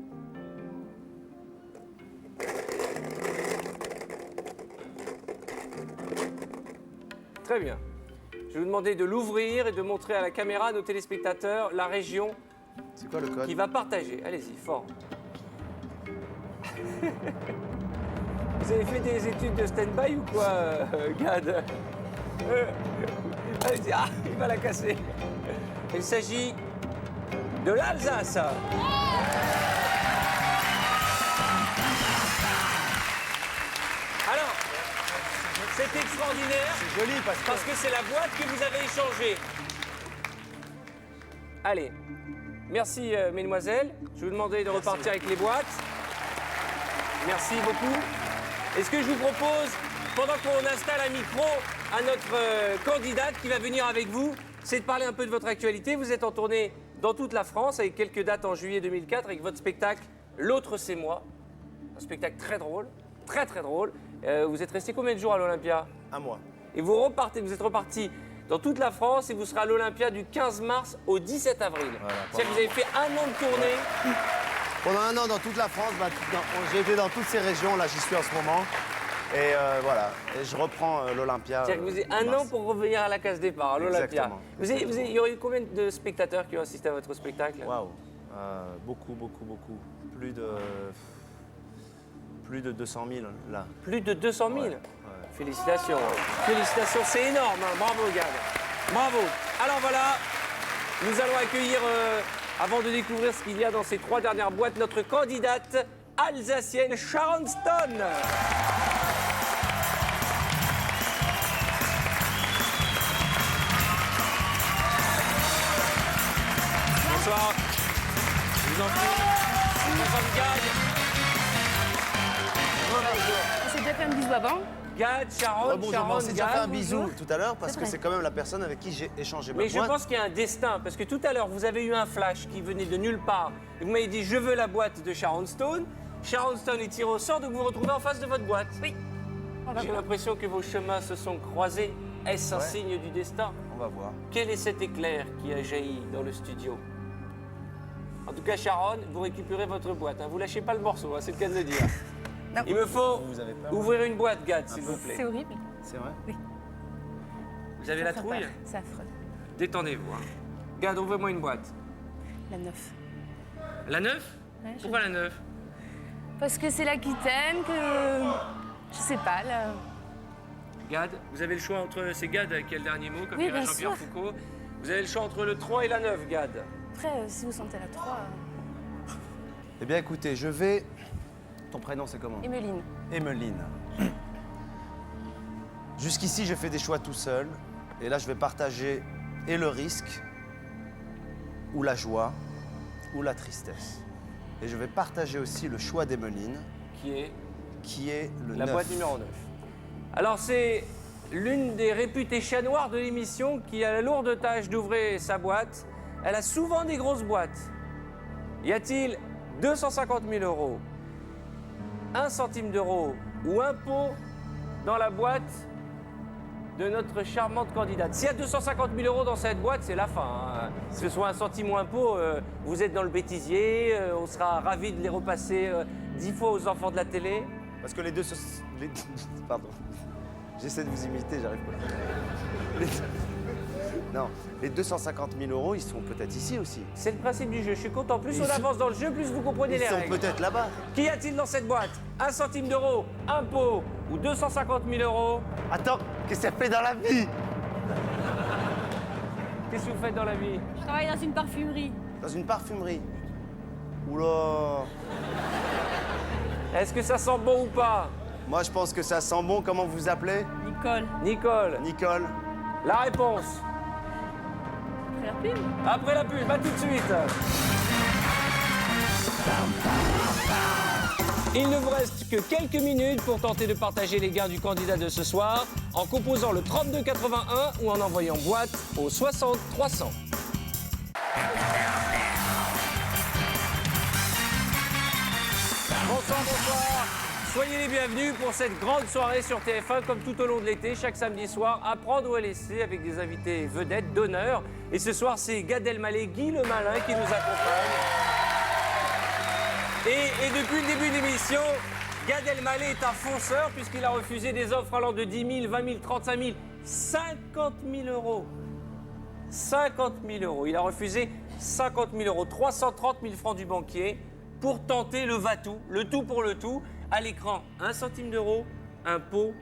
[SPEAKER 1] Très bien. Je vais vous demander de l'ouvrir et de montrer à la caméra, à nos téléspectateurs, la région
[SPEAKER 13] C'est quoi le code
[SPEAKER 1] qui va partager. Allez-y, fort. Vous avez fait des études de stand-by ou quoi, Gad? Allez-y, ah, il va la casser. Il s'agit de l'Alsace. Alors, c'est extraordinaire.
[SPEAKER 13] C'est joli parce
[SPEAKER 1] que c'est la boîte que vous avez échangée. Allez, merci mesdemoiselles. Je vais vous demander de repartir avec les boîtes. Merci beaucoup. Et ce que je vous propose, pendant qu'on installe un micro à notre candidate qui va venir avec vous, c'est de parler un peu de votre actualité. Vous êtes en tournée dans toute la France avec quelques dates en juillet 2004 avec votre spectacle « L'autre c'est moi ». Un spectacle très drôle, très drôle. Vous êtes resté combien de jours à l'Olympia?
[SPEAKER 13] Un mois.
[SPEAKER 1] Et vous êtes reparti dans toute la France et vous serez à l'Olympia du 15 mars au 17 avril.
[SPEAKER 13] Voilà,
[SPEAKER 1] c'est-à-dire que vous avez fait un an de tournée.
[SPEAKER 13] Pendant un an dans toute la France, j'ai été dans toutes ces régions, là j'y suis en ce moment. Et voilà, et je reprends l'Olympia.
[SPEAKER 1] C'est-à-dire que vous avez un an pour revenir à la case départ, à l'Olympia. Il y aurait eu combien de spectateurs qui ont assisté à votre spectacle?
[SPEAKER 13] Waouh, beaucoup. Plus de 200 000 là.
[SPEAKER 1] Plus de 200 000
[SPEAKER 13] ouais.
[SPEAKER 1] Félicitations. Félicitations, c'est énorme. Hein. Bravo, Gad. Bravo. Alors voilà, nous allons accueillir, avant de découvrir ce qu'il y a dans ces 3 dernières boîtes, notre candidate alsacienne, Sharon Stone. Bonsoir. Je vous en prie. Bonsoir, Gad.
[SPEAKER 5] On s'est déjà fait un bisou avant.
[SPEAKER 1] Gad, Sharon, Sharon,
[SPEAKER 13] on s'est déjà fait un
[SPEAKER 1] Gad.
[SPEAKER 13] bisou tout à l'heure parce
[SPEAKER 5] C'est
[SPEAKER 13] que
[SPEAKER 5] vrai.
[SPEAKER 13] c'est quand même la personne avec qui j'ai échangé ma
[SPEAKER 1] Mais je
[SPEAKER 13] boîte.
[SPEAKER 1] pense qu'il y a un destin, parce que tout à l'heure, vous avez eu un flash qui venait de nulle part. Et vous m'avez dit, je veux la boîte de Sharon Stone. Sharon Stone est tirée au sort, donc vous vous retrouvez en face de votre boîte.
[SPEAKER 5] Oui.
[SPEAKER 1] J'ai l'impression que vos chemins se sont croisés. Est-ce un signe du destin?
[SPEAKER 13] On va voir.
[SPEAKER 1] Quel est cet éclair qui a jailli dans le studio? En tout cas, Sharon, vous récupérez votre boîte. Hein. Vous lâchez pas le morceau, hein, c'est le cas de le dire.
[SPEAKER 5] Non.
[SPEAKER 1] Il me faut
[SPEAKER 13] Vous avez peur,
[SPEAKER 1] ouvrir une boîte, Gad, s'il vous plaît.
[SPEAKER 5] C'est horrible.
[SPEAKER 13] C'est vrai?
[SPEAKER 5] Oui.
[SPEAKER 1] Vous avez la trouille?
[SPEAKER 5] C'est affreux.
[SPEAKER 1] Détendez-vous. Hein. Gad, ouvrez-moi une boîte.
[SPEAKER 5] La 9.
[SPEAKER 1] La 9?
[SPEAKER 5] Ouais,
[SPEAKER 1] Pourquoi la 9?
[SPEAKER 5] Parce que c'est l'Aquitaine, que... Je sais pas, là...
[SPEAKER 1] Gad, vous avez le choix entre... C'est Gad qui a le dernier mot, comme
[SPEAKER 5] Oui,
[SPEAKER 1] dirait
[SPEAKER 5] bien
[SPEAKER 1] Jean-Pierre
[SPEAKER 5] sûr.
[SPEAKER 1] Foucault. Vous avez le choix entre le 3 et la 9, Gad.
[SPEAKER 5] Après, si vous sentez la 3...
[SPEAKER 13] Eh bien écoutez, je vais... Ton prénom c'est comment?
[SPEAKER 5] Emeline.
[SPEAKER 13] Emeline. Jusqu'ici, j'ai fait des choix tout seul. Et là, je vais partager et le risque, ou la joie, ou la tristesse. Et je vais partager aussi le choix d'Emeline. Qui est le 9.
[SPEAKER 1] La boîte numéro 9. Alors, c'est l'une des réputées chats noirs de l'émission qui a la lourde tâche d'ouvrir sa boîte. Elle a souvent des grosses boîtes. Y a-t-il 250 000 euros, 1 centime d'euro ou un pot dans la boîte de notre charmante candidate? S'il y a 250 000 euros dans cette boîte, c'est la fin. Hein. Que ce soit un centime ou un pot, vous êtes dans le bêtisier. On sera ravis de les repasser 10 fois aux enfants de la télé.
[SPEAKER 13] Parce que Pardon. J'essaie de vous imiter, j'arrive pas. Non, les 250 000 euros, ils sont peut-être ici aussi.
[SPEAKER 1] C'est le principe du jeu. Je suis content. Plus on avance dans le jeu, plus vous comprenez les règles.
[SPEAKER 13] Ils sont peut-être là-bas.
[SPEAKER 1] Qu'y a-t-il dans cette boîte? 1 centime d'euro, un pot ou 250 000 euros?
[SPEAKER 13] Attends, qu'est-ce que ça fait dans la vie?
[SPEAKER 1] Qu'est-ce que vous faites dans la vie?
[SPEAKER 5] Je travaille dans une parfumerie.
[SPEAKER 13] Dans une parfumerie. Oula.
[SPEAKER 1] Est-ce que ça sent bon ou pas?
[SPEAKER 13] Moi, je pense que ça sent bon. Comment vous vous appelez?
[SPEAKER 5] Nicole.
[SPEAKER 1] Nicole.
[SPEAKER 13] Nicole.
[SPEAKER 1] La réponse?
[SPEAKER 5] Après la pub.
[SPEAKER 1] Après la pub, à tout de suite. Il ne vous reste que quelques minutes pour tenter de partager les gains du candidat de ce soir en composant le 3281 ou en envoyant boîte au 60 300. Bonsoir, bonsoir. Soyez les bienvenus pour cette grande soirée sur TF1, comme tout au long de l'été, chaque samedi soir, à prendre ou à laisser avec des invités vedettes d'honneur. Et ce soir, c'est Gad Elmaleh, Guy le Malin qui nous accompagne. Et depuis le début de l'émission, Gad Elmaleh est un fonceur puisqu'il a refusé des offres allant de 10 000, 20 000, 35 000, 50 000 euros. 50 000 euros. Il a refusé 50 000 euros, 330 000 francs du banquier pour tenter le va-tout, le tout pour le tout. À l'écran, 1 centime d'euro, un pot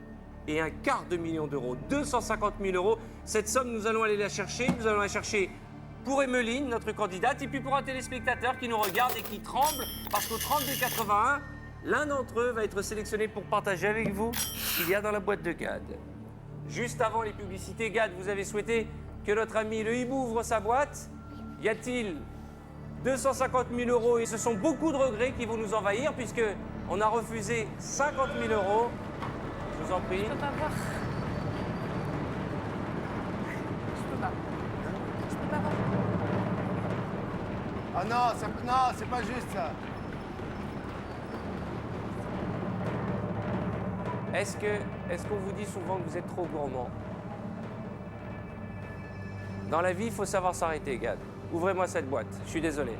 [SPEAKER 1] et un quart de million d'euros, 250 000 euros. Cette somme, nous allons aller la chercher. Nous allons la chercher pour Emeline, notre candidate, et puis pour un téléspectateur qui nous regarde et qui tremble, parce qu'au 3281, l'un d'entre eux va être sélectionné pour partager avec vous ce qu'il y a dans la boîte de Gad. Juste avant les publicités, Gad, vous avez souhaité que notre ami le hibou ouvre sa boîte. Y a-t-il 250 000 euros? Et ce sont beaucoup de regrets qui vont nous envahir, puisque on a refusé 50 000 euros. Je vous en prie.
[SPEAKER 5] Je peux pas voir. Je peux pas. Je peux pas voir.
[SPEAKER 13] Ah non, c'est pas juste ça.
[SPEAKER 1] Est-ce qu'on vous dit souvent que vous êtes trop gourmand? Dans la vie, il faut savoir s'arrêter, Gad. Ouvrez-moi cette boîte. Je suis désolé.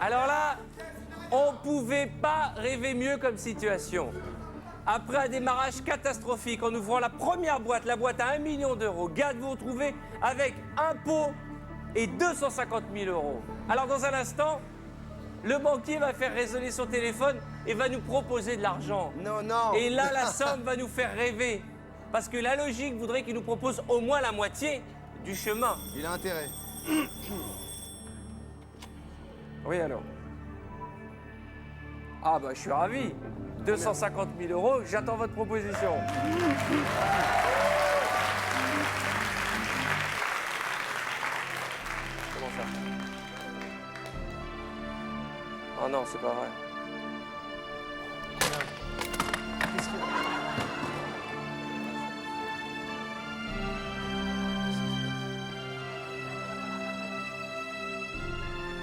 [SPEAKER 1] Alors là, on ne pouvait pas rêver mieux comme situation. Après un démarrage catastrophique, en ouvrant la première boîte, la boîte à 1 million d'euros, Gad vous retrouvez avec un pot et 250 000 euros. Alors dans un instant, le banquier va faire résonner son téléphone et va nous proposer de l'argent.
[SPEAKER 13] Non.
[SPEAKER 1] Et là, la somme va nous faire rêver. Parce que la logique voudrait qu'il nous propose au moins la moitié du chemin.
[SPEAKER 13] Il a intérêt.
[SPEAKER 1] Oui, alors. Ah, bah, je suis ravi. 250 000 euros, j'attends votre proposition. Comment ça? Oh non, c'est pas vrai.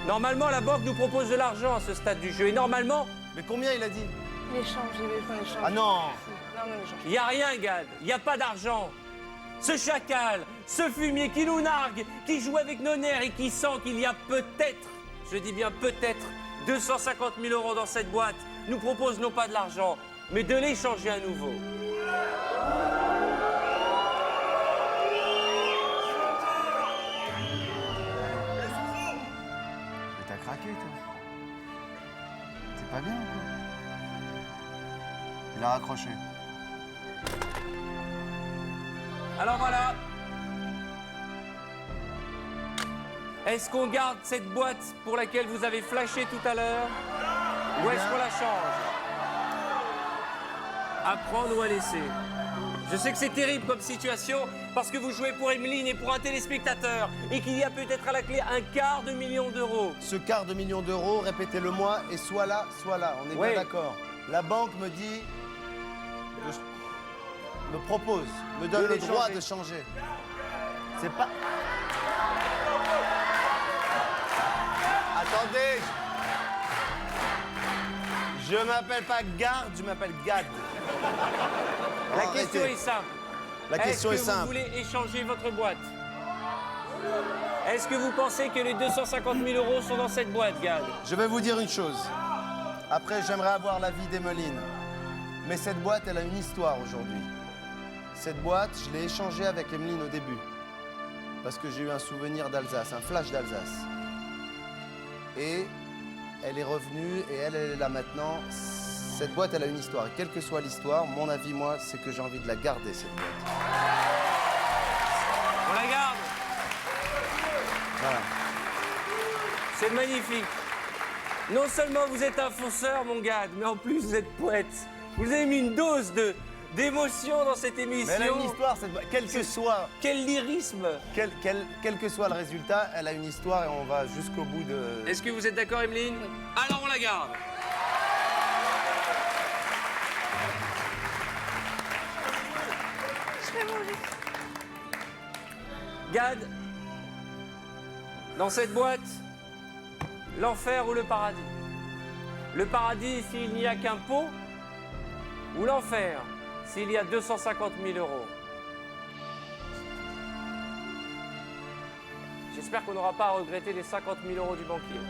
[SPEAKER 1] Normalement, la banque nous propose de l'argent à ce stade du jeu. Et normalement...
[SPEAKER 13] Mais combien il a dit?
[SPEAKER 5] L'échange, il veut pas l'échange.
[SPEAKER 13] Ah non!
[SPEAKER 5] Non, non, l'échange.
[SPEAKER 1] Il n'y a rien, Gad. Il n'y a pas d'argent. Ce chacal, ce fumier qui nous nargue, qui joue avec nos nerfs et qui sent qu'il y a peut-être, je dis bien peut-être, 250 000 € dans cette boîte nous propose non pas de l'argent, mais de l'échanger à nouveau.
[SPEAKER 13] Mais t'as craqué, toi. C'est pas bien, quoi. Il a raccroché.
[SPEAKER 1] Alors voilà. Est-ce qu'on garde cette boîte pour laquelle vous avez flashé tout à l'heure? Ou est-ce qu'on la change? À prendre ou à laisser? Je sais que c'est terrible comme situation parce que vous jouez pour Emeline et pour un téléspectateur et qu'il y a peut-être à la clé un quart de million d'euros.
[SPEAKER 13] Ce quart de million d'euros, répétez-le-moi, et soit là, soit là. On est
[SPEAKER 1] Oui.
[SPEAKER 13] bien d'accord. La banque me dit, me propose, me donne le droit de changer. C'est pas... Attendez. Je m'appelle pas Garde, je m'appelle Gad.
[SPEAKER 1] La question est simple.
[SPEAKER 13] La question est
[SPEAKER 1] Est-ce que
[SPEAKER 13] simple.
[SPEAKER 1] vous voulez échanger votre boîte? Est-ce que vous pensez que les 250 000 € sont dans cette boîte, Gad?
[SPEAKER 13] Je vais vous dire une chose. Après, j'aimerais avoir l'avis d'Emeline. Mais cette boîte, elle a une histoire aujourd'hui. Cette boîte, je l'ai échangée avec Emeline au début. Parce que j'ai eu un souvenir d'Alsace, un flash d'Alsace. Et elle est revenue et elle est là maintenant. Cette boîte, elle a une histoire. Et quelle que soit l'histoire, mon avis, moi, c'est que j'ai envie de la garder, cette boîte.
[SPEAKER 1] On la garde.
[SPEAKER 13] Voilà.
[SPEAKER 1] C'est magnifique. Non seulement vous êtes un fonceur, mon Gad, mais en plus vous êtes poète. Vous avez mis une dose d'émotion dans cette émission.
[SPEAKER 13] Mais elle a une histoire, cette boîte. Quel que soit...
[SPEAKER 1] Quel lyrisme.
[SPEAKER 13] Quel que soit le résultat, elle a une histoire et on va jusqu'au bout de...
[SPEAKER 1] Est-ce que vous êtes d'accord, Emeline? Alors on la garde.
[SPEAKER 5] Je vais mourir.
[SPEAKER 1] Gad, dans cette boîte, l'enfer ou le paradis? Le paradis s'il n'y a qu'un pot, ou l'enfer s'il y a 250 000 €? J'espère qu'on n'aura pas à regretter les 50 000 € du banquier.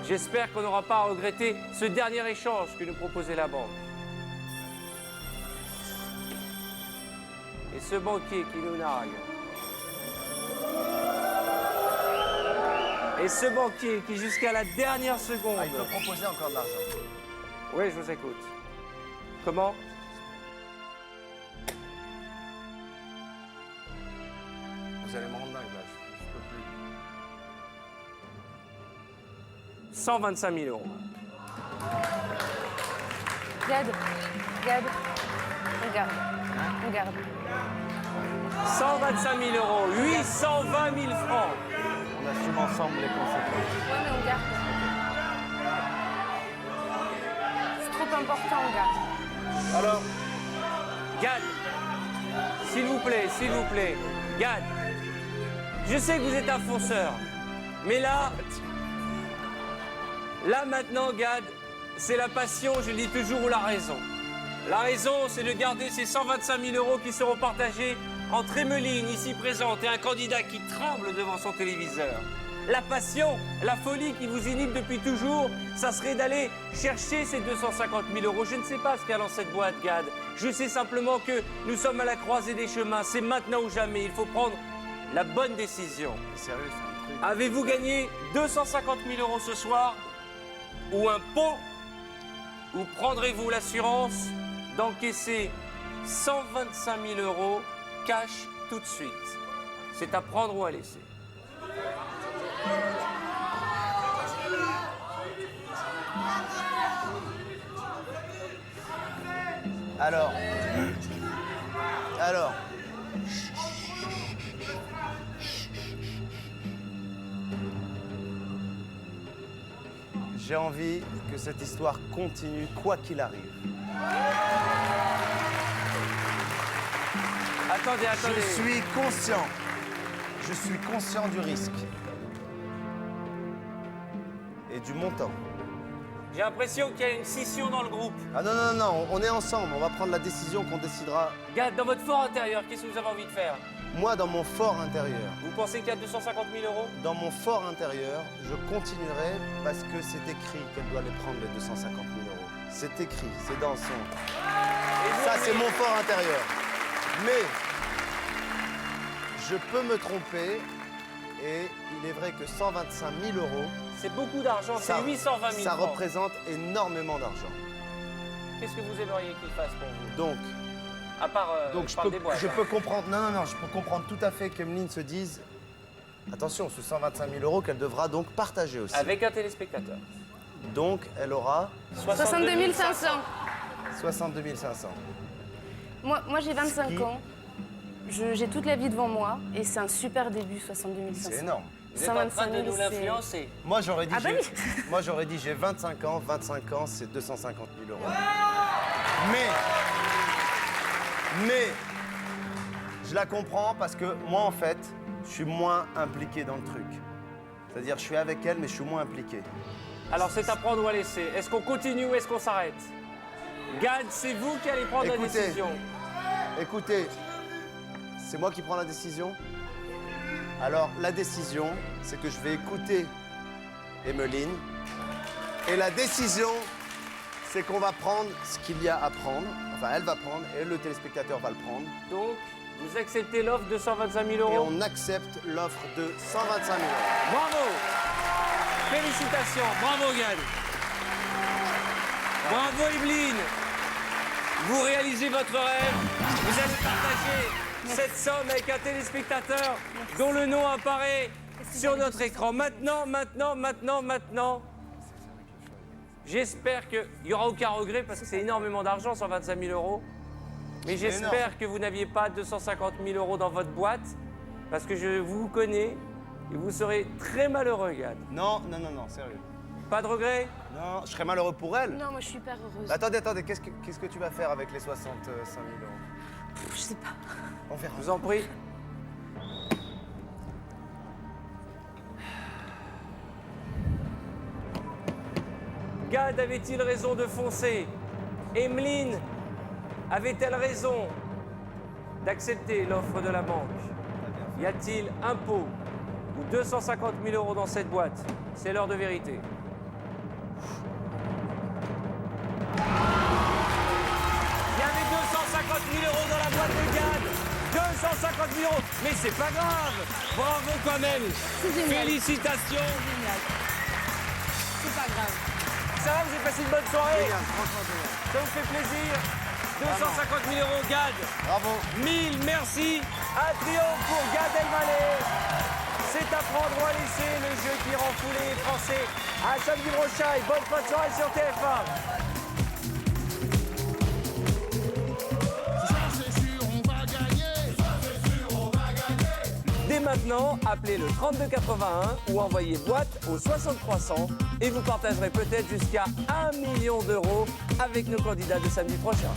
[SPEAKER 1] J'espère qu'on n'aura pas à regretter ce dernier échange que nous proposait la banque. Et ce banquier qui nous nargue. Et ce banquier qui, jusqu'à la dernière seconde...
[SPEAKER 13] Ah, il peut proposer encore de l'argent.
[SPEAKER 1] Oui, je vous écoute. Comment?
[SPEAKER 13] Vous allez me rendre dingue, là. Je peux plus.
[SPEAKER 1] 125 000 €.
[SPEAKER 5] Gad, on garde. On garde.
[SPEAKER 1] 125 000 €, 820 000 francs.
[SPEAKER 13] On assume ensemble les conséquences.
[SPEAKER 5] Ouais, mais on garde. C'est trop important, on garde.
[SPEAKER 13] Alors,
[SPEAKER 1] Gad, s'il vous plaît, Gad, je sais que vous êtes un fonceur, mais là maintenant, Gad, c'est la passion, je le dis toujours, ou la raison. La raison, c'est de garder ces 125 000 € qui seront partagés entre Emeline, ici présente, et un candidat qui tremble devant son téléviseur. La passion, la folie qui vous inhibe depuis toujours, ça serait d'aller chercher ces 250 000 €. Je ne sais pas ce qu'il y a dans cette boîte, Gad. Je sais simplement que nous sommes à la croisée des chemins. C'est maintenant ou jamais. Il faut prendre la bonne décision.
[SPEAKER 13] sérieux, c'est un truc.
[SPEAKER 1] Avez-vous gagné 250 000 € ce soir ou un pot? Ou prendrez-vous l'assurance d'encaisser 125 000 € cash tout de suite? C'est à prendre ou à laisser.
[SPEAKER 13] Alors, j'ai envie que cette histoire continue quoi qu'il arrive.
[SPEAKER 1] Attendez.
[SPEAKER 13] Je suis conscient du risque et du montant.
[SPEAKER 1] J'ai l'impression qu'il y a une scission dans le groupe.
[SPEAKER 13] Ah non, on est ensemble, on va prendre la décision qu'on décidera.
[SPEAKER 1] Gad, dans votre fort intérieur, qu'est-ce que vous avez envie de faire?
[SPEAKER 13] Moi, dans mon fort intérieur,
[SPEAKER 1] Vous pensez qu'il y a 250 000 euros?
[SPEAKER 13] dans mon fort intérieur, je continuerai parce que c'est écrit qu'elle doit les prendre, les 250 000 euros. C'est écrit, c'est dans son... Ça, c'est mon fort intérieur. Mais je peux me tromper et il est vrai que 125 000 euros...
[SPEAKER 1] C'est beaucoup d'argent, c'est 820 000
[SPEAKER 13] Ça
[SPEAKER 1] francs.
[SPEAKER 13] représente énormément d'argent.
[SPEAKER 1] Qu'est-ce que vous aimeriez qu'il fasse pour vous?
[SPEAKER 13] Donc,
[SPEAKER 1] À part,
[SPEAKER 13] je
[SPEAKER 1] parle des boîtes.
[SPEAKER 13] peux comprendre... Non, je peux comprendre tout à fait qu'Emeline se dise... Attention, ce 125 000 euros qu'elle devra donc partager aussi.
[SPEAKER 1] Avec un téléspectateur.
[SPEAKER 13] Donc, elle aura...
[SPEAKER 5] 62 500.
[SPEAKER 13] 62 500.
[SPEAKER 5] Moi j'ai 25 ans. J'ai toute la vie devant moi et c'est un super début, 62 500.
[SPEAKER 13] C'est énorme.
[SPEAKER 1] Vous êtes en train de
[SPEAKER 5] 000,
[SPEAKER 1] nous
[SPEAKER 5] c'est-
[SPEAKER 1] l'influencer.
[SPEAKER 13] Moi, j'aurais dit,
[SPEAKER 5] Ah bah oui.
[SPEAKER 13] moi, j'aurais dit j'ai 25 ans, c'est 250 000 euros. Mais, je la comprends parce que moi, en fait, je suis moins impliqué dans le truc. C'est-à-dire, je suis avec elle, mais je suis moins impliqué.
[SPEAKER 1] Alors c'est à prendre ou à laisser. Est-ce qu'on continue ou est-ce qu'on s'arrête? Gad, c'est vous qui allez prendre la décision.
[SPEAKER 13] Écoutez, c'est moi qui prends la décision. Alors, la décision, c'est que je vais écouter Emeline. Et la décision, c'est qu'on va prendre ce qu'il y a à prendre. Enfin, elle va prendre et le téléspectateur va le prendre.
[SPEAKER 1] Donc, vous acceptez l'offre de 125 000
[SPEAKER 13] Et
[SPEAKER 1] euros?
[SPEAKER 13] on accepte l'offre de 125 000 euros.
[SPEAKER 1] Bravo! Félicitations, bravo Gad! Bravo Evelyne! Vous réalisez votre rêve, vous allez partager cette somme avec un téléspectateur dont le nom apparaît sur notre écran. Maintenant, j'espère qu'il n'y aura aucun regret parce que c'est énormément d'argent, 125 000 euros. Mais j'espère que vous n'aviez pas 250 000 euros dans votre boîte parce que je vous connais et vous serez très malheureux, Gad.
[SPEAKER 13] Non, sérieux.
[SPEAKER 1] Pas de regret?
[SPEAKER 13] Non, je serais malheureux pour elle.
[SPEAKER 5] Non, moi je suis hyper heureuse.
[SPEAKER 13] Attendez, qu'est-ce que tu vas faire avec les 65 000 euros?
[SPEAKER 5] Je sais pas.
[SPEAKER 13] On verra.
[SPEAKER 1] Je vous en prie. Gad avait-il raison de foncer? Emeline avait-elle raison d'accepter l'offre de la banque? Y a-t-il un pot ou 250 000 euros dans cette boîte? C'est l'heure de vérité. Il y avait 250 000 euros dans la boîte de Gad. 250 000 euros. Mais c'est pas grave. Bravo quand même. Félicitations.
[SPEAKER 5] C'est pas grave.
[SPEAKER 1] Ça va, vous avez passé une bonne soirée?
[SPEAKER 13] Génial, franchement génial.
[SPEAKER 1] Ça vous fait plaisir? 250 000 euros, Gad.
[SPEAKER 13] Bravo.
[SPEAKER 1] 1000, merci. Un triomphe pour Gad Elmaleh. C'est à prendre ou à laisser, le jeu qui rend fou les Français. À samedi prochain et bonne fin de soirée sur TF1. Dès maintenant, appelez le 3281 ou envoyez boîte au 6300 et vous partagerez peut-être jusqu'à 1 million d'euros avec nos candidats de samedi prochain.